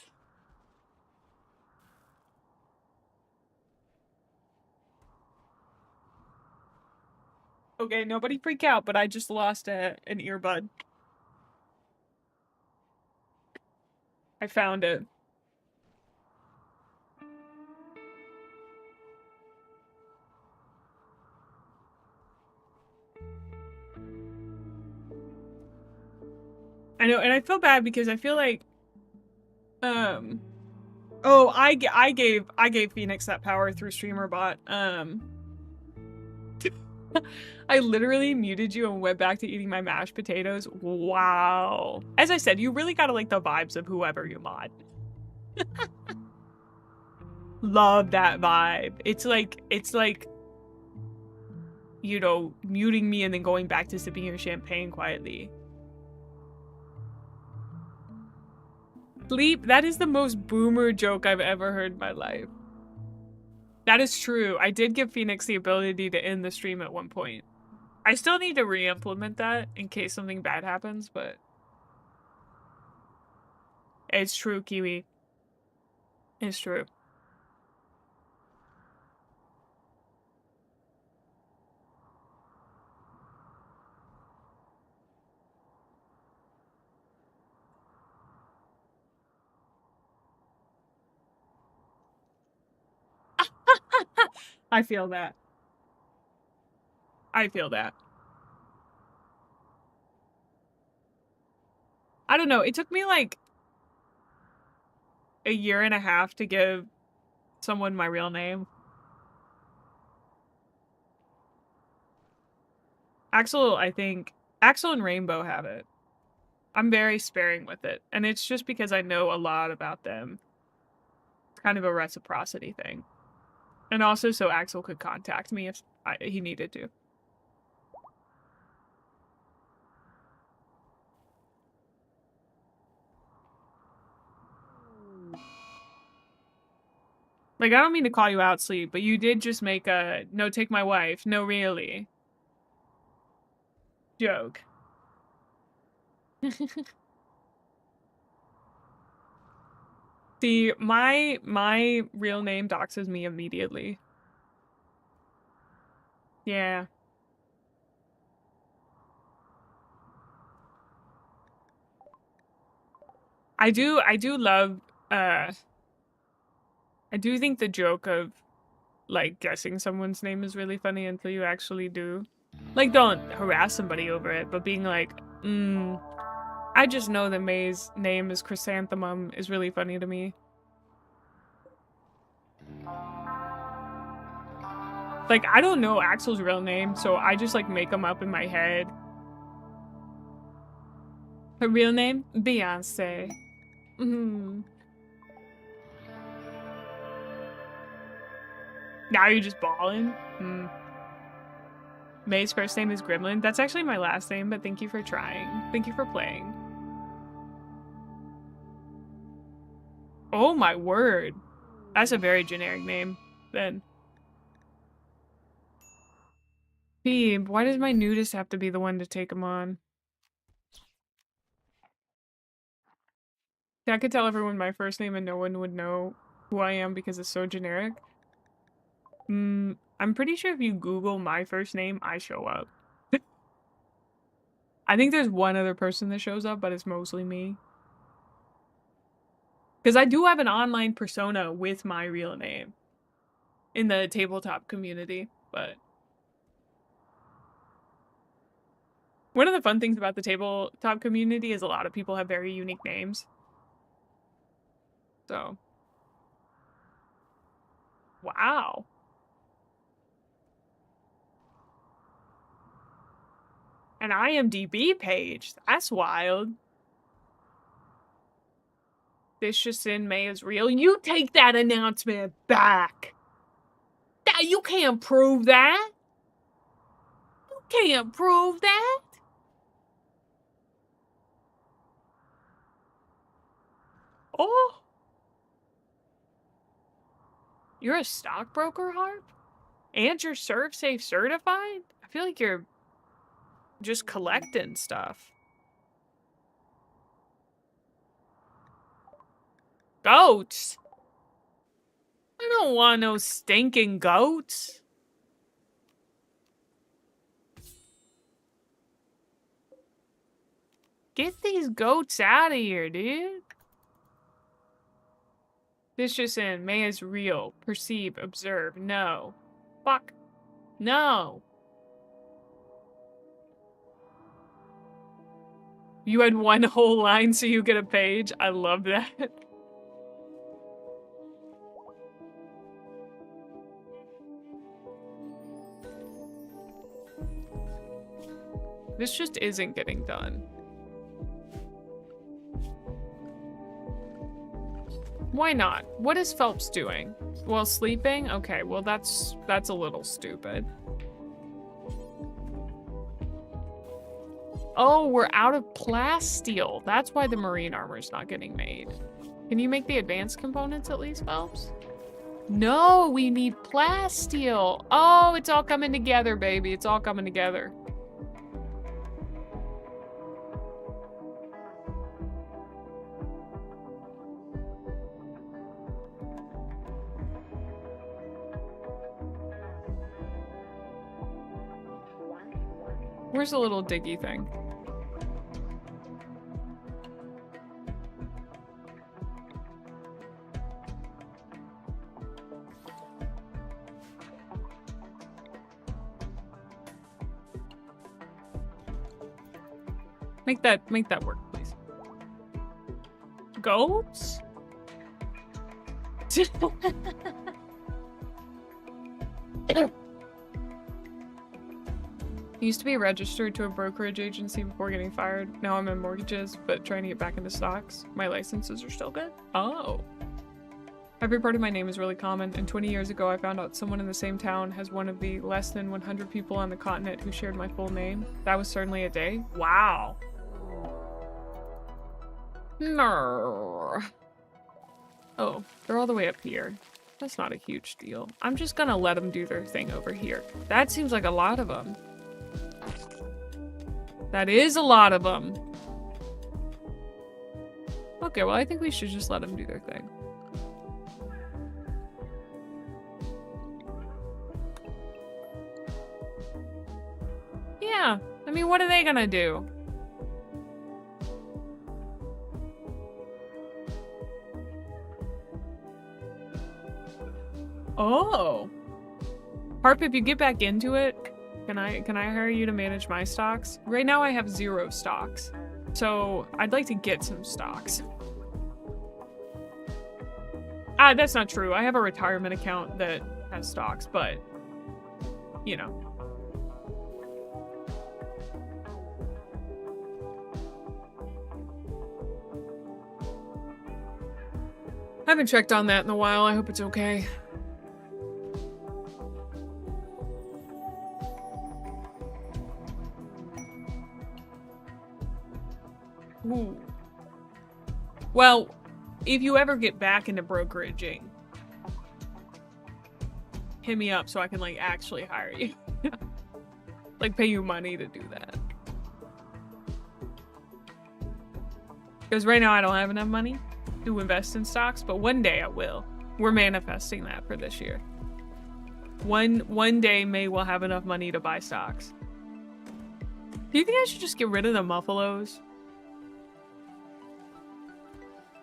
Okay, nobody freak out, but I just lost an earbud. I found it. I know, and I feel bad because I feel like, oh, I gave Phoenix that power through StreamerBot. I literally muted you and went back to eating my mashed potatoes. Wow. As I said, you really gotta like the vibes of whoever you mod. Love that vibe. It's like, you know, muting me and then going back to sipping your champagne quietly. Sleep, that is the most boomer joke I've ever heard in my life. That is true. I did give Phoenix the ability to end the stream at one point. I still need to re-implement that in case something bad happens, but it's true, Kiwi. It's true. I feel that. I feel that. I don't know. It took me like a year and a half to give someone my real name. Axel, I think, Axel and Rainbow have it. I'm very sparing with it. And it's just because I know a lot about them. It's kind of a reciprocity thing. And also so Axel could contact me if he needed to. Like, I don't mean to call you out, Sleep, but you did just make a no take my wife, no really joke. See, my real name doxes me immediately. Yeah. I do love I do think the joke of like guessing someone's name is really funny until you actually do. Like, don't harass somebody over it, but being like, I just know that May's name is Chrysanthemum is really funny to me. Like, I don't know Axel's real name, so I just like make him up in my head. Her real name? Beyonce. Now you're just balling? May's first name is Gremlin. That's actually my last name, but thank you for trying. Thank you for playing. Oh my word. That's a very generic name, then. Phoebe, why does my nudist have to be the one to take him on? See, I could tell everyone my first name and no one would know who I am because it's so generic. I'm pretty sure if you Google my first name, I show up. I think there's one other person that shows up, but it's mostly me. Because I do have an online persona with my real name in the tabletop community, but one of the fun things about the tabletop community is a lot of people have very unique names. So, wow. An IMDb page. That's wild. This just in, May is real. You take that announcement back. You can't prove that. You can't prove that. Oh. You're a stockbroker, Harp? And you're ServSafe certified? I feel like you're just collecting stuff. Goats? I don't want no stinking goats. Get these goats out of here, dude. This just in. May is real. Perceive. Observe. No. Fuck. No. You had one whole line so you get a page. I love that. This just isn't getting done. Why not? What is Phelps doing? Well, sleeping? Okay, well that's a little stupid. Oh, we're out of plasteel. That's why the marine armor is not getting made. Can you make the advanced components at least, Phelps? No, we need plasteel. Oh, it's all coming together, baby. It's all coming together. Where's the little diggy thing? Make that work, please. Goats? Used to be registered to a brokerage agency before getting fired. Now I'm in mortgages, but trying to get back into stocks. My licenses are still good. Oh. Every part of my name is really common, and 20 years ago I found out someone in the same town has one of the less than 100 people on the continent who shared my full name. That was certainly a day. Wow. No. Oh, they're all the way up here. That's not a huge deal. I'm just gonna let them do their thing over here. That seems like a lot of them. That is a lot of them. Okay, well, I think we should just let them do their thing. Yeah, I mean, what are they gonna do? Oh. Harp, if you get back into it, can I hire you to manage my stocks? Right now I have 0 stocks. So I'd like to get some stocks. That's not true. I have a retirement account that has stocks, but you know. I haven't checked on that in a while. I hope it's okay. Ooh. Well, if you ever get back into brokeraging, hit me up so I can, like, actually hire you. Like, pay you money to do that. Because right now I don't have enough money to invest in stocks, but one day I will. We're manifesting that for this year. One day May will have enough money to buy stocks. Do you think I should just get rid of the muffalos?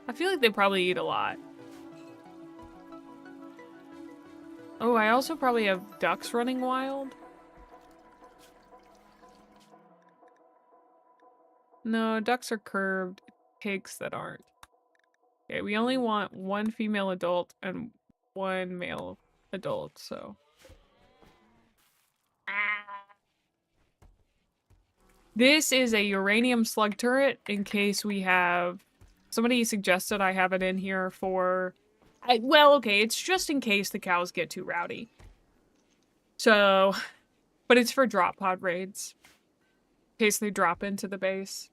I feel like they probably eat a lot. Oh, I also probably have ducks running wild. No, ducks are curved. Pigs that aren't. Okay, we only want one female adult and one male adult, so. This is a uranium slug turret in case we have... Somebody suggested I have it in here for... well, okay, it's just in case the cows get too rowdy. So... But it's for drop pod raids. In case they drop into the base.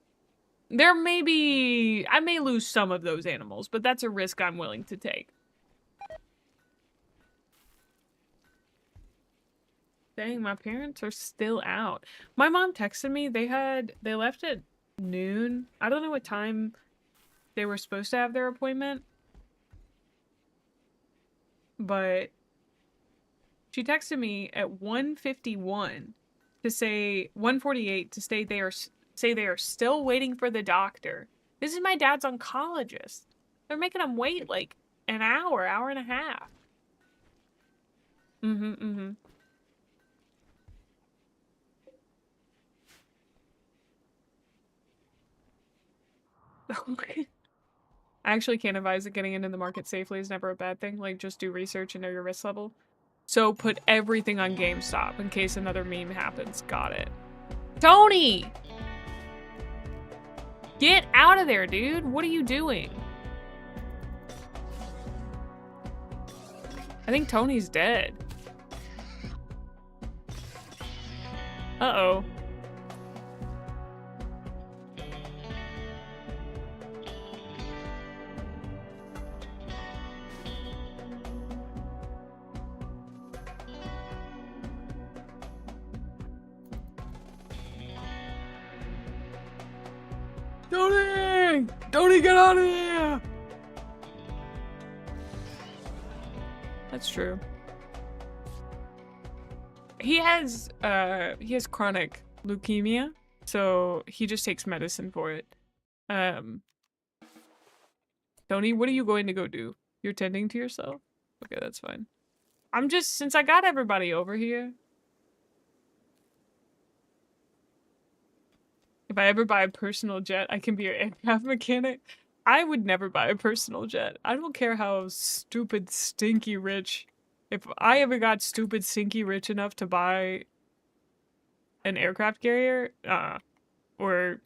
There may be... I may lose some of those animals, but that's a risk I'm willing to take. Dang, my parents are still out. My mom texted me. They left at noon. I don't know what time they were supposed to have their appointment. But she texted me at 1:51 to say 1:48 to say they are still waiting for the doctor. This is my dad's oncologist. They're making him wait like an hour and a half. I actually can't advise that getting into the market safely is never a bad thing. Like, just do research and know your risk level. So put everything on GameStop in case another meme happens. Got it. Tony! Get out of there, dude. What are you doing? I think Tony's dead. Uh-oh. Tony! Tony, get out of here! That's true. He has chronic leukemia, so he just takes medicine for it. Tony, what are you going to go do? You're tending to yourself? Okay, that's fine. Since I got everybody over here. If I ever buy a personal jet, I can be your aircraft mechanic. I would never buy a personal jet. I don't care how stupid, stinky rich. If I ever got stupid, stinky rich enough to buy an aircraft carrier, or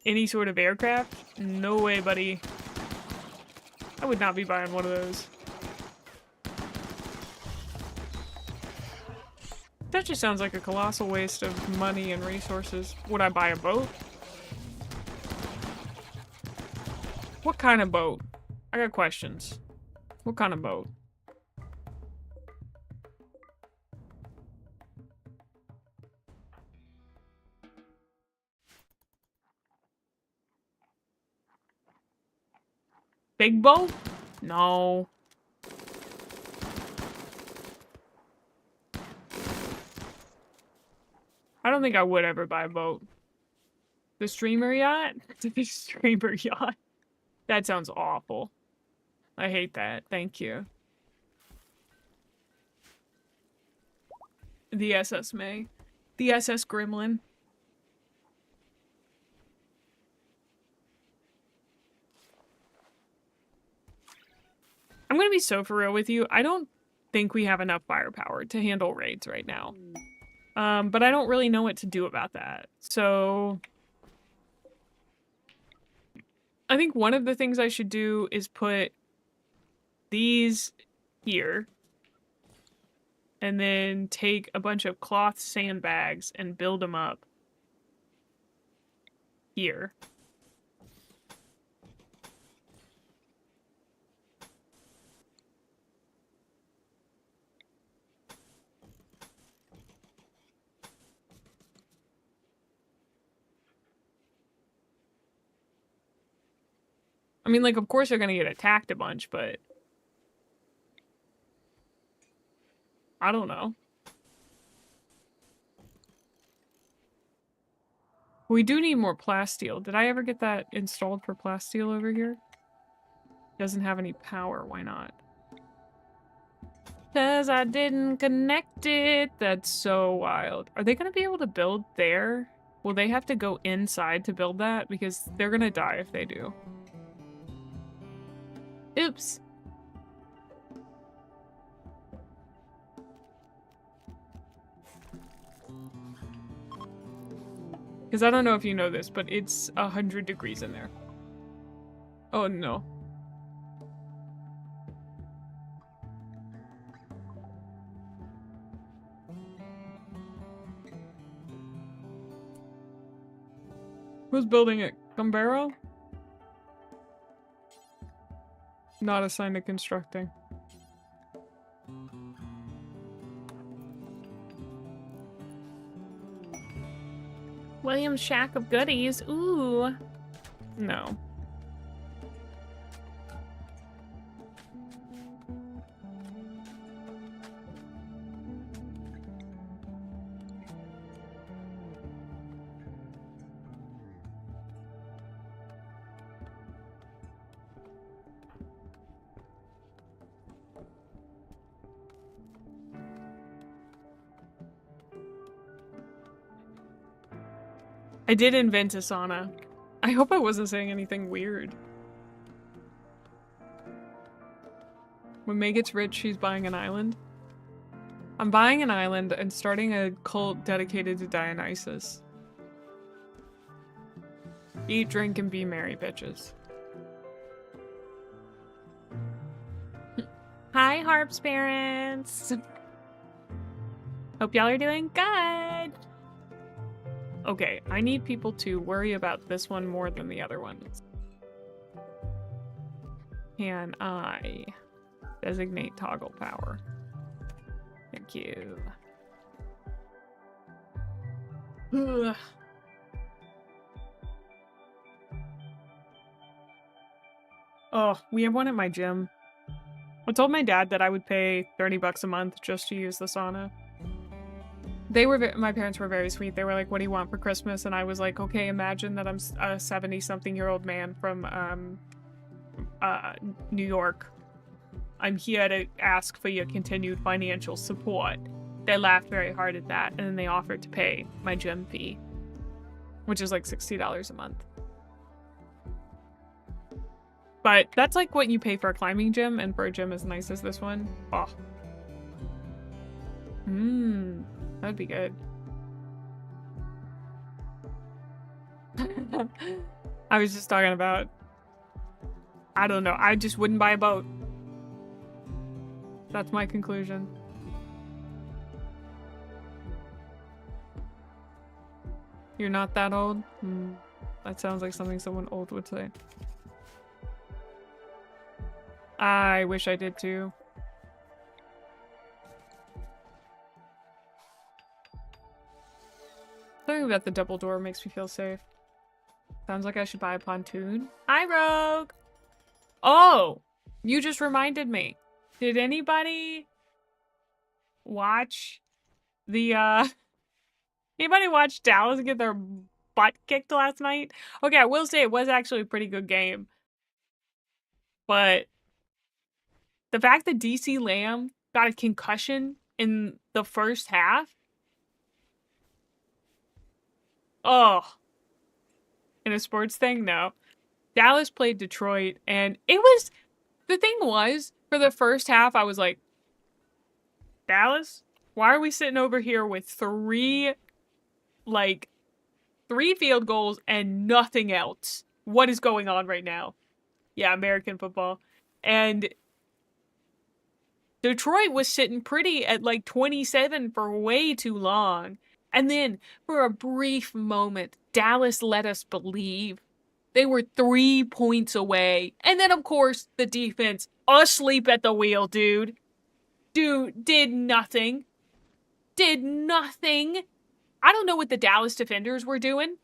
any sort of aircraft, no way, buddy. I would not be buying one of those. That just sounds like a colossal waste of money and resources. Would I buy a boat? What kind of boat? I got questions. What kind of boat? Big boat? No. I don't think I would ever buy a boat. The streamer yacht? The streamer yacht. That sounds awful. I hate that. Thank you. The SS Mae. The SS Gremlin. I'm gonna be so for real with you. I don't think we have enough firepower to handle raids right now. But I don't really know what to do about that. So I think one of the things I should do is put these here and then take a bunch of cloth sandbags and build them up here. I mean, like, of course they're gonna get attacked a bunch, but I don't know. We do need more plasteel. Did I ever get that installed for plasteel over here? Doesn't have any power. Why not? Because I didn't connect it. That's so wild. Are they going to be able to build there? Will they have to go inside to build that? Because they're going to die if they do. Oops. Because I don't know if you know this, but it's 100 degrees in there. Oh no. Who's building it? Gumbaro? Not assigned to constructing. William's Shack of Goodies. Ooh. No. I did invent a sauna. I hope I wasn't saying anything weird. When May gets rich, she's buying an island. I'm buying an island and starting a cult dedicated to Dionysus. Eat, drink, and be merry, bitches. Hi, Harp's parents. Hope y'all are doing good. Okay, I need people to worry about this one more than the other ones. Can I designate toggle power? Thank you. Ugh. Oh, we have one at my gym. I told my dad that I would pay 30 bucks a month just to use the sauna. My parents were very sweet. They were like, what do you want for Christmas? And I was like, okay, imagine that I'm a 70-something-year-old man from New York. I'm here to ask for your continued financial support. They laughed very hard at that, and then they offered to pay my gym fee, which is like $60 a month. But that's like what you pay for a climbing gym, and for a gym as nice as this one. Oh. That'd be good. I was just talking about... I don't know. I just wouldn't buy a boat. That's my conclusion. You're not that old? That sounds like something someone old would say. I wish I did too. Something about the double door makes me feel safe. Sounds like I should buy a pontoon. Hi, Rogue! Oh! You just reminded me. Did anybody watch the, anybody watch Dallas get their butt kicked last night? Okay, I will say it was actually a pretty good game. But the fact that DC Lamb got a concussion in the first half. Oh. In a sports thing? No. Dallas played Detroit, and it was... The thing was, for the first half, I was like, Dallas? Why are we sitting over here with three field goals and nothing else? What is going on right now? Yeah, American football. And Detroit was sitting pretty at like 27 for way too long. And then, for a brief moment, Dallas let us believe they were 3 points away. And then, of course, the defense, asleep at the wheel, dude. Dude, did nothing. Did nothing. I don't know what the Dallas defenders were doing,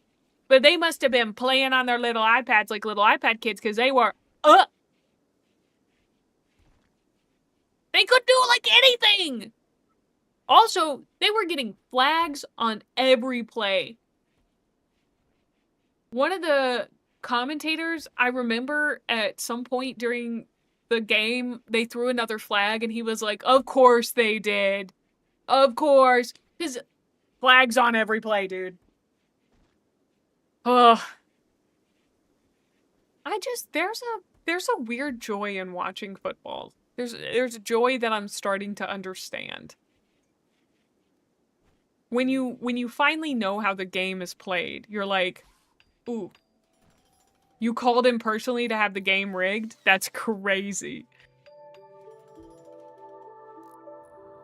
but they must have been playing on their little iPads like little iPad kids, because they were up. They couldn't do like anything. Also, they were getting flags on every play. one of the commentators, I remember at some point during the game, they threw another flag and he was like, of course they did. Of course. Because flags on every play, dude. Ugh. There's a weird joy in watching football. There's a joy that I'm starting to understand. When you finally know how the game is played, you're like, ooh. You called him personally to have the game rigged? That's crazy.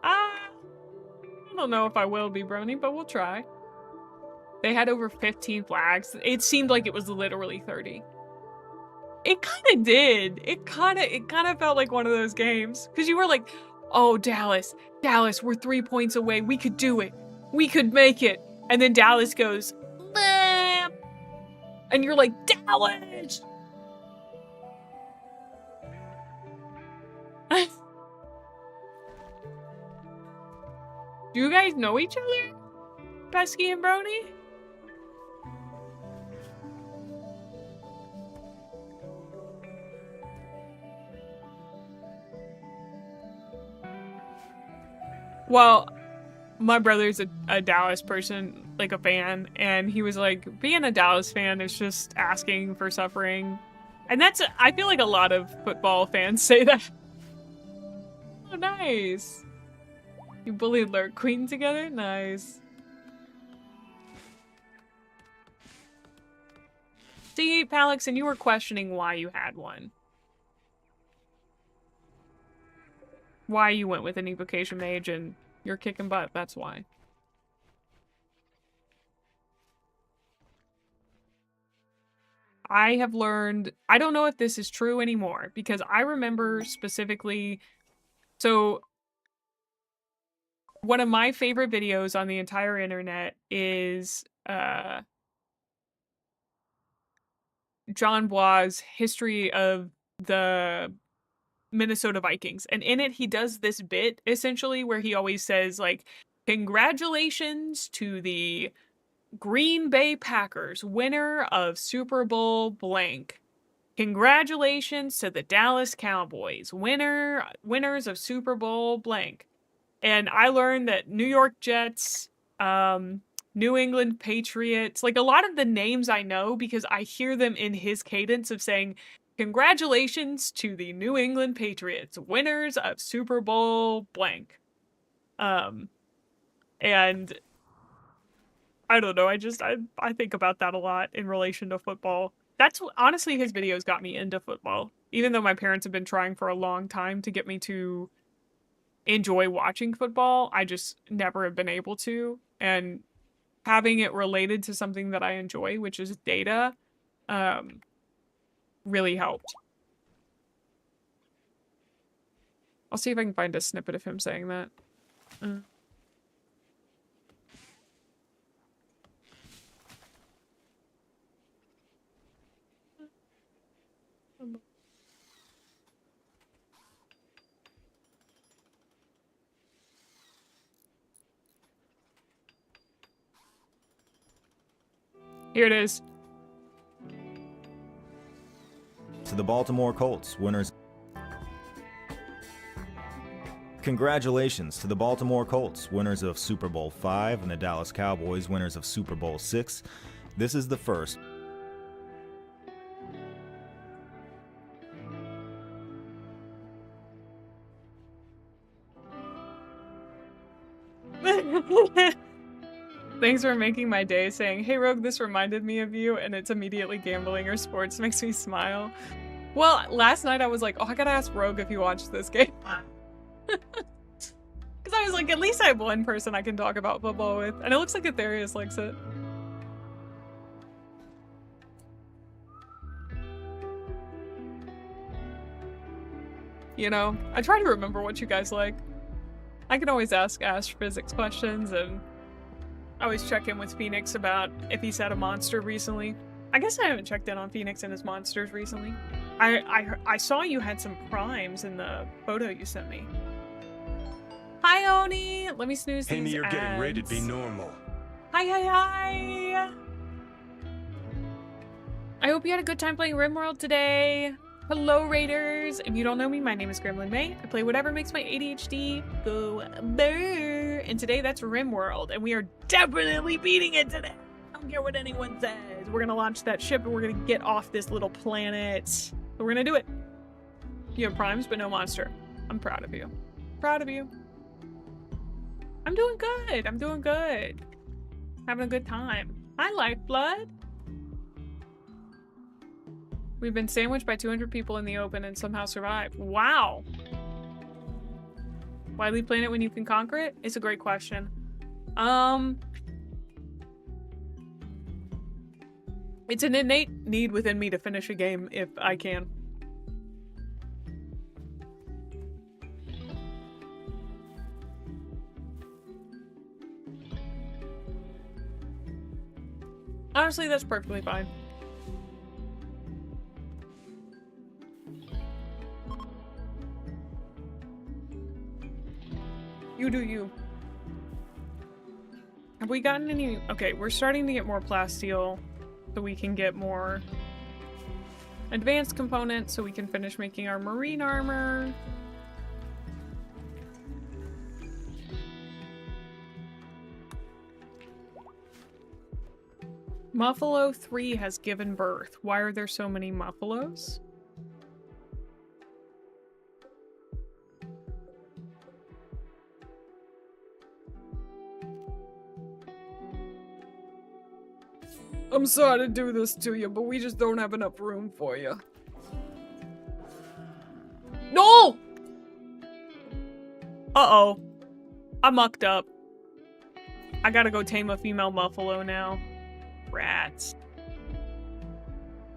I don't know if I will be, Brony, but we'll try. They had over 15 flags. It seemed like it was literally 30. It kind of did. It kind of felt like one of those games. Because you were like, oh, Dallas, we're 3 points away. We could do it. We could make it. And then Dallas goes, bam! And you're like, Dallas! Do you guys know each other? Pesky and Brony? Well, my brother's a Dallas person, like a fan, and he was like, being a Dallas fan is just asking for suffering. And I feel like a lot of football fans say that. Oh, nice. You bullied Lurk Queen together? Nice. See, Palix, and you were questioning why you had one. Why you went with an evocation mage and you're kicking butt, that's why. I have learned, I don't know if this is true anymore, because I remember specifically, so one of my favorite videos on the entire internet is John Bois' history of the Minnesota Vikings. And in it, he does this bit, essentially, where he always says, like, congratulations to the Green Bay Packers, winner of Super Bowl blank. Congratulations to the Dallas Cowboys, winners of Super Bowl blank. And I learned that New York Jets, New England Patriots, like a lot of the names I know because I hear them in his cadence of saying, congratulations to the New England Patriots, winners of Super Bowl blank. And I don't know, I think about that a lot in relation to football. That's honestly, his videos got me into football. Even though my parents have been trying for a long time to get me to enjoy watching football, I just never have been able to. And having it related to something that I enjoy, which is data, really helped. I'll see if I can find a snippet of him saying that. Here it is. To the Baltimore Colts, winners. Congratulations to the Baltimore Colts, winners of Super Bowl V, and the Dallas Cowboys, winners of Super Bowl VI. This is the first. Thanks for making my day, saying, hey Rogue, this reminded me of you, and it's immediately gambling or sports. Makes me smile. Well, last night I was like, oh, I gotta ask Rogue if he watched this game. Because I was like, at least I have one person I can talk about football with. And it looks like Aetherius likes it. You know, I try to remember what you guys like. I can always ask astrophysics questions, and I always check in with Phoenix about if he's had a monster recently. I guess I haven't checked in on Phoenix and his monsters recently. I saw you had some primes in the photo you sent me. Hi, Oni! Let me snooze Amy, these you're getting ready to ads. be normal. Hi. I hope you had a good time playing Rimworld today. Hello, Raiders. If you don't know me, my name is Gremlin Mae. I play whatever makes my ADHD go brr. And today, that's Rimworld. And we are definitely beating it today. I don't care what anyone says. We're going to launch that ship and we're going to get off this little planet. So we're going to do it. You have primes, but no monster. I'm proud of you. Proud of you. I'm doing good. I'm doing good. Having a good time. Hi, Lifeblood. We've been sandwiched by 200 people in the open and somehow survived. Wow. Why leave planet when you can conquer it? It's a great question. It's an innate need within me to finish a game if I can. Honestly, that's perfectly fine. You do you. Have we gotten any? Okay, we're starting to get more plasteel so we can get more advanced components so we can finish making our marine armor. Muffalo 3 has given birth. Why are there so many Muffalos? I'm sorry to do this to you, but we just don't have enough room for you. No! Uh-oh. I mucked up. I gotta go tame a female Muffalo now. Rats.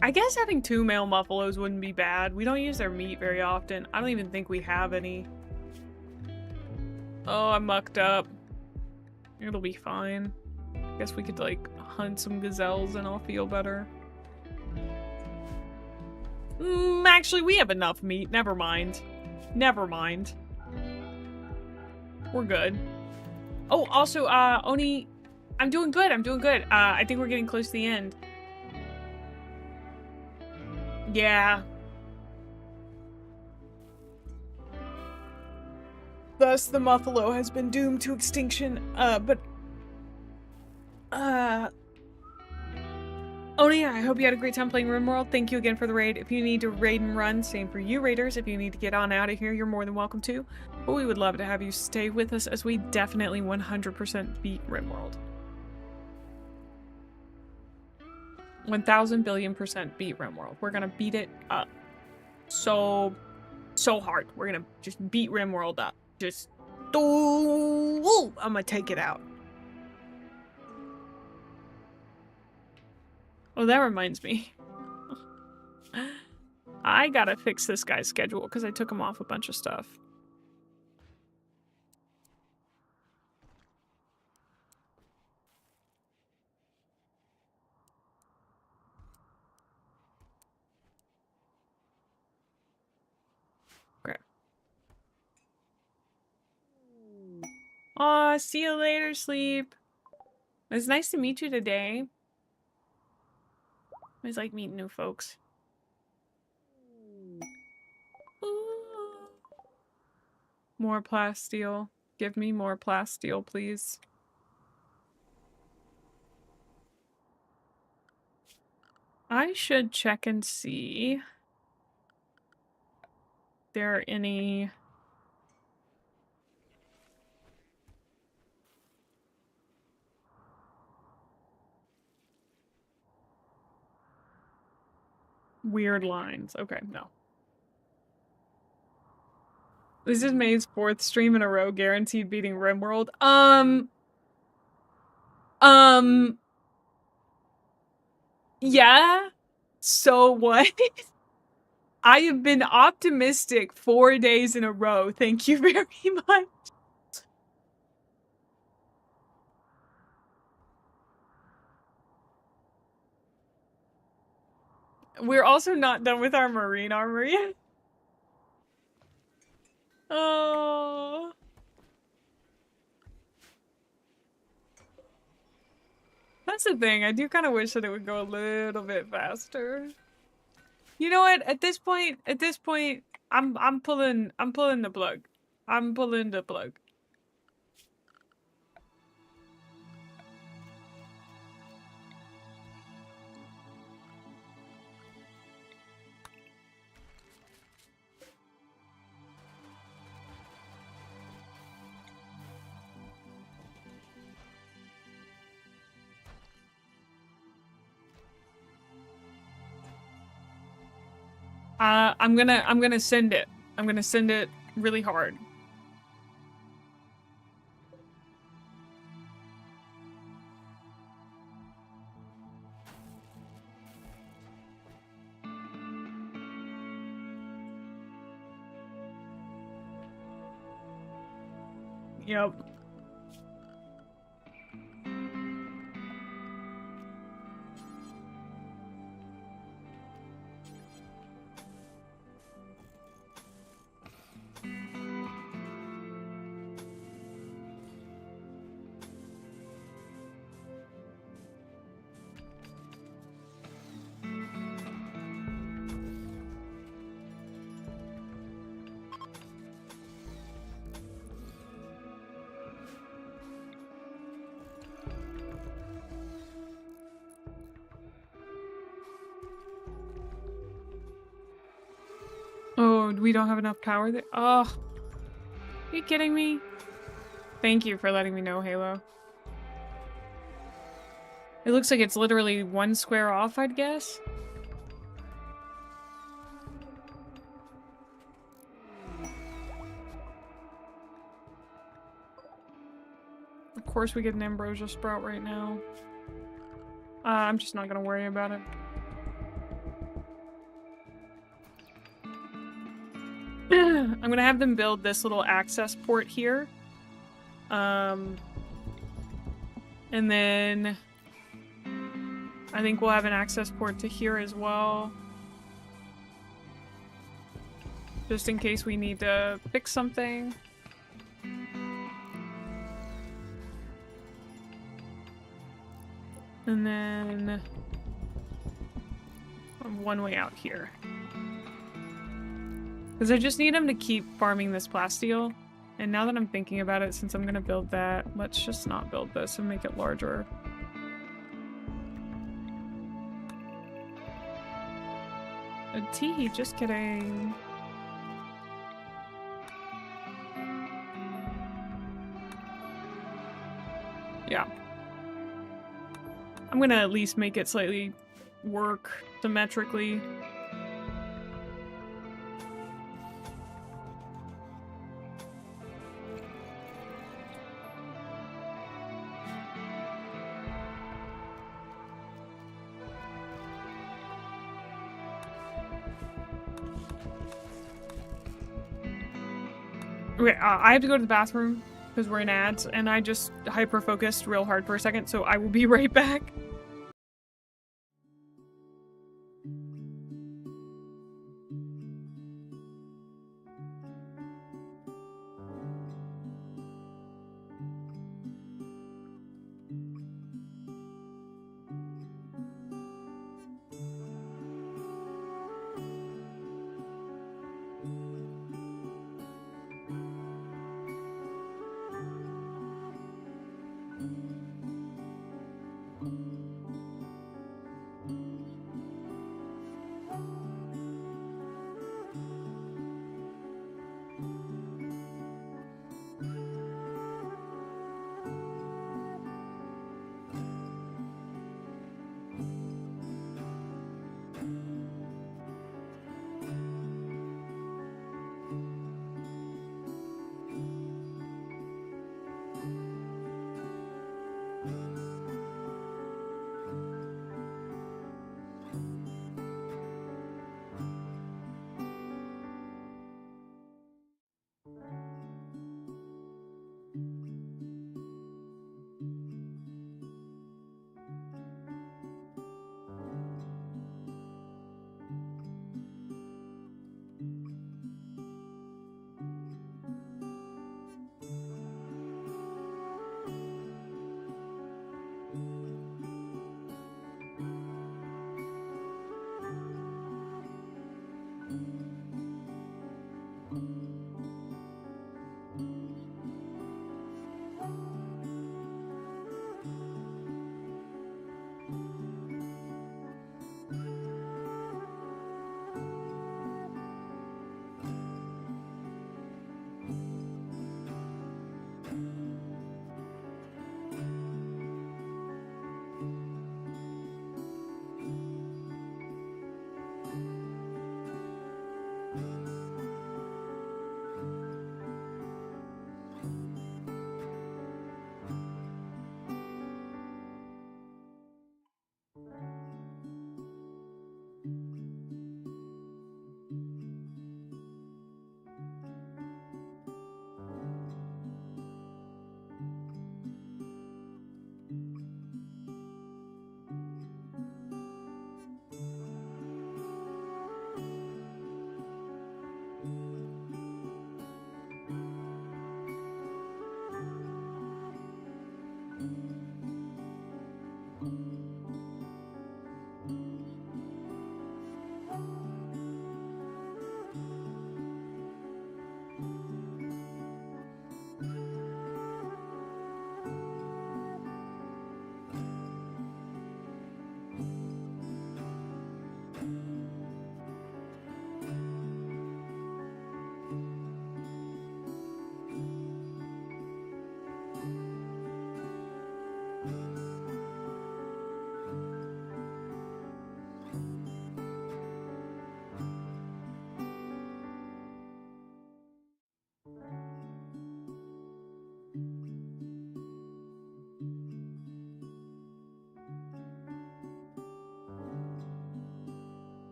I guess having 2 male Muffalos wouldn't be bad. We don't use their meat very often. I don't even think we have any. Oh, I mucked up. It'll be fine. Guess we could, like, hunt some gazelles and I'll feel better. Actually, we have enough meat. Never mind. Never mind. We're good. Oh, also, Oni... I'm doing good. I'm doing good. I think we're getting close to the end. Yeah. Thus, the Muffalo has been doomed to extinction, Oni, I hope you had a great time playing Rimworld. Thank you again for the raid. If you need to raid and run, same for you, Raiders. If you need to get on out of here, you're more than welcome to. But we would love to have you stay with us as we definitely 100% beat Rimworld. 1000 billion% beat Rimworld. We're gonna beat it up so hard. We're gonna just beat Rimworld up. Just, I'm gonna take it out. Oh, that reminds me. I gotta fix this guy's schedule because I took him off a bunch of stuff. Okay. Aw, see you later, Sleep. It's nice to meet you today. I always like meeting new folks. Ooh. More plasteel. Give me more plasteel, please. I should check and see if there are any... weird lines. Okay, no. This is Mae's 4th stream in a row, guaranteed beating Rimworld. Yeah. So what? I have been optimistic 4 days in a row. Thank you very much. We're also not done with our marine armor yet. Oh. That's the thing. I do kind of wish that it would go a little bit faster. You know what? At this point, I'm pulling the plug. I'm pulling the plug. I'm gonna send it. I'm gonna send it really hard. Yep. Oh, we don't have enough power there? Oh, are you kidding me? Thank you for letting me know, Halo. It looks like it's literally one square off, I'd guess. Of course we get an ambrosia sprout right now. I'm just not gonna worry about it. I'm gonna have them build this little access port here. And then I think we'll have an access port to here as well. Just in case we need to fix something. And then one way out here. Because I just need him to keep farming this plasteel. And now that I'm thinking about it, since I'm going to build that, let's just not build this and make it larger. A tee, just kidding. Yeah. I'm going to at least make it slightly work symmetrically. Okay, I have to go to the bathroom because we're in ads, and I just hyper-focused real hard for a second, so I will be right back.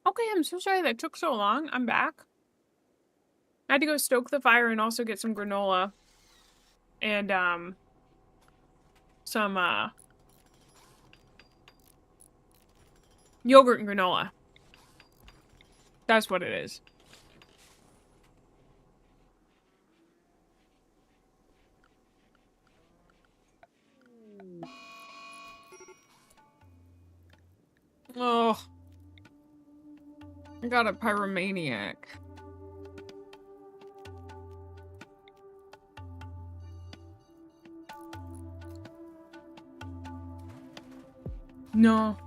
Okay, I'm so sorry that took so long. I'm back. I had to go stoke the fire and also get some granola. And, some, yogurt and granola. That's what it is. Oh. I got a pyromaniac. No.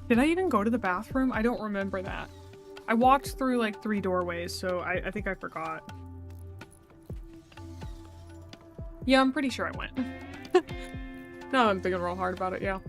Did I even go to the bathroom? I don't remember that. I walked through like 3 doorways, so I think I forgot. Yeah, I'm pretty sure I went. Now I'm thinking real hard about it, yeah.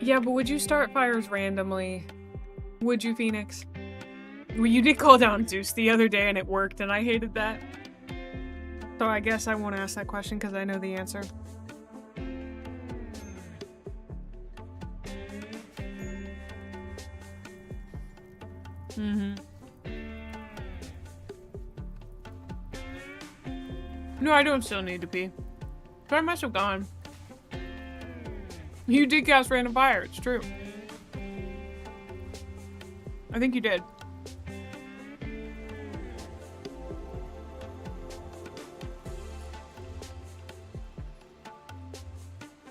Yeah, but would you start fires randomly? Would you, Phoenix? Well, you did call down Zeus the other day and it worked, and I hated that. So I guess I won't ask that question because I know the answer. Mm-hmm. No, I don't still need to pee. But I must have gone. You did cast random fire, it's true. I think you did.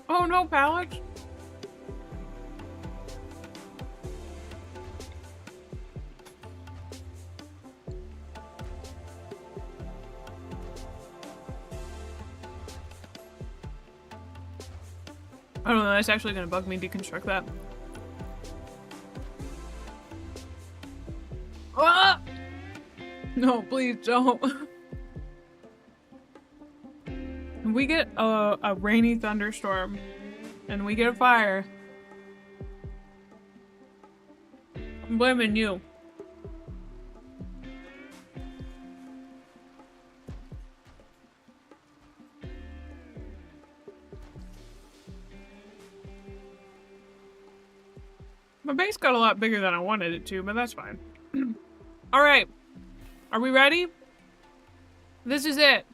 Oh no, Pallet! I don't know, that's actually gonna bug me deconstruct that. Ah! No, please don't. We get a rainy thunderstorm and we get a fire. I'm blaming you. My base got a lot bigger than I wanted it to, but that's fine. Alright. Are we ready? This is it.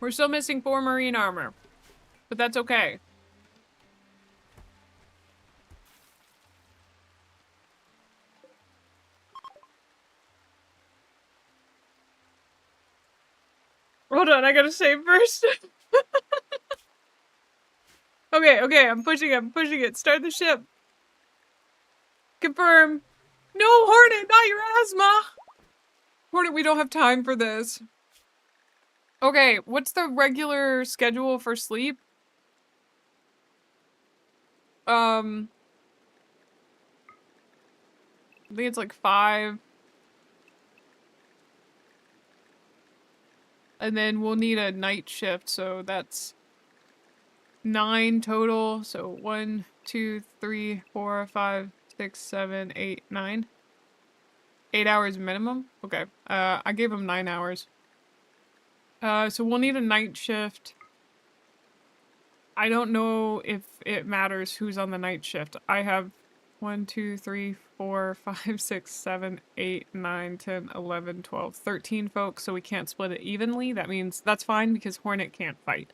We're still missing 4 marine armor. But that's okay. Hold on, I gotta save first. Okay, I'm pushing it. Start the ship. Confirm. No, Hornet, not your asthma! Hornet, we don't have time for this. Okay, what's the regular schedule for sleep? I think it's like 5. And then we'll need a night shift, so that's 9 total. So 1, 2, 3, 4, 5, 6, 7, 8, 9. 8 hours minimum? Okay. I gave him 9 hours. So we'll need a night shift. I don't know if it matters who's on the night shift. I have 1, 2, 3, 4, 5, 6, 7, 8, 9, 10, 11, 12, 13 folks, so we can't split it evenly. That means that's fine because Hornet can't fight.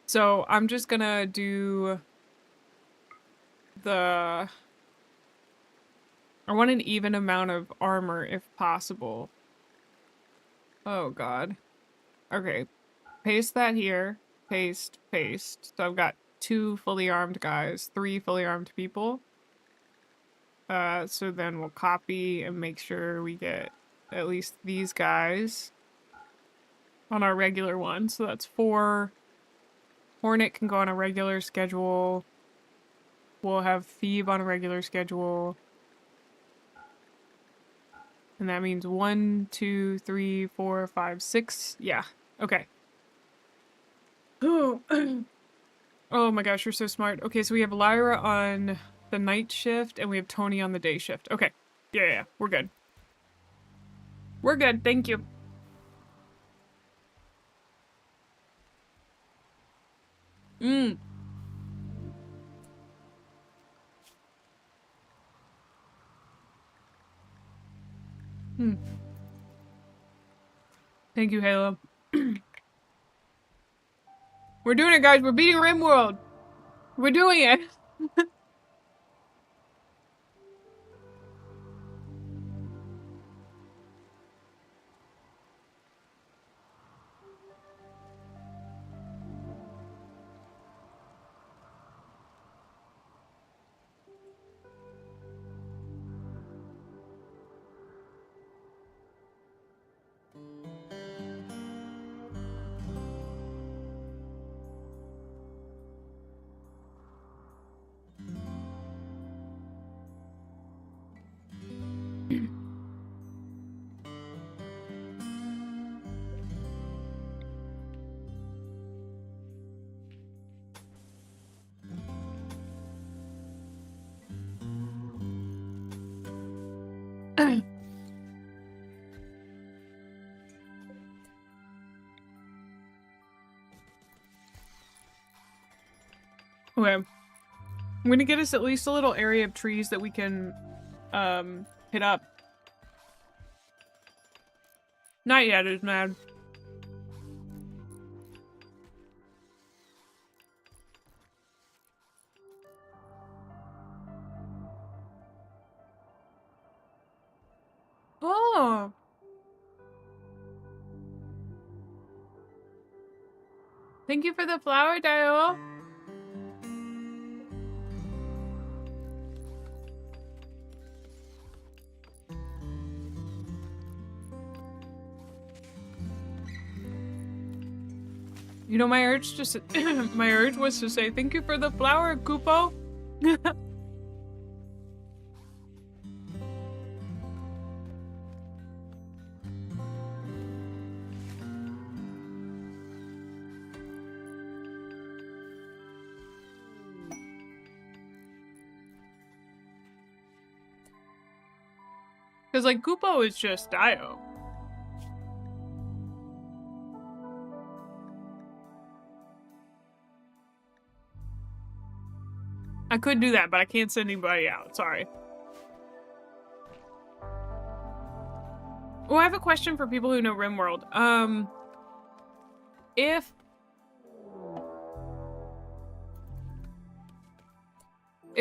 So I'm just gonna do the I want an even amount of armor if possible. Oh god. Okay. Paste that here. Paste, paste. So I've got 2 fully armed guys, 3 fully armed people. So then we'll copy and make sure we get at least these guys on our regular one. So that's 4. Hornet can go on a regular schedule. We'll have Phoebe on a regular schedule. And that means 1, 2, 3, 4, 5, 6. Yeah. Okay. Oh. Oh my gosh, you're so smart. Okay, so we have Lyra on the night shift and we have Tony on the day shift. Okay. Yeah, we're good. We're good, thank you. Hmm. Thank you, Halo. We're doing it, guys. We're beating Rimworld. We're doing it. Okay. I'm gonna get us at least a little area of trees that we can, hit up. Not yet, is mad. Oh! Thank you for the flower, Dio. You know, my urge just my urge was to say thank you for the flower, Kupo. Because, like, Kupo is just Dio. I could do that, but I can't send anybody out. Sorry. Oh, I have a question for people who know Rimworld. If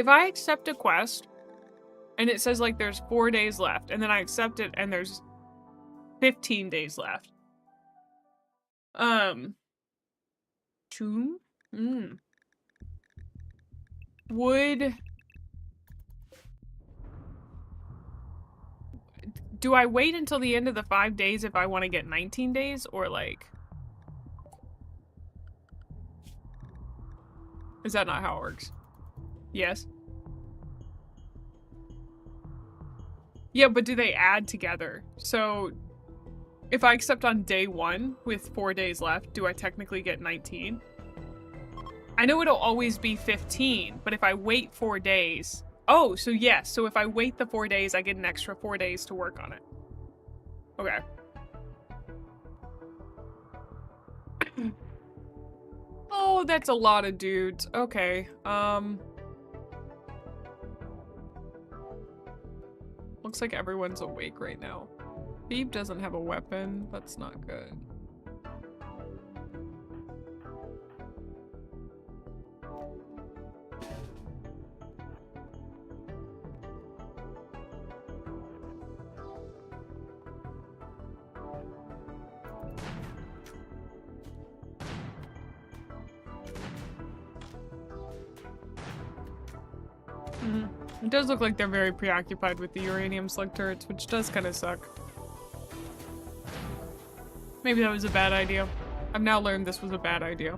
I accept a quest and it says like there's 4 days left, and then I accept it and there's 15 days left. June? Do I wait until the end of the 5 days if I want to get 19 days, or like... Is that not how it works? Yes. Yeah, but do they add together? So, if I accept on day 1 with 4 days left, do I technically get 19? I know it'll always be 15, but if I wait 4 days... Oh, so yes. So if I wait the 4 days, I get an extra 4 days to work on it. Okay. Oh, that's a lot of dudes. Okay. Looks like everyone's awake right now. Phoebe doesn't have a weapon. That's not good. It does look like they're very preoccupied with the uranium slug turrets, which does kind of suck. Maybe that was a bad idea. I've now learned this was a bad idea.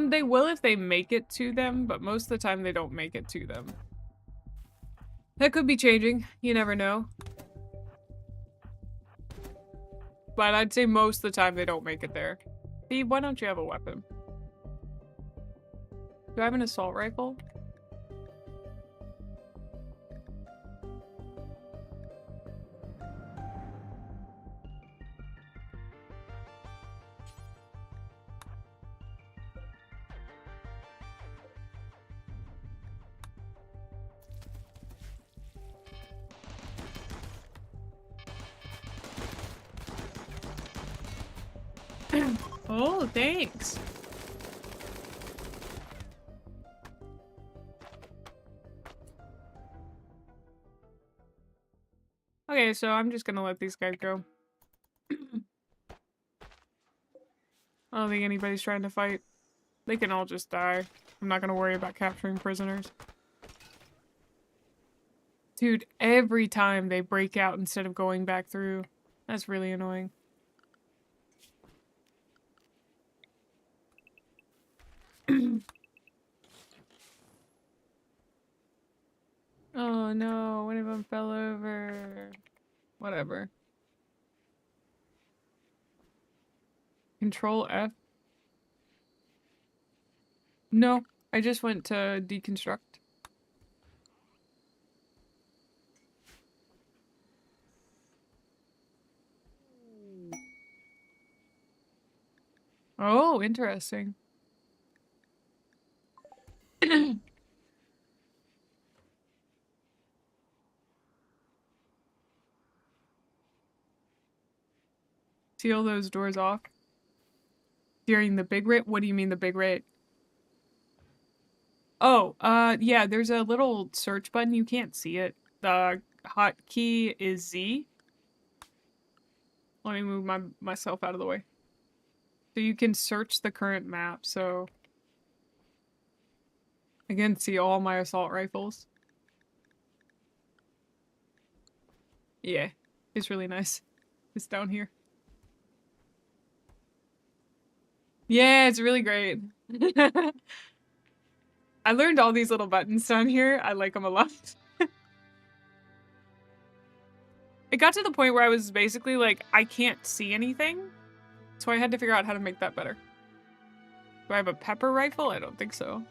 They will if they make it to them, but most of the time they don't make it to them. That could be changing. You never know. But I'd say most of the time they don't make it there. Steve, why don't you have a weapon? Do I have an assault rifle? Oh, thanks. Okay, so I'm just gonna let these guys go. I don't think anybody's trying to fight. They can all just die. I'm not gonna worry about capturing prisoners. Dude, every time they break out instead of going back through. That's really annoying. Oh no, one of them fell over. Whatever. Control F. No, I just went to deconstruct. Oh, interesting. Seal those doors off. During the big raid? What do you mean the big raid? Oh, yeah, there's a little search button. You can't see it. The hotkey is Z. Let me move myself out of the way. So you can search the current map, so I can see all my assault rifles. Yeah, it's really nice. It's down here. Yeah, it's really great. I learned all these little buttons down here. I like them a lot. It got to the point where I was basically like, I can't see anything. So I had to figure out how to make that better. Do I have a pepper rifle? I don't think so.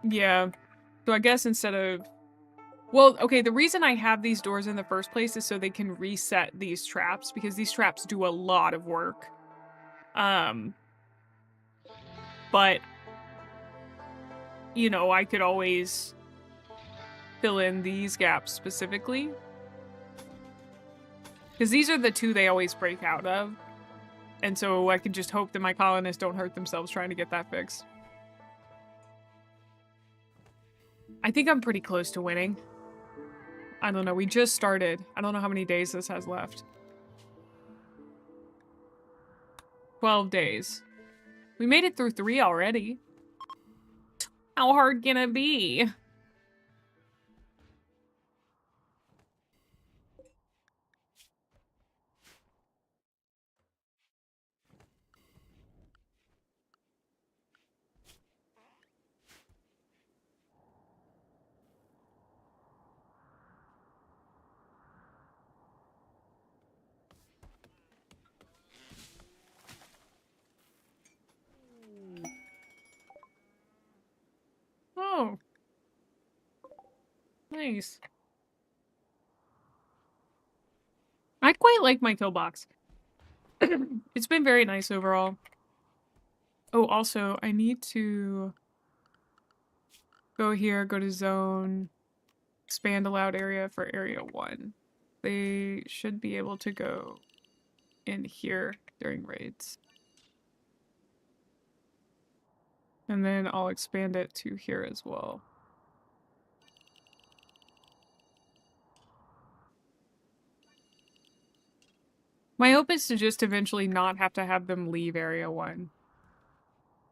Yeah. So I guess instead of... Well, okay, the reason I have these doors in the first place is so they can reset these traps, because these traps do a lot of work. But, you know, I could always fill in these gaps specifically. Because these are the two they always break out of. And so I can just hope that my colonists don't hurt themselves trying to get that fixed. I think I'm pretty close to winning. I don't know, we just started. I don't know how many days this has left. 12 days. We made it through 3 already. How hard can it be? Oh. Nice. I quite like my kill box. It's been very nice overall. Oh, also, I need to go here, go to zone, expand allowed area for area 1. They should be able to go in here. during raids. And then I'll expand it to here as well. My hope is to just eventually not have to have them leave Area 1.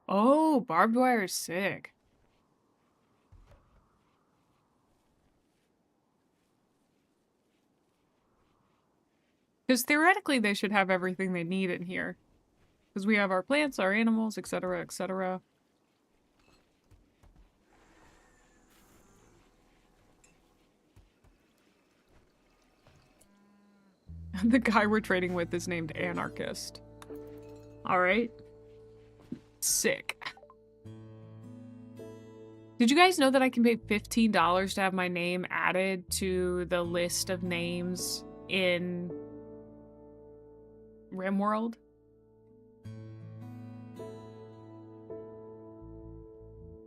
Oh, barbed wire is sick. Because theoretically they should have everything they need in here. Because we have our plants, our animals, etc., etc. The guy we're trading with is named Anarchist. Alright. Sick. Did you guys know that I can pay $15 to have my name added to the list of names in Rimworld?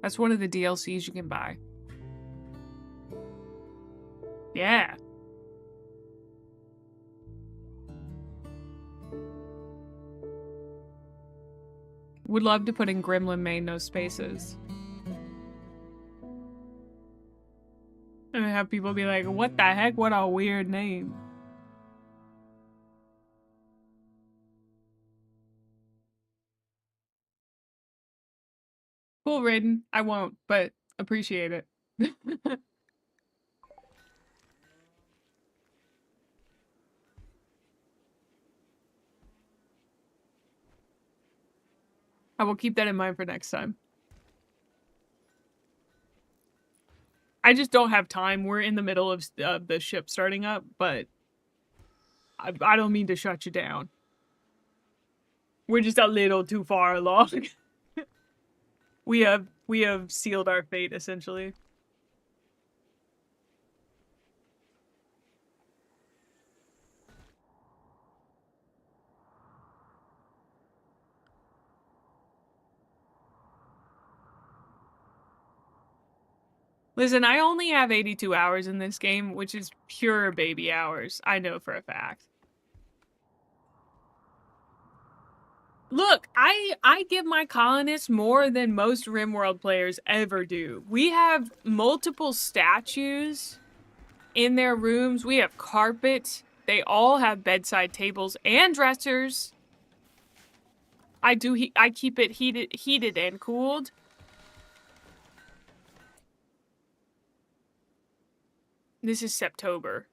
That's one of the DLCs you can buy. Yeah. Would love to put in Gremlin Mae, no spaces. And have people be like, what the heck? What a weird name. Cool, Raiden. I won't, but appreciate it. I will keep that in mind for next time. I just don't have time. We're in the middle of the ship starting up, but I don't mean to shut you down. We're just a little too far along. We have sealed our fate, essentially. Listen, I only have 82 hours in this game, which is pure baby hours. I know for a fact. Look, I give my colonists more than most Rimworld players ever do. We have multiple statues in their rooms. We have carpet. They all have bedside tables and dressers. I keep it heated and cooled. This is September.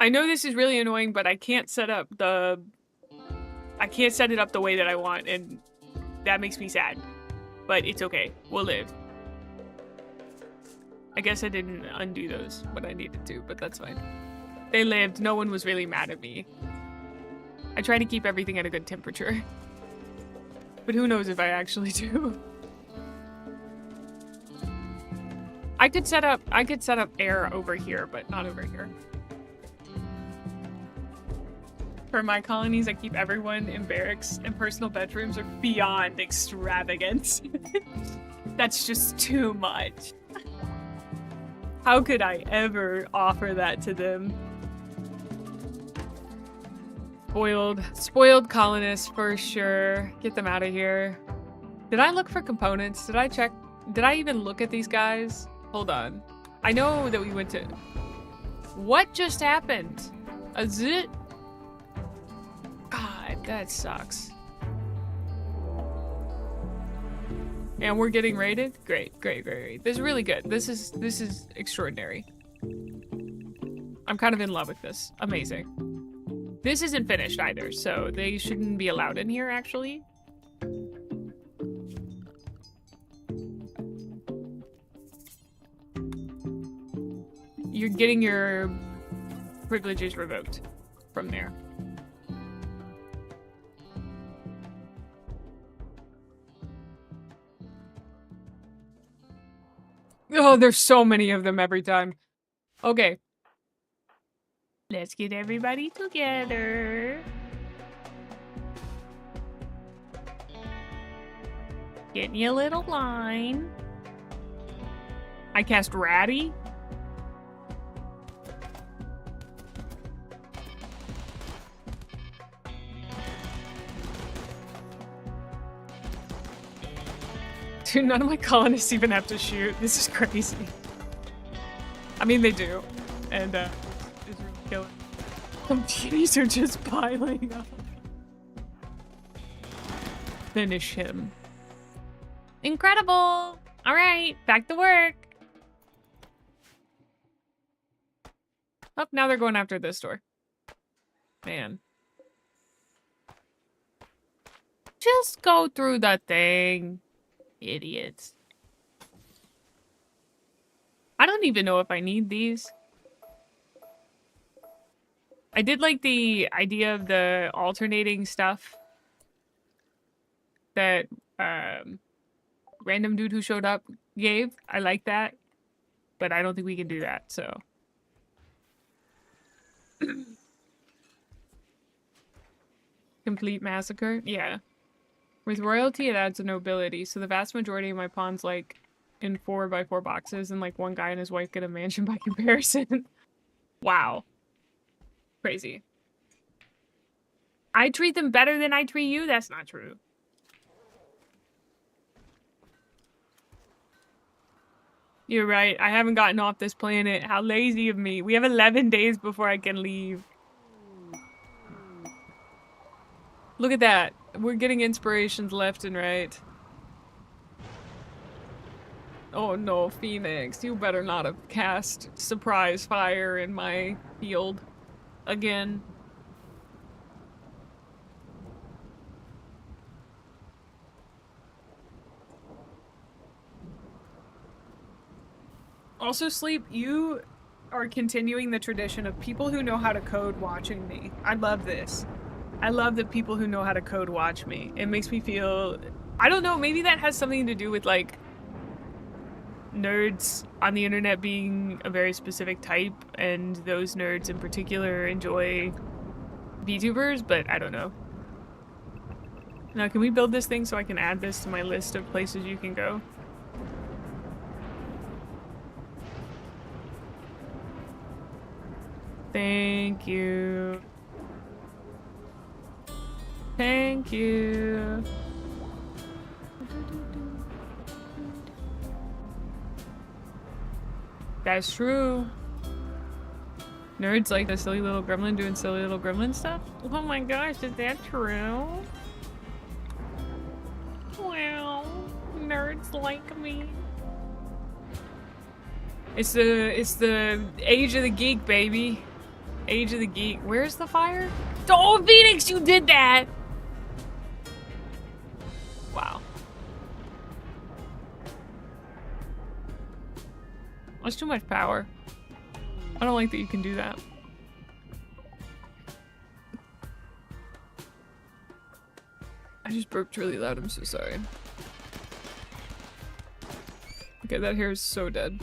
I know this is really annoying, but I can't set it up the way that I want, and that makes me sad. But it's okay. We'll live. I guess I didn't undo those when I needed to, but that's fine. They lived. No one was really mad at me. I try to keep everything at a good temperature. But who knows if I actually do. I could set up air over here, but not over here. For my colonies, I keep everyone in barracks, and personal bedrooms are beyond extravagant. That's just too much. How could I ever offer that to them? Spoiled colonists for sure. Get them out of here. Did I look for components? Did I check? Did I even look at these guys? Hold on. I know that we went to... What just happened? A zit? God, that sucks. And we're getting raided? Great, great, great. This is really good. This is extraordinary. I'm kind of in love with this. Amazing. This isn't finished either, so they shouldn't be allowed in here, actually. You're getting your privileges revoked from there. Oh, there's so many of them every time. Okay. Let's get everybody together. Get me a little line. I cast Ratty. Dude, none of my colonists even have to shoot. This is crazy. I mean, they do. And, it's really killing. Computers are just piling up. Finish him. Incredible! Alright, back to work. Oh, now they're going after this door. Man. Just go through the thing. Idiots. I don't even know if I need these. I did like the idea of the alternating stuff that random dude who showed up gave. I like that, but I don't think we can do that, so. Complete massacre? Yeah. With royalty, it adds a nobility, so the vast majority of my pawns, like, in 4x4 boxes, and, like, one guy and his wife get a mansion by comparison. Wow. Crazy. I treat them better than I treat you? That's not true. You're right. I haven't gotten off this planet. How lazy of me. We have 11 days before I can leave. Look at that. We're getting inspirations left and right. Oh no, Phoenix. You better not have cast surprise fire in my field again. Also, Sleep, you are continuing the tradition of people who know how to code watching me. I love this. I love that people who know how to code watch me. It makes me feel... I don't know, maybe that has something to do with, like, nerds on the internet being a very specific type, and those nerds in particular enjoy VTubers, but I don't know. Now, can we build this thing so I can add this to my list of places you can go? Thank you. Thank you. That's true. Nerds like the silly little gremlin doing silly little gremlin stuff? Oh my gosh, is that true? Wow. Nerds like me. It's the age of the geek, baby. Age of the geek. Where's the fire? Oh, Phoenix, you did that! Wow. That's too much power. I don't like that you can do that. I just burped really loud, I'm so sorry. Okay, that hair is so dead.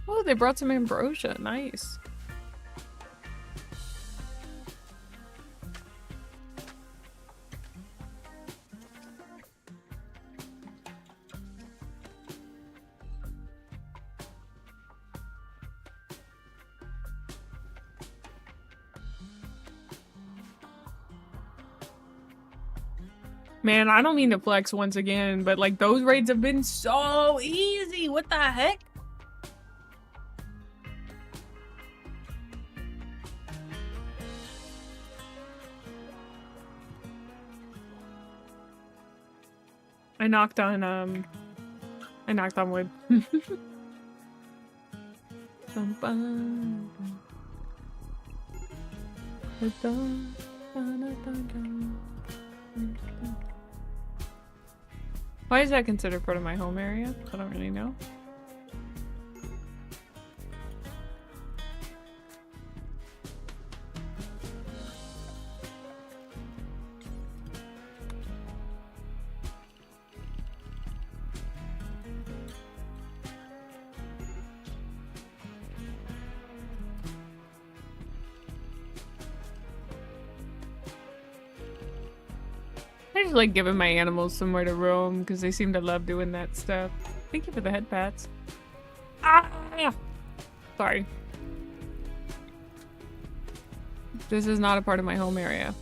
Oh, they brought some ambrosia. Nice. Man, I don't mean to flex once again, but like those raids have been so easy. What the heck? I knocked on wood. Why is that considered part of my home area? I don't really know. I just like giving my animals somewhere to roam because they seem to love doing that stuff. Thank you for the head pats. Ah! Sorry. This is not a part of my home area.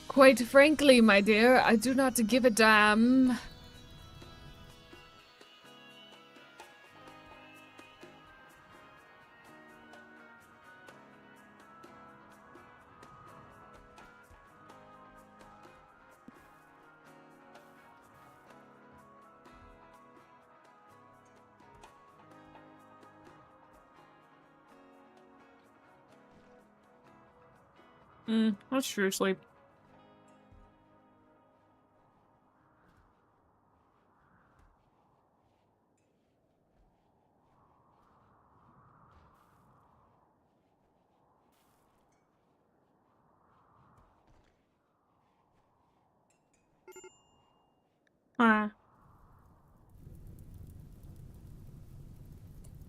Quite frankly, my dear, I do not give a damn. That's true, sleep.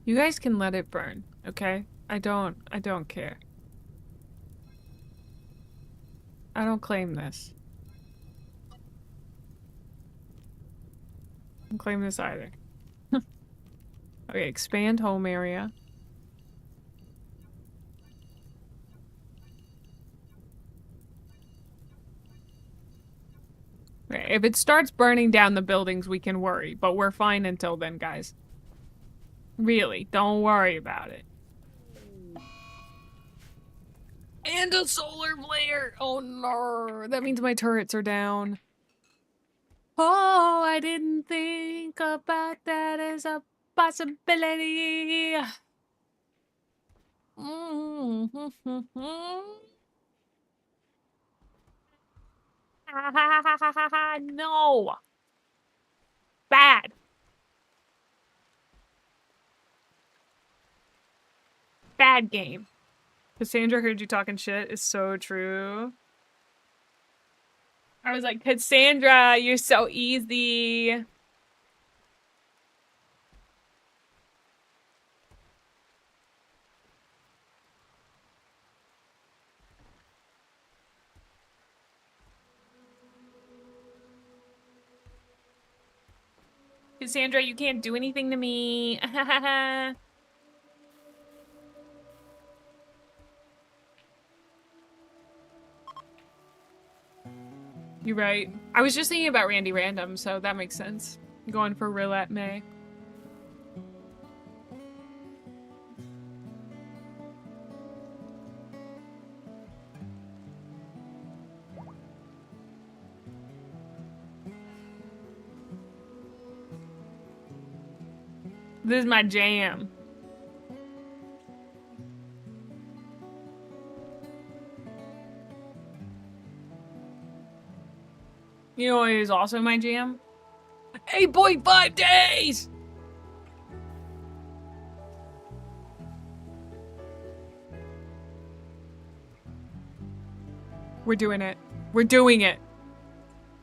You guys can let it burn, okay? I don't care. I don't claim this. I don't claim this either. Okay, expand home area. Okay, if it starts burning down the buildings, we can worry, but we're fine until then, guys. Really, don't worry about it. And a solar flare! Oh no, that means my turrets are down. Oh, I didn't think about that as a possibility. No. Bad. Bad game. Cassandra heard you talking shit is so true. I was like, Cassandra, you're so easy. Cassandra, you can't do anything to me. You're right. I was just thinking about Randy Random, so that makes sense. Going for Rimworld Mae. This is my jam. You know what is also my jam? 8.5 days! We're doing it. We're doing it.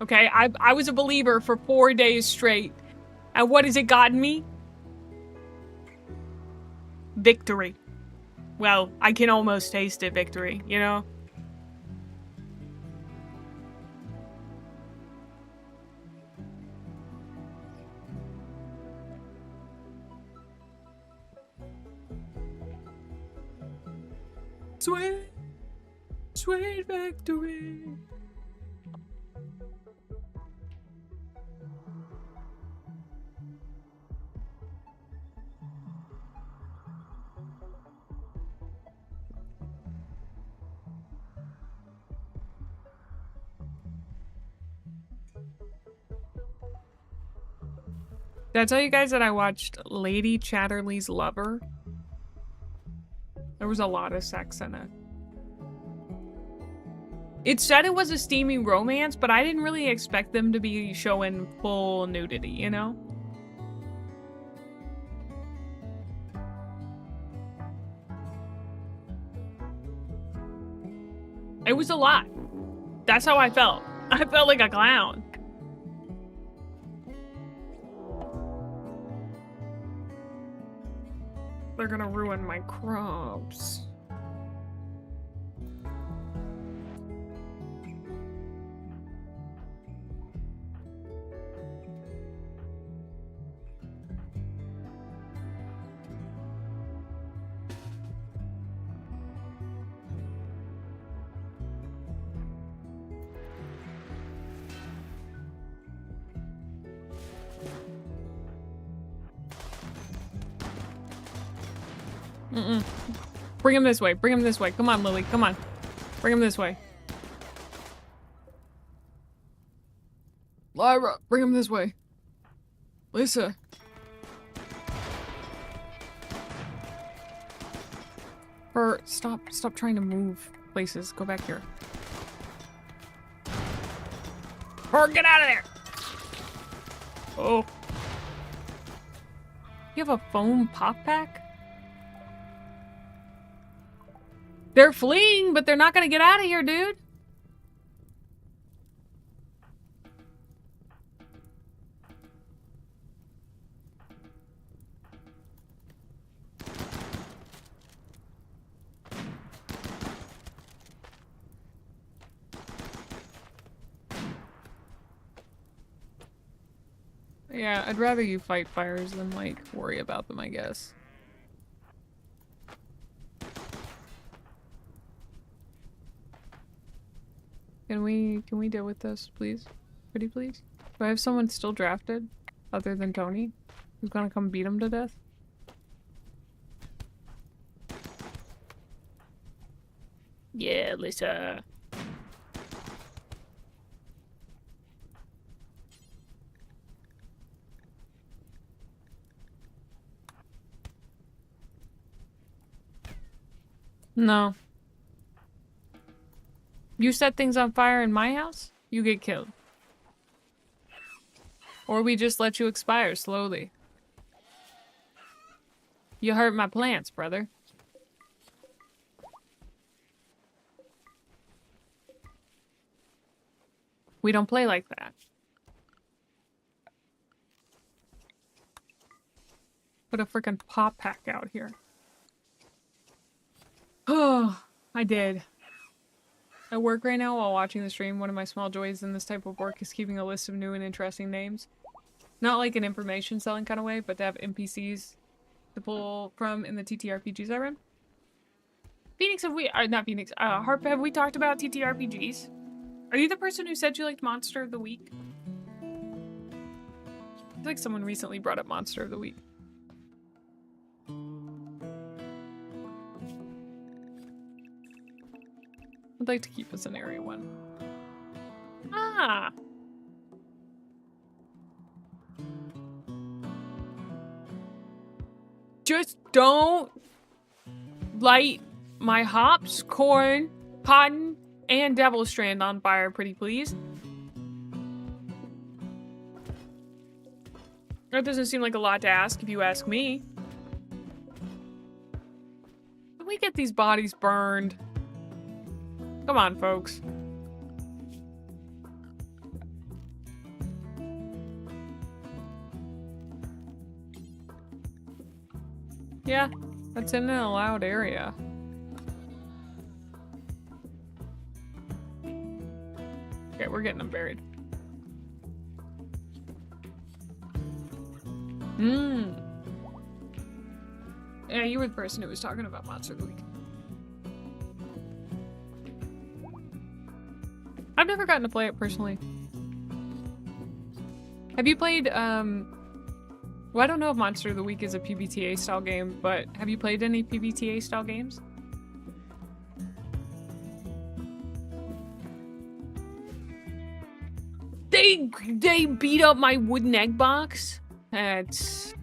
Okay, I was a believer for 4 days straight. And what has it gotten me? Victory. Well, I can almost taste it, victory, you know? Sweet, sweet victory. Did I tell you guys that I watched Lady Chatterley's Lover? There was a lot of sex in it. It said it was a steamy romance, but I didn't really expect them to be showing full nudity, you know? It was a lot. That's how I felt. I felt like a clown. They're gonna ruin my crops. Mm-mm. Bring him this way. Bring him this way. Come on, Lily. Come on. Bring him this way. Lyra, bring him this way. Lisa. Stop trying to move places. Go back here. Get out of there! Oh. You have a foam pop pack? They're fleeing, but they're not gonna get out of here, dude. Yeah, I'd rather you fight fires than, like, worry about them, I guess. Can we deal with this, please? Pretty please? Do I have someone still drafted? Other than Tony? Who's gonna come beat him to death? Yeah, Lisa. No. You set things on fire in my house, you get killed. Or we just let you expire slowly. You hurt my plants, brother. We don't play like that. Put a freaking pop pack out here. Oh, I did. I work right now while watching the stream. One of my small joys in this type of work is keeping a list of new and interesting names. Not like an information selling kind of way, but to have NPCs to pull from in the TTRPGs I run. Phoenix, have we... not Phoenix. Harp, have we talked about TTRPGs? Are you the person who said you liked Monster of the Week? I feel like someone recently brought up Monster of the Week. I'd like to keep us in Area 1. Ah! Just don't light my hops, corn, cotton, and devil strand on fire, pretty please. That doesn't seem like a lot to ask if you ask me. Can we get these bodies burned? Come on, folks. Yeah, that's in an allowed area. Okay, we're getting them buried. Yeah, you were the person who was talking about Monster of the Week. I've never gotten to play it personally. Have you played, well, I don't know if Monster of the Week is a PBTA style game, but have you played any PBTA style games? They beat up my wooden egg box? That's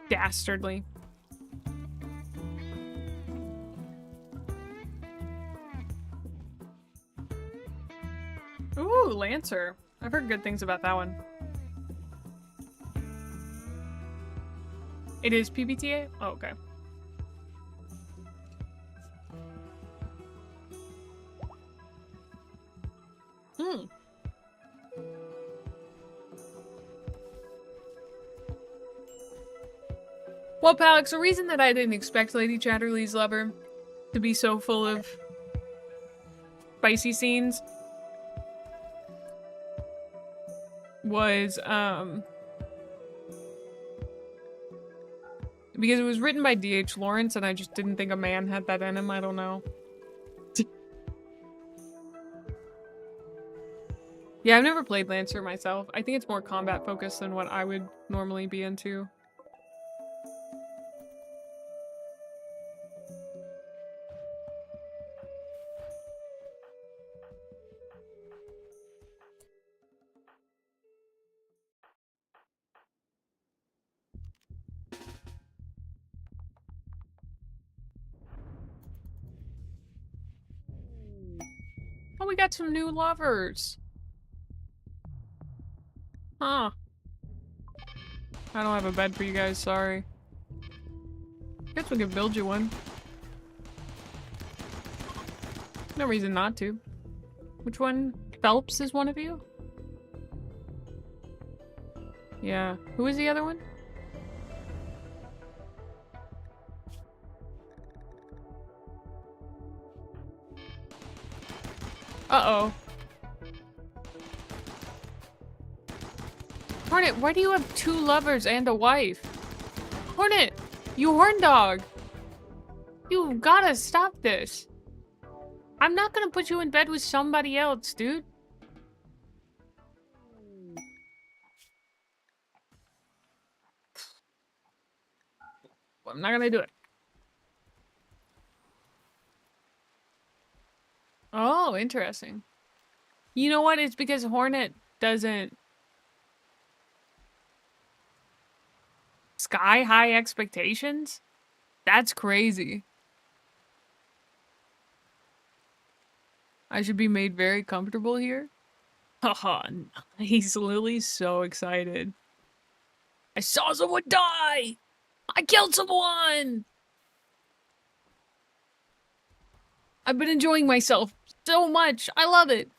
dastardly. Ooh, Lancer. I've heard good things about that one. It is PBTA? Oh, okay. Well, Palix, the reason that I didn't expect Lady Chatterley's lover to be so full of spicy scenes was, because it was written by D.H. Lawrence, and I just didn't think a man had that in him. I don't know. Yeah, I've never played Lancer myself. I think it's more combat focused than what I would normally be into. Oh, we got some new lovers. Huh. I don't have a bed for you guys, sorry. Guess we could build you one. No reason not to. Which one? Phelps is one of you? Yeah. Who is the other one? Uh-oh. Hornet, why do you have 2 lovers and a wife? Hornet, you horn dog. You gotta stop this. I'm not gonna put you in bed with somebody else, dude. I'm not gonna do it. Oh, interesting. You know what? It's because Hornet doesn't... Sky high expectations? That's crazy. I should be made very comfortable here. Haha, nice. Lily's so excited. I saw someone die! I killed someone! I've been enjoying myself so much. I love it.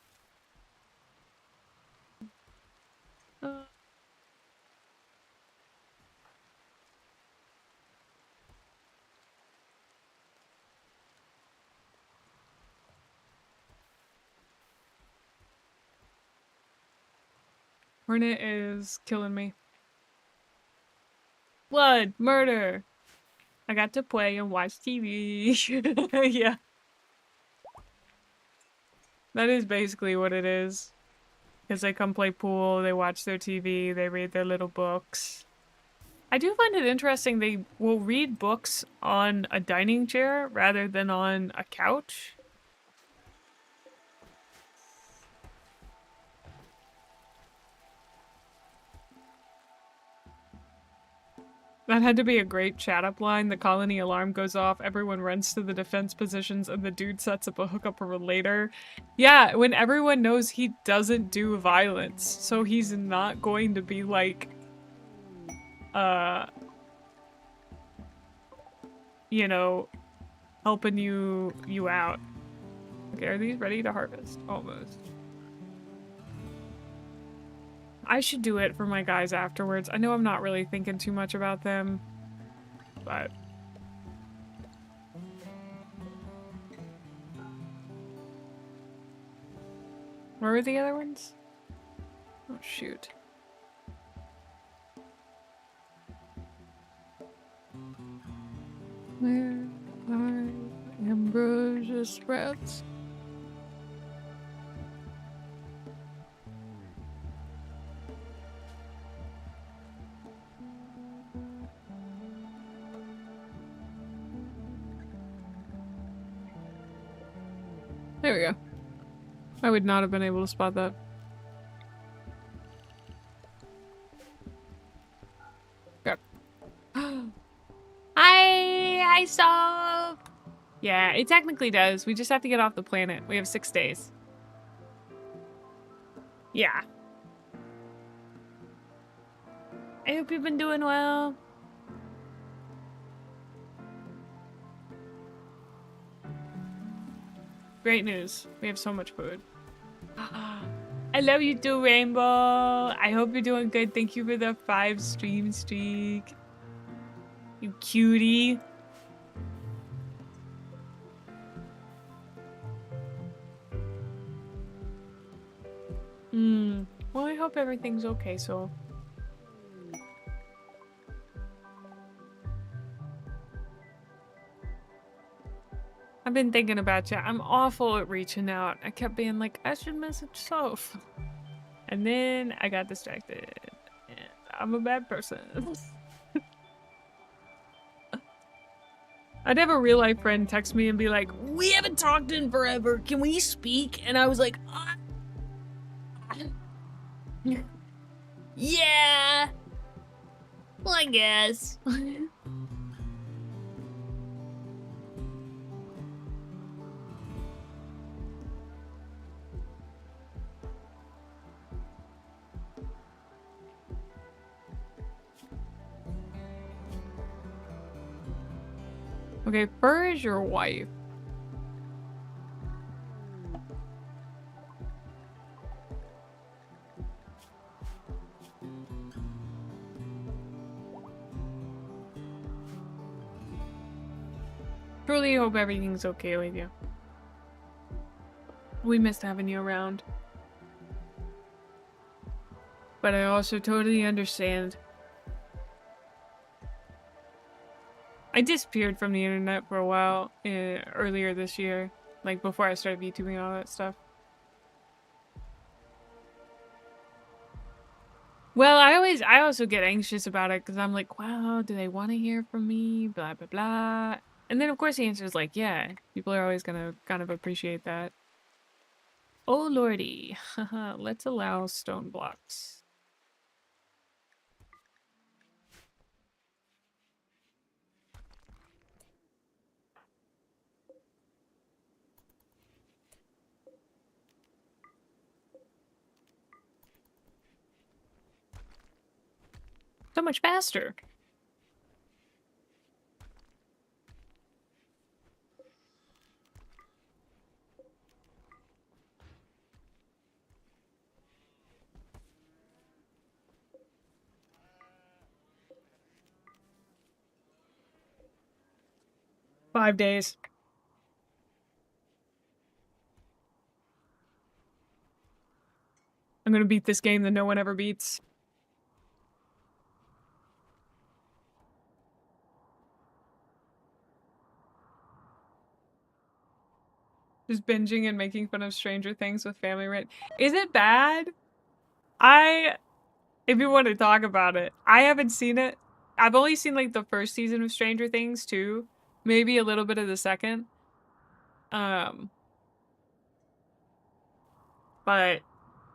Hornet is killing me. Blood, murder. I got to play and watch TV. Yeah. That is basically what it is. Because they come play pool, they watch their TV, they read their little books. I do find it interesting they will read books on a dining chair rather than on a couch. That had to be a great chat-up line. The colony alarm goes off, everyone runs to the defense positions, and the dude sets up a hookup for later. Yeah, when everyone knows he doesn't do violence, so he's not going to be like, you know, helping you out. Okay, are these ready to harvest? Almost. I should do it for my guys afterwards. I know I'm not really thinking too much about them, but... Where were the other ones? Oh, shoot. Where are ambrosia sprouts? There we go. I would not have been able to spot that. Okay. I saw. Yeah, it technically does. We just have to get off the planet. We have 6 days. Yeah. I hope you've been doing well. Great news. We have so much food. I love you too, Rainbow. I hope you're doing good. Thank you for the 5 stream streak. You cutie. Well, I hope everything's okay, so... I've been thinking about you. I'm awful at reaching out. I kept being like, I should message Soph. And then I got distracted. And I'm a bad person. I'd have a real life friend text me and be like, we haven't talked in forever. Can we speak? And I was like, yeah. Well, I guess. Okay, Fur is your wife. Truly hope everything's okay with you. We missed having you around. But I also totally understand. I disappeared from the internet for a while earlier this year. Like before I started VTubing and all that stuff. Well, I also get anxious about it because I'm like, wow, do they want to hear from me? Blah, blah, blah. And then, of course, the answer is like, yeah, people are always going to kind of appreciate that. Oh, lordy. Let's allow stone blocks. So much faster. Five days. I'm gonna beat this game that no one ever beats. Just binging and making fun of Stranger Things with family rent. Is it bad? If you want to talk about it, I haven't seen it. I've only seen like the first season of Stranger Things too. Maybe a little bit of the second. But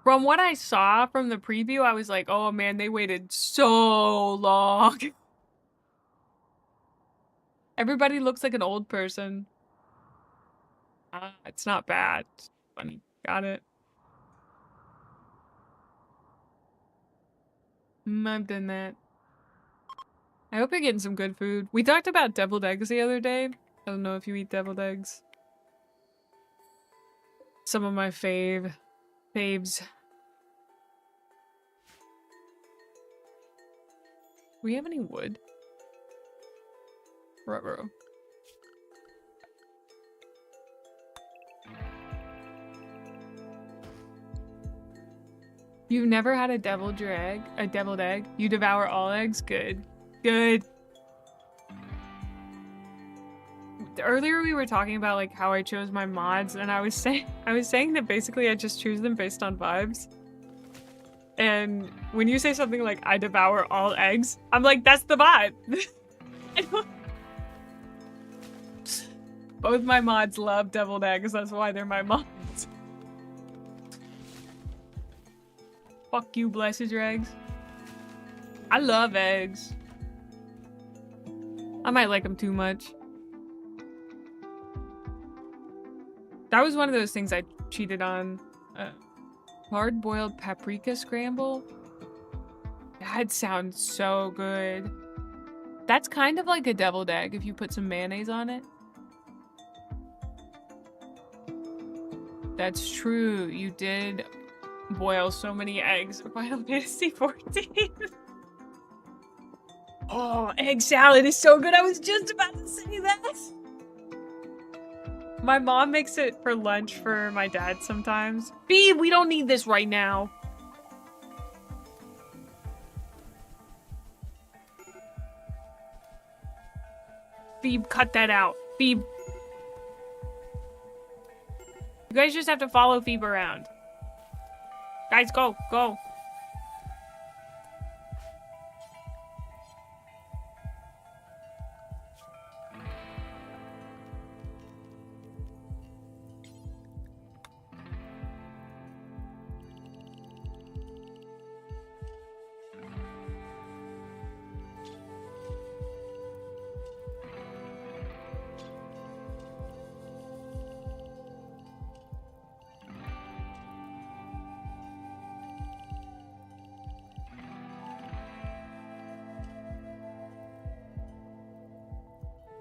from what I saw from the preview, I was like, oh man, they waited so long. Everybody looks like an old person. It's not bad. It's funny. Got it. I've done that. I hope you're getting some good food. We talked about deviled eggs the other day. I don't know if you eat deviled eggs. Some of my faves. We have any wood? Ruh-roh. You've never had a deviled egg? You devour all eggs? Good. Good. Earlier we were talking about like how I chose my mods, and I was saying that basically I just choose them based on vibes. And when you say something like I devour all eggs, I'm like, that's the vibe. Both my mods love deviled eggs, that's why they're my mods. Fuck you, blessed your eggs. I love eggs. I might like them too much. That was one of those things I cheated on. Hard-boiled paprika scramble? That sounds so good. That's kind of like a deviled egg if you put some mayonnaise on it. That's true. You did boil so many eggs for Final Fantasy 14. Oh, egg salad is so good. I was just about to say that. My mom makes it for lunch for my dad sometimes. Phoebe, we don't need this right now. Phoebe, cut that out. Phoebe. You guys just have to follow Phoebe around. Guys, go, go.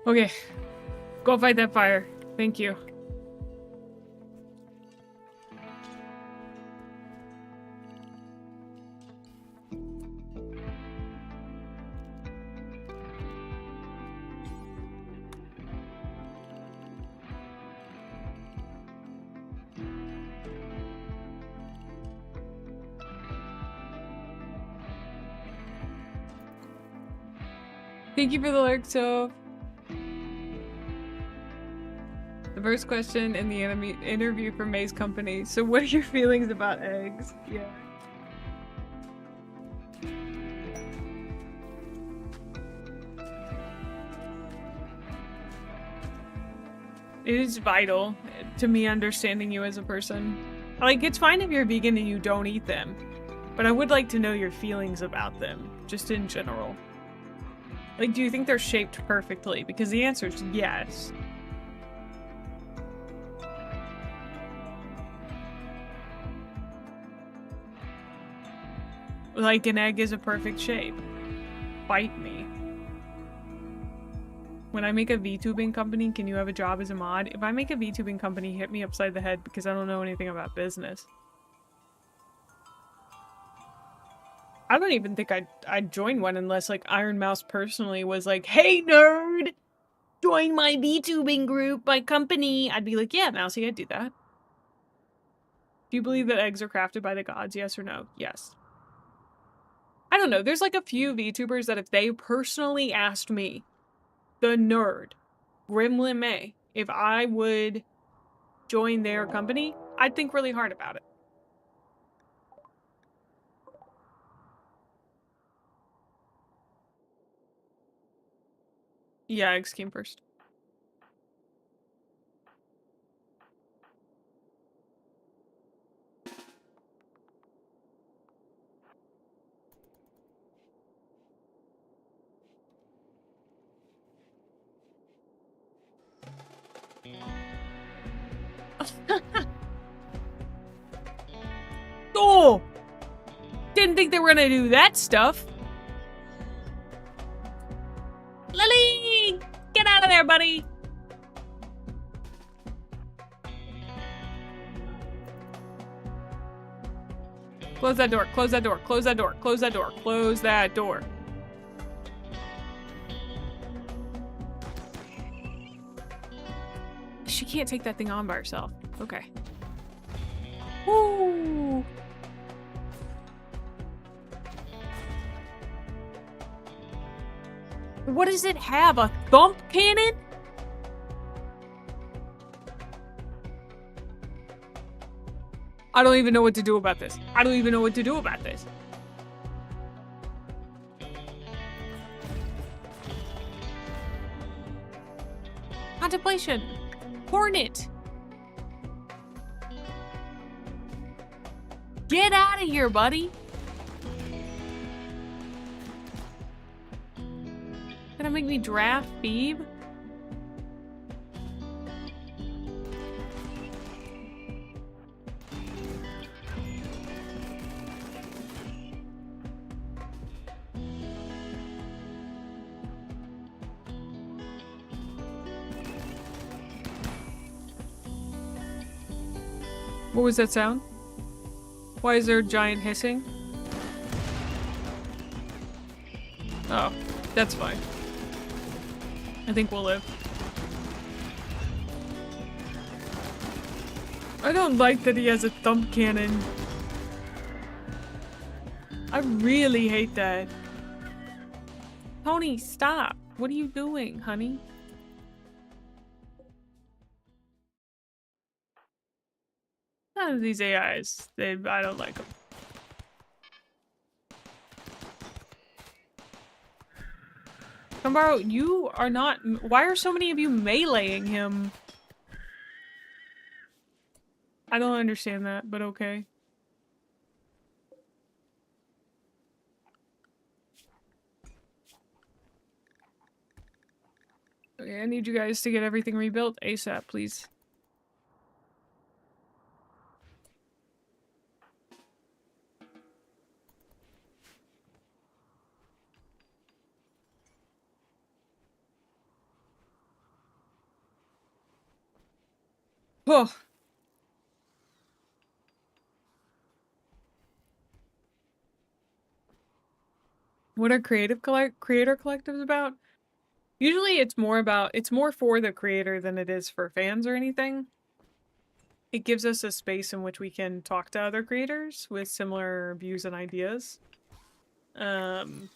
Okay, Go fight that fire. Thank you. Thank you for the lurk, so. The first question in the interview for Mae's company. So what are your feelings about eggs? Yeah. It is vital to me understanding you as a person. Like, it's fine if you're vegan and you don't eat them, but I would like to know your feelings about them, just in general. Like, do you think they're shaped perfectly? Because the answer is yes. Like, an egg is a perfect shape. Fight me. When I make a VTubing company, can you have a job as a mod? If I make a VTubing company, hit me upside the head because I don't know anything about business. I don't even think I'd join one unless, like, Iron Mouse personally was like, hey, nerd! Join my VTubing group, my company! I'd be like, yeah, Mousy, I'd do that. Do you believe that eggs are crafted by the gods? Yes or no? Yes. I don't know. There's, like, a few VTubers that if they personally asked me, the nerd, Gremlin Mae, if I would join their company, I'd think really hard about it. Yeah, eggs came first. Oh! Didn't think they were gonna do that stuff. Lily! Get out of there, buddy! Close that door, close that door, close that door, close that door, close that door. She can't take that thing on by herself. Okay. Woo! What does it have? A thump cannon? I don't even know what to do about this. I don't even know what to do about this. Contemplation. Hornet. Get out of here, buddy. Gonna make me draft Phoebe? What was that sound? Why is there a giant hissing? Oh, that's fine. I think we'll live. I don't like that he has a thump cannon. I really hate that. Tony, stop. What are you doing, honey? None of these AIs, I don't like them. Kambaro, you are not. Why are so many of you meleeing him? I don't understand that, but okay. Okay, I need you guys to get everything rebuilt ASAP, please. Oh. What are creator collectives about? Usually it's more for the creator than it is for fans or anything. It gives us a space in which we can talk to other creators with similar views and ideas. And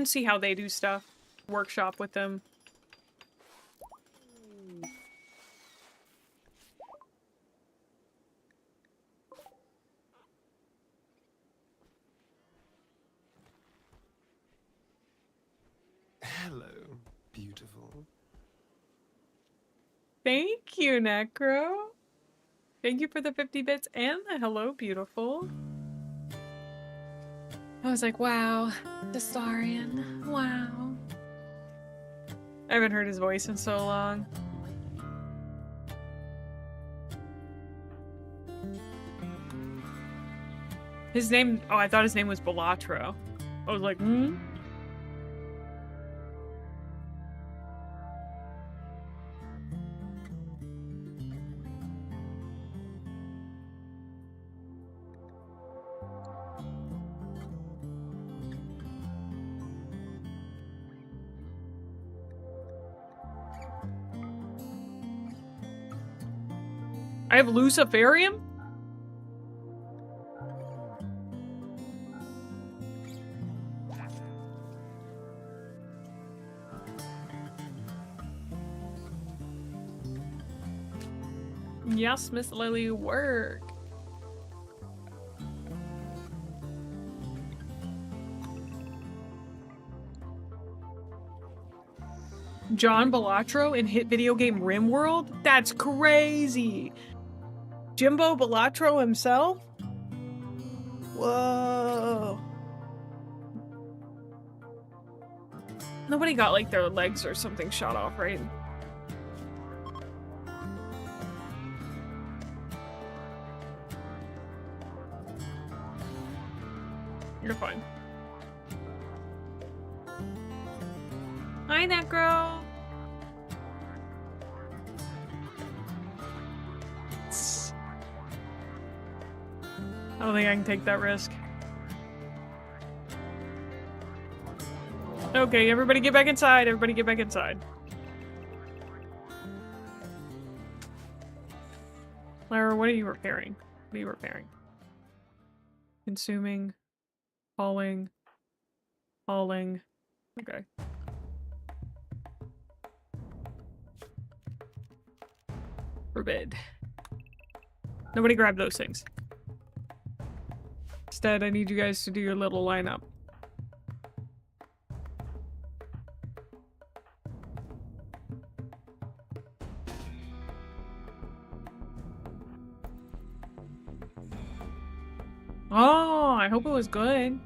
see how they do stuff. Workshop with them. Hello, beautiful. Thank you, Necro. Thank you for the 50 bits and the hello, beautiful. I was like, wow, Destarian, wow. I haven't heard his voice in so long. His name, oh, I thought his name was Balatro. I was like, hmm? I have Luciferium? Yes, Miss Lily, work. John Balatro in hit video game Rimworld? That's crazy! Jimbo Balatro himself? Whoa. Nobody got like their legs or something shot off, right? You're fine. Hi, Necro! I don't think I can take that risk. Okay, everybody get back inside. Everybody get back inside. Lara, what are you repairing? What are you repairing? Consuming. Hauling. Hauling. Okay. Forbid. Nobody grab those things. Instead, I need you guys to do your little lineup. Oh, I hope it was good.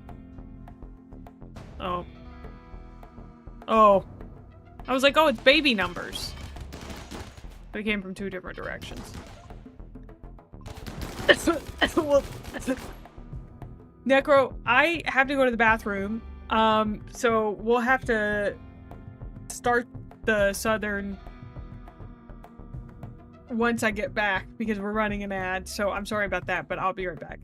Oh. Oh. I was like, oh, it's baby numbers. They came from two different directions. Well, Necro, I have to go to the bathroom. So we'll have to start the southern once I get back because we're running an ad. So I'm sorry about that, but I'll be right back.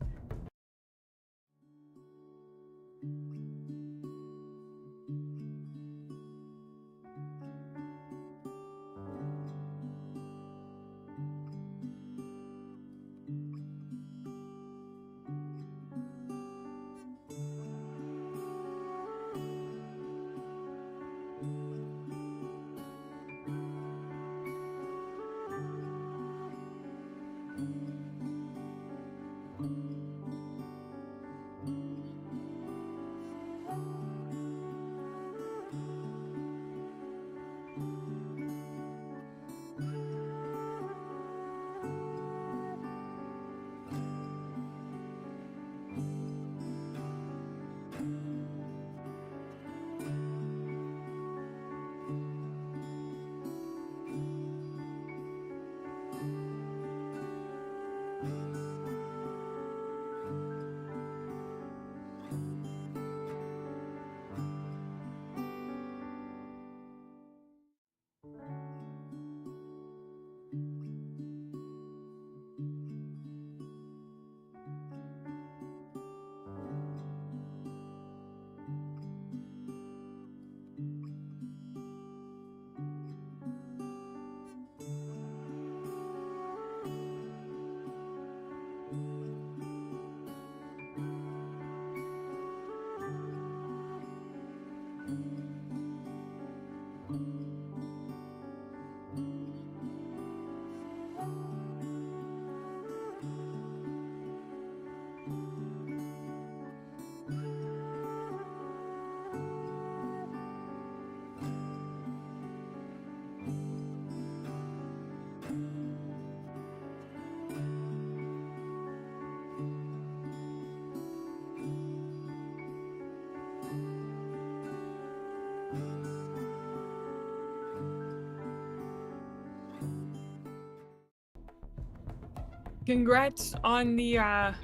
Congrats on the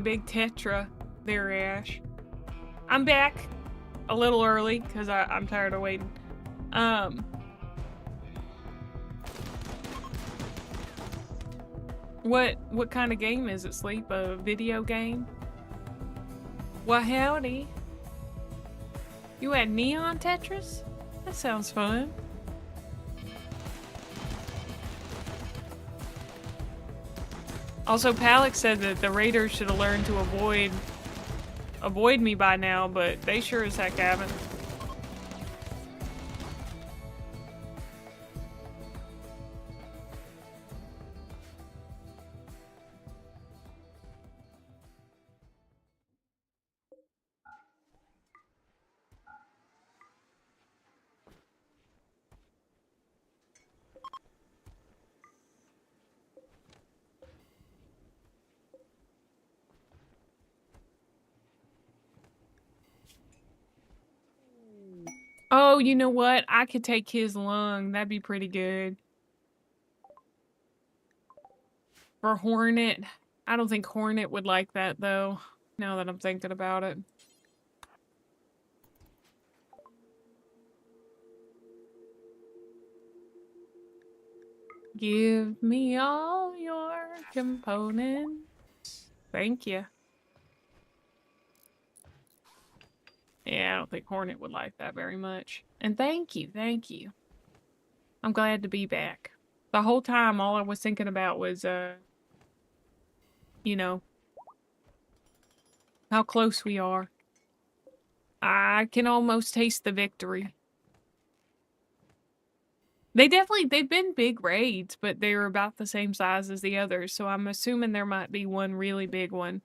big Tetra there, Ash. I'm back a little early because I'm tired of waiting. What kind of game is it, Sleep? A video game? Well, howdy. You had Neon Tetris? That sounds fun. Also, Palak said that the raiders should have learned to avoid me by now, but they sure as heck haven't. Oh, you know what? I could take his lung. That'd be pretty good. For Hornet. I don't think Hornet would like that, though, now that I'm thinking about it. Give me all your components. Thank you. Yeah, I don't think Hornet would like that very much. And thank you, thank you. I'm glad to be back. The whole time, all I was thinking about was, you know, how close we are. I can almost taste the victory. They've been big raids, but they're about the same size as the others, so I'm assuming there might be one really big one.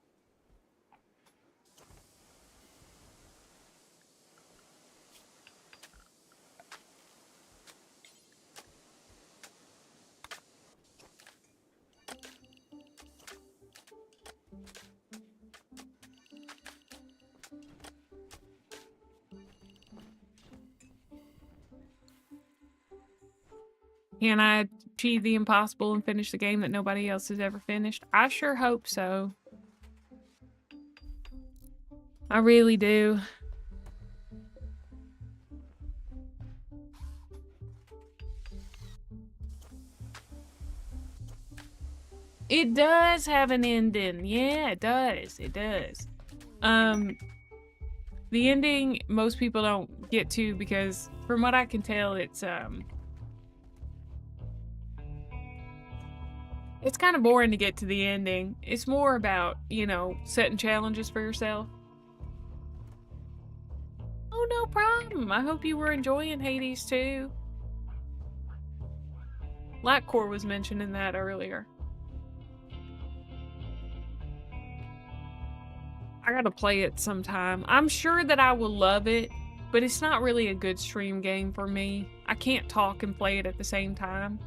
Can I achieve the impossible and finish the game that nobody else has ever finished? I sure hope so. I really do. It does have an ending. Yeah, it does. It does. The ending most people don't get to because from what I can tell, it's kind of boring to get to the ending. It's more about, you know, setting challenges for yourself. Oh, no problem. I hope you were enjoying Hades too. Blackcore was mentioning that earlier. I gotta play it sometime. I'm sure that I will love it, but it's not really a good stream game for me. I can't talk and play it at the same time.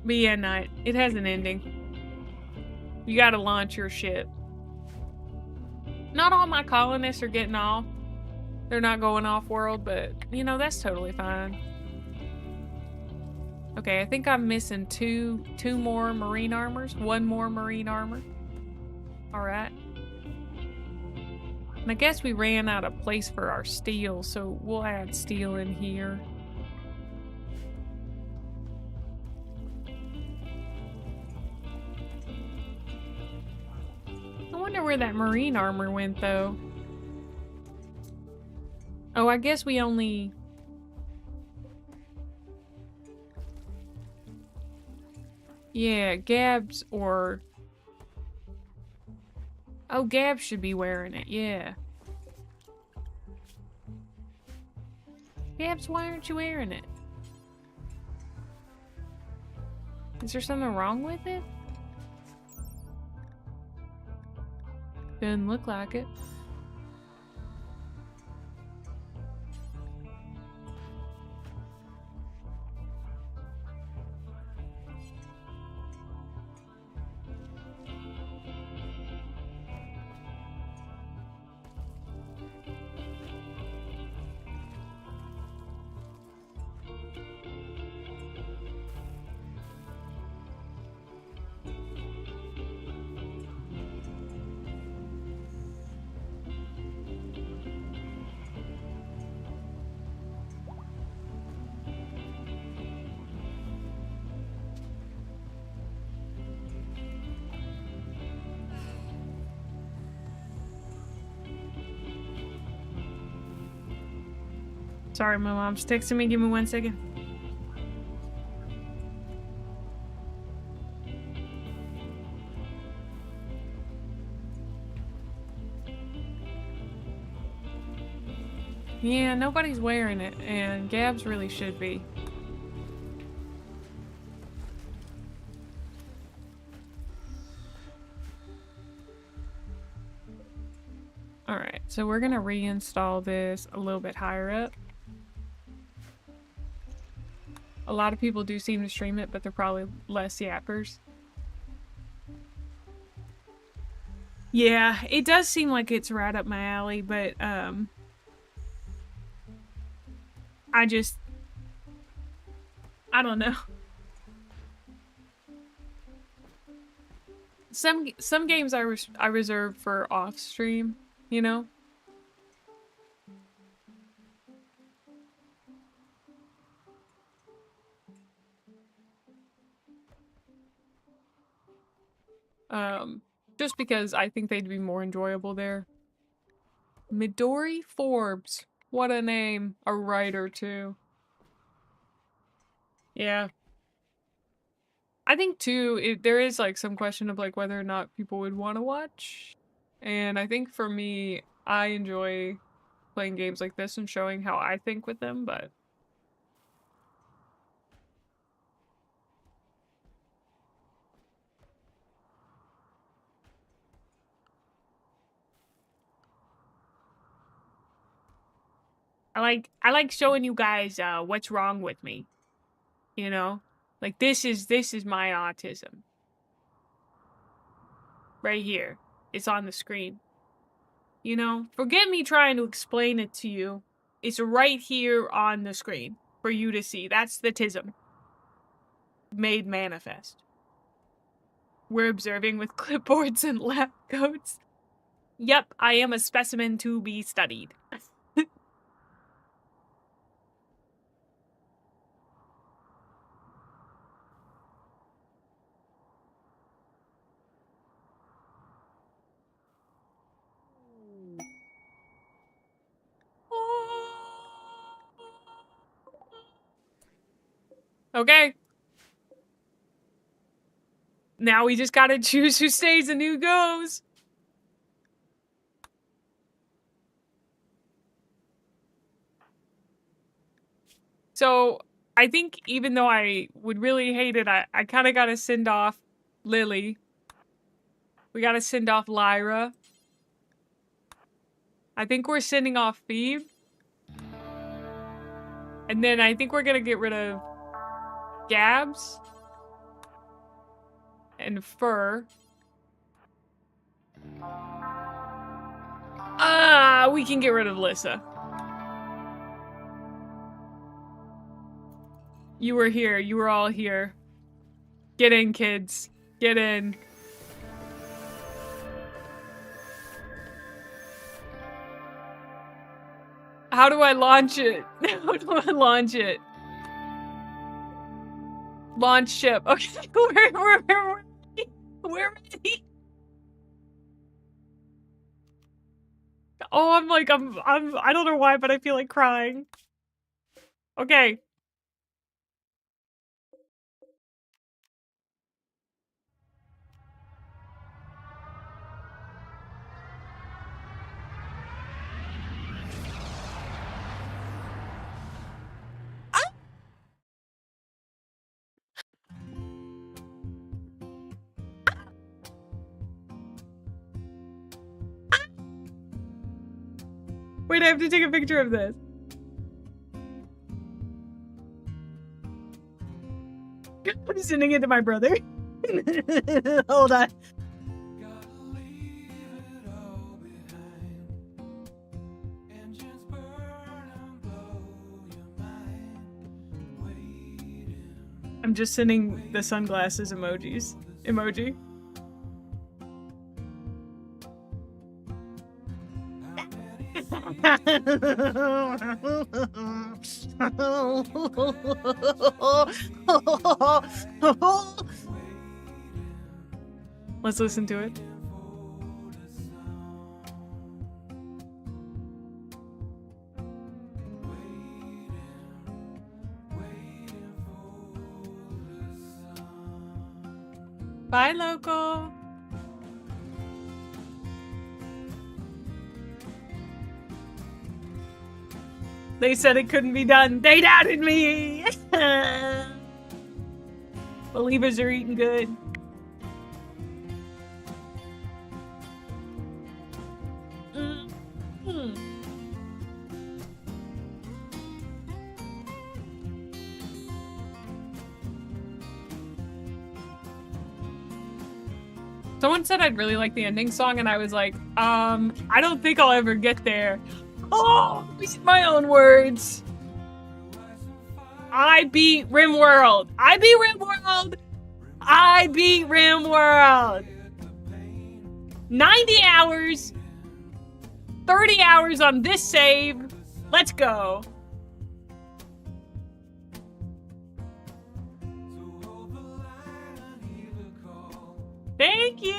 But yeah, Knight, it has an ending. You gotta launch your ship. Not all my colonists are getting off. They're not going off world, but you know, that's totally fine. Okay, I think I'm missing two more marine armors. One more marine armor. Alright. And I guess we ran out of place for our steel, so we'll add steel in here. I wonder where that marine armor went, though. Oh, I guess we only... Yeah, Gabs or... Oh, Gab should be wearing it, yeah. Gabs, why aren't you wearing it? Is there something wrong with it? Doesn't look like it. Sorry, my mom's texting me. Give me 1 second. Yeah, nobody's wearing it, and Gabs really should be. Alright, so we're gonna reinstall this a little bit higher up. A lot of people do seem to stream it, but they're probably less yappers. Yeah, it does seem like it's right up my alley, but I don't know. Some games I reserve for off stream, you know? Just because I think they'd be more enjoyable there. Midori Forbes. What a name. A writer, too. Yeah. I think, too, there is, like, some question of, like, whether or not people would want to watch. And I think for me, I enjoy playing games like this and showing how I think with them, but... I like showing you guys what's wrong with me. You know? Like this is my autism. Right here. It's on the screen. You know? Forget me trying to explain it to you. It's right here on the screen for you to see. That's the tism. Made manifest. We're observing with clipboards and lab coats. Yep, I am a specimen to be studied. Okay. Now we just gotta choose who stays and who goes. So, I think even though I would really hate it, I kind of gotta send off Lily. We gotta send off Lyra. I think we're sending off Phoebe. And then I think we're gonna get rid of Gabs. And Fur. We can get rid of Lissa. You were here. You were all here. Get in, kids. Get in. How do I launch it? How do I launch it? Launch ship. Okay, we're ready. Oh, I don't know why, but I feel like crying. Okay. Wait, I have to take a picture of this. I'm sending it to my brother. Hold on. I'm just sending the sunglasses emoji. Let's listen to it. Bye, local. They said it couldn't be done. They doubted me. Believers are eating good. Someone said I'd really like the ending song, and I was like, I don't think I'll ever get there. Oh, my own words. I beat Rimworld. I beat Rimworld. I beat Rimworld. 90 hours. 30 hours on this save. Let's go. Thank you.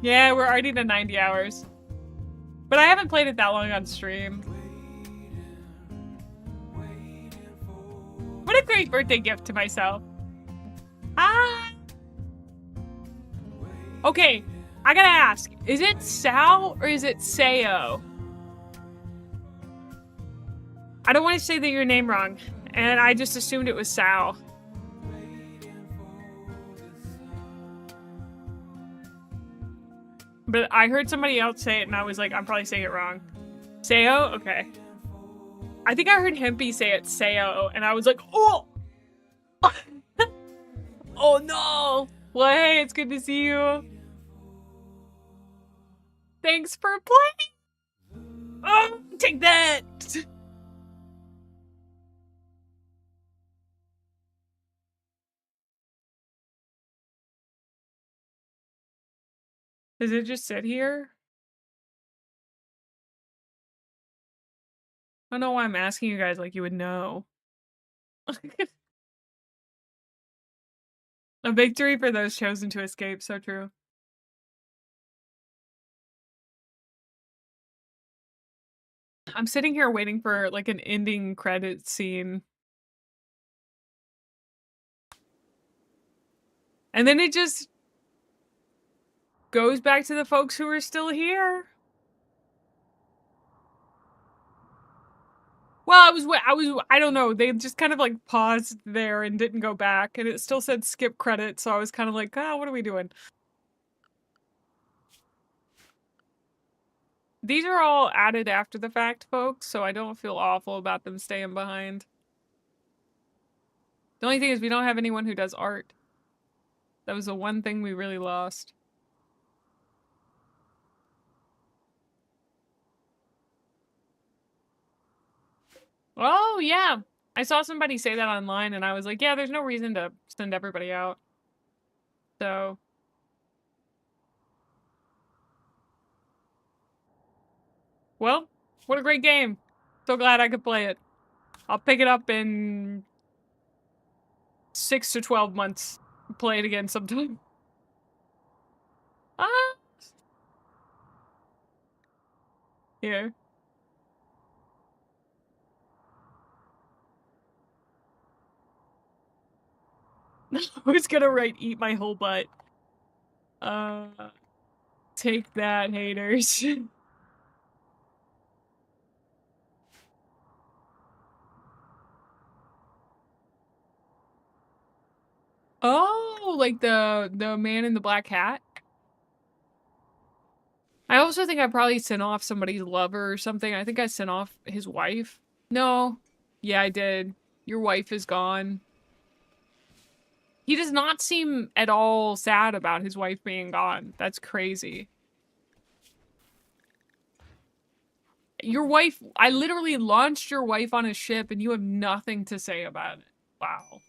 Yeah, we're already to 90 hours. But I haven't played it that long on stream. What a great birthday gift to myself. Hi. Okay, I gotta ask. Is it Sal or is it Sayo? I don't want to say that your name wrong, and I just assumed it was Sal. But I heard somebody else say it, and I was like, I'm probably saying it wrong. Sayo? Okay. I think I heard Hempy say it Sayo, and I was like, oh! Oh no! Well, hey, it's good to see you. Thanks for playing! Oh, take that! Does it just sit here? I don't know why I'm asking you guys like you would know. A victory for those chosen to escape, so true. I'm sitting here waiting for like an ending credit scene. And then it just goes back to the folks who are still here. Well, I don't know. They just kind of like paused there and didn't go back, and it still said skip credit, so I was kind of like, what are we doing? These are all added after the fact, folks, so I don't feel awful about them staying behind. The only thing is we don't have anyone who does art. That was the one thing we really lost. Oh, yeah. I saw somebody say that online, and I was like, yeah, there's no reason to send everybody out. So. Well, what a great game. So glad I could play it. I'll pick it up in 6 to 12 months. Play it again sometime. Ah! Here. I was gonna write eat my whole butt. Take that, haters. Oh, like the man in the black hat? I also think I probably sent off somebody's lover or something. I think I sent off his wife. No. Yeah, I did. Your wife is gone. He does not seem at all sad about his wife being gone. That's crazy. Your wife, I literally launched your wife on a ship and you have nothing to say about it. Wow.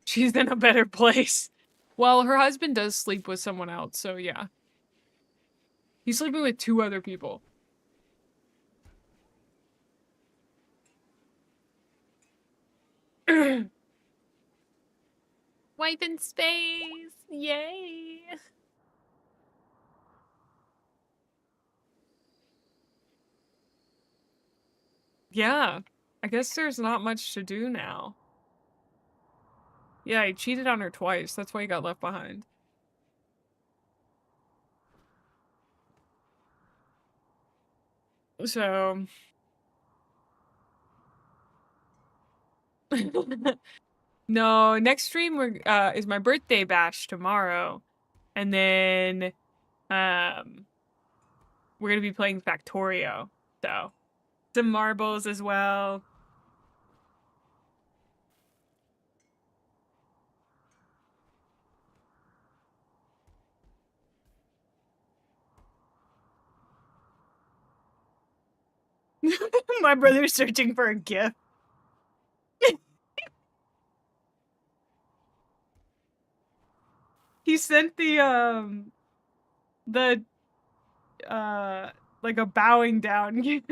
She's in a better place. Well, her husband does sleep with someone else, so yeah. He's sleeping with 2 other people. Wife in space! Yay! Yeah. I guess there's not much to do now. Yeah, he cheated on her twice. That's why he got left behind. So... No, next stream is my birthday bash tomorrow. And then we're gonna be playing Factorio. So some marbles as well. My brother's searching for a gift. He sent the like a bowing down gift.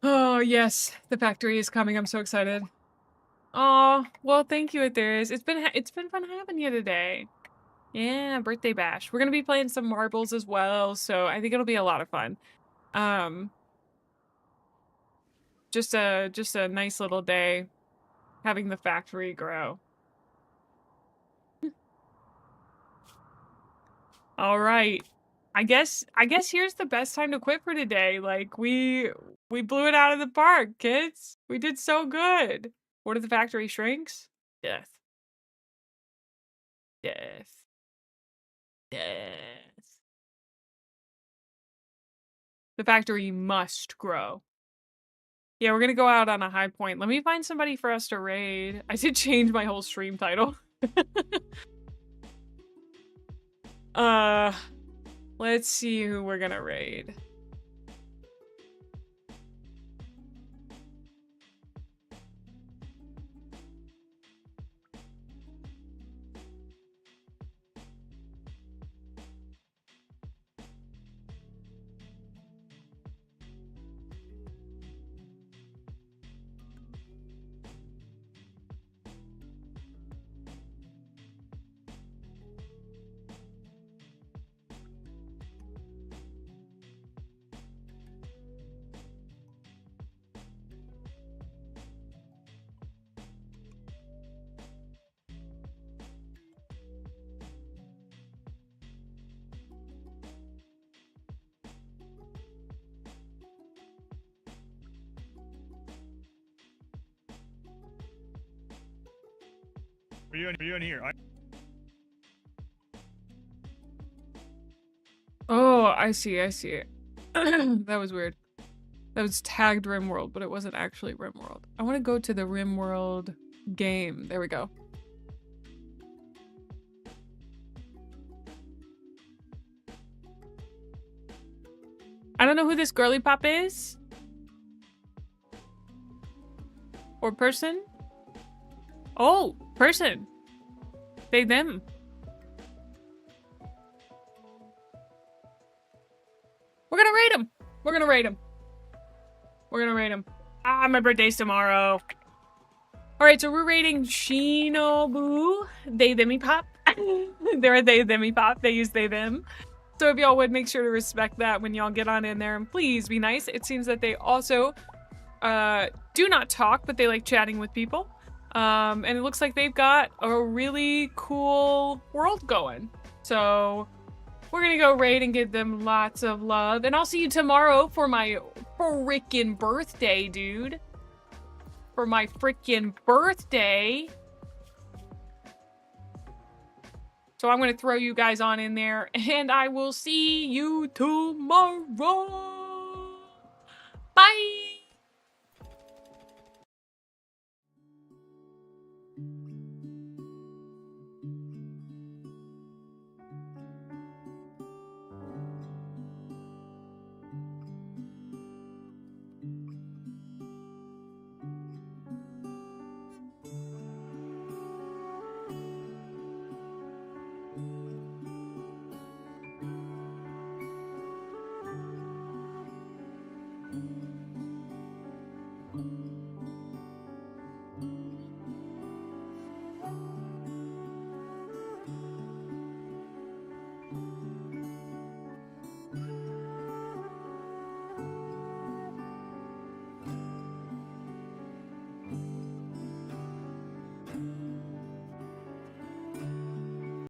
Oh yes, the factory is coming. I'm so excited. Oh well, thank you, Atheris. It's been fun having you today. Yeah, birthday bash. We're gonna be playing some marbles as well, so I think it'll be a lot of fun. Just a nice little day, having the factory grow. All right. I guess here's the best time to quit for today. Like we blew it out of the park, kids. We did so good. What are the factory shrinks? Death. Death. Death. The factory must grow. Yeah, we're gonna go out on a high point. Let me find somebody for us to raid. I did change my whole stream title. Let's see who we're gonna raid. Are you in here? Oh, I see. That was weird. That was tagged Rimworld, but it wasn't actually Rimworld. I want to go to the Rimworld game. There we go. I don't know who this girly pop is. Or person. Oh, person. They, them. We're gonna raid him. We're gonna raid him. We're gonna raid him. Ah, my birthday's tomorrow. Alright, so we're raiding Shinobu. They, them, pop. They're a they, them, pop. They use they, them. So if y'all would make sure to respect that when y'all get on in there, and please be nice. It seems that they also do not talk, but they like chatting with people. And it looks like they've got a really cool world going. So we're gonna go raid and give them lots of love. And I'll see you tomorrow for my frickin' birthday, dude. For my frickin' birthday. So I'm going to throw you guys on in there, and I will see you tomorrow.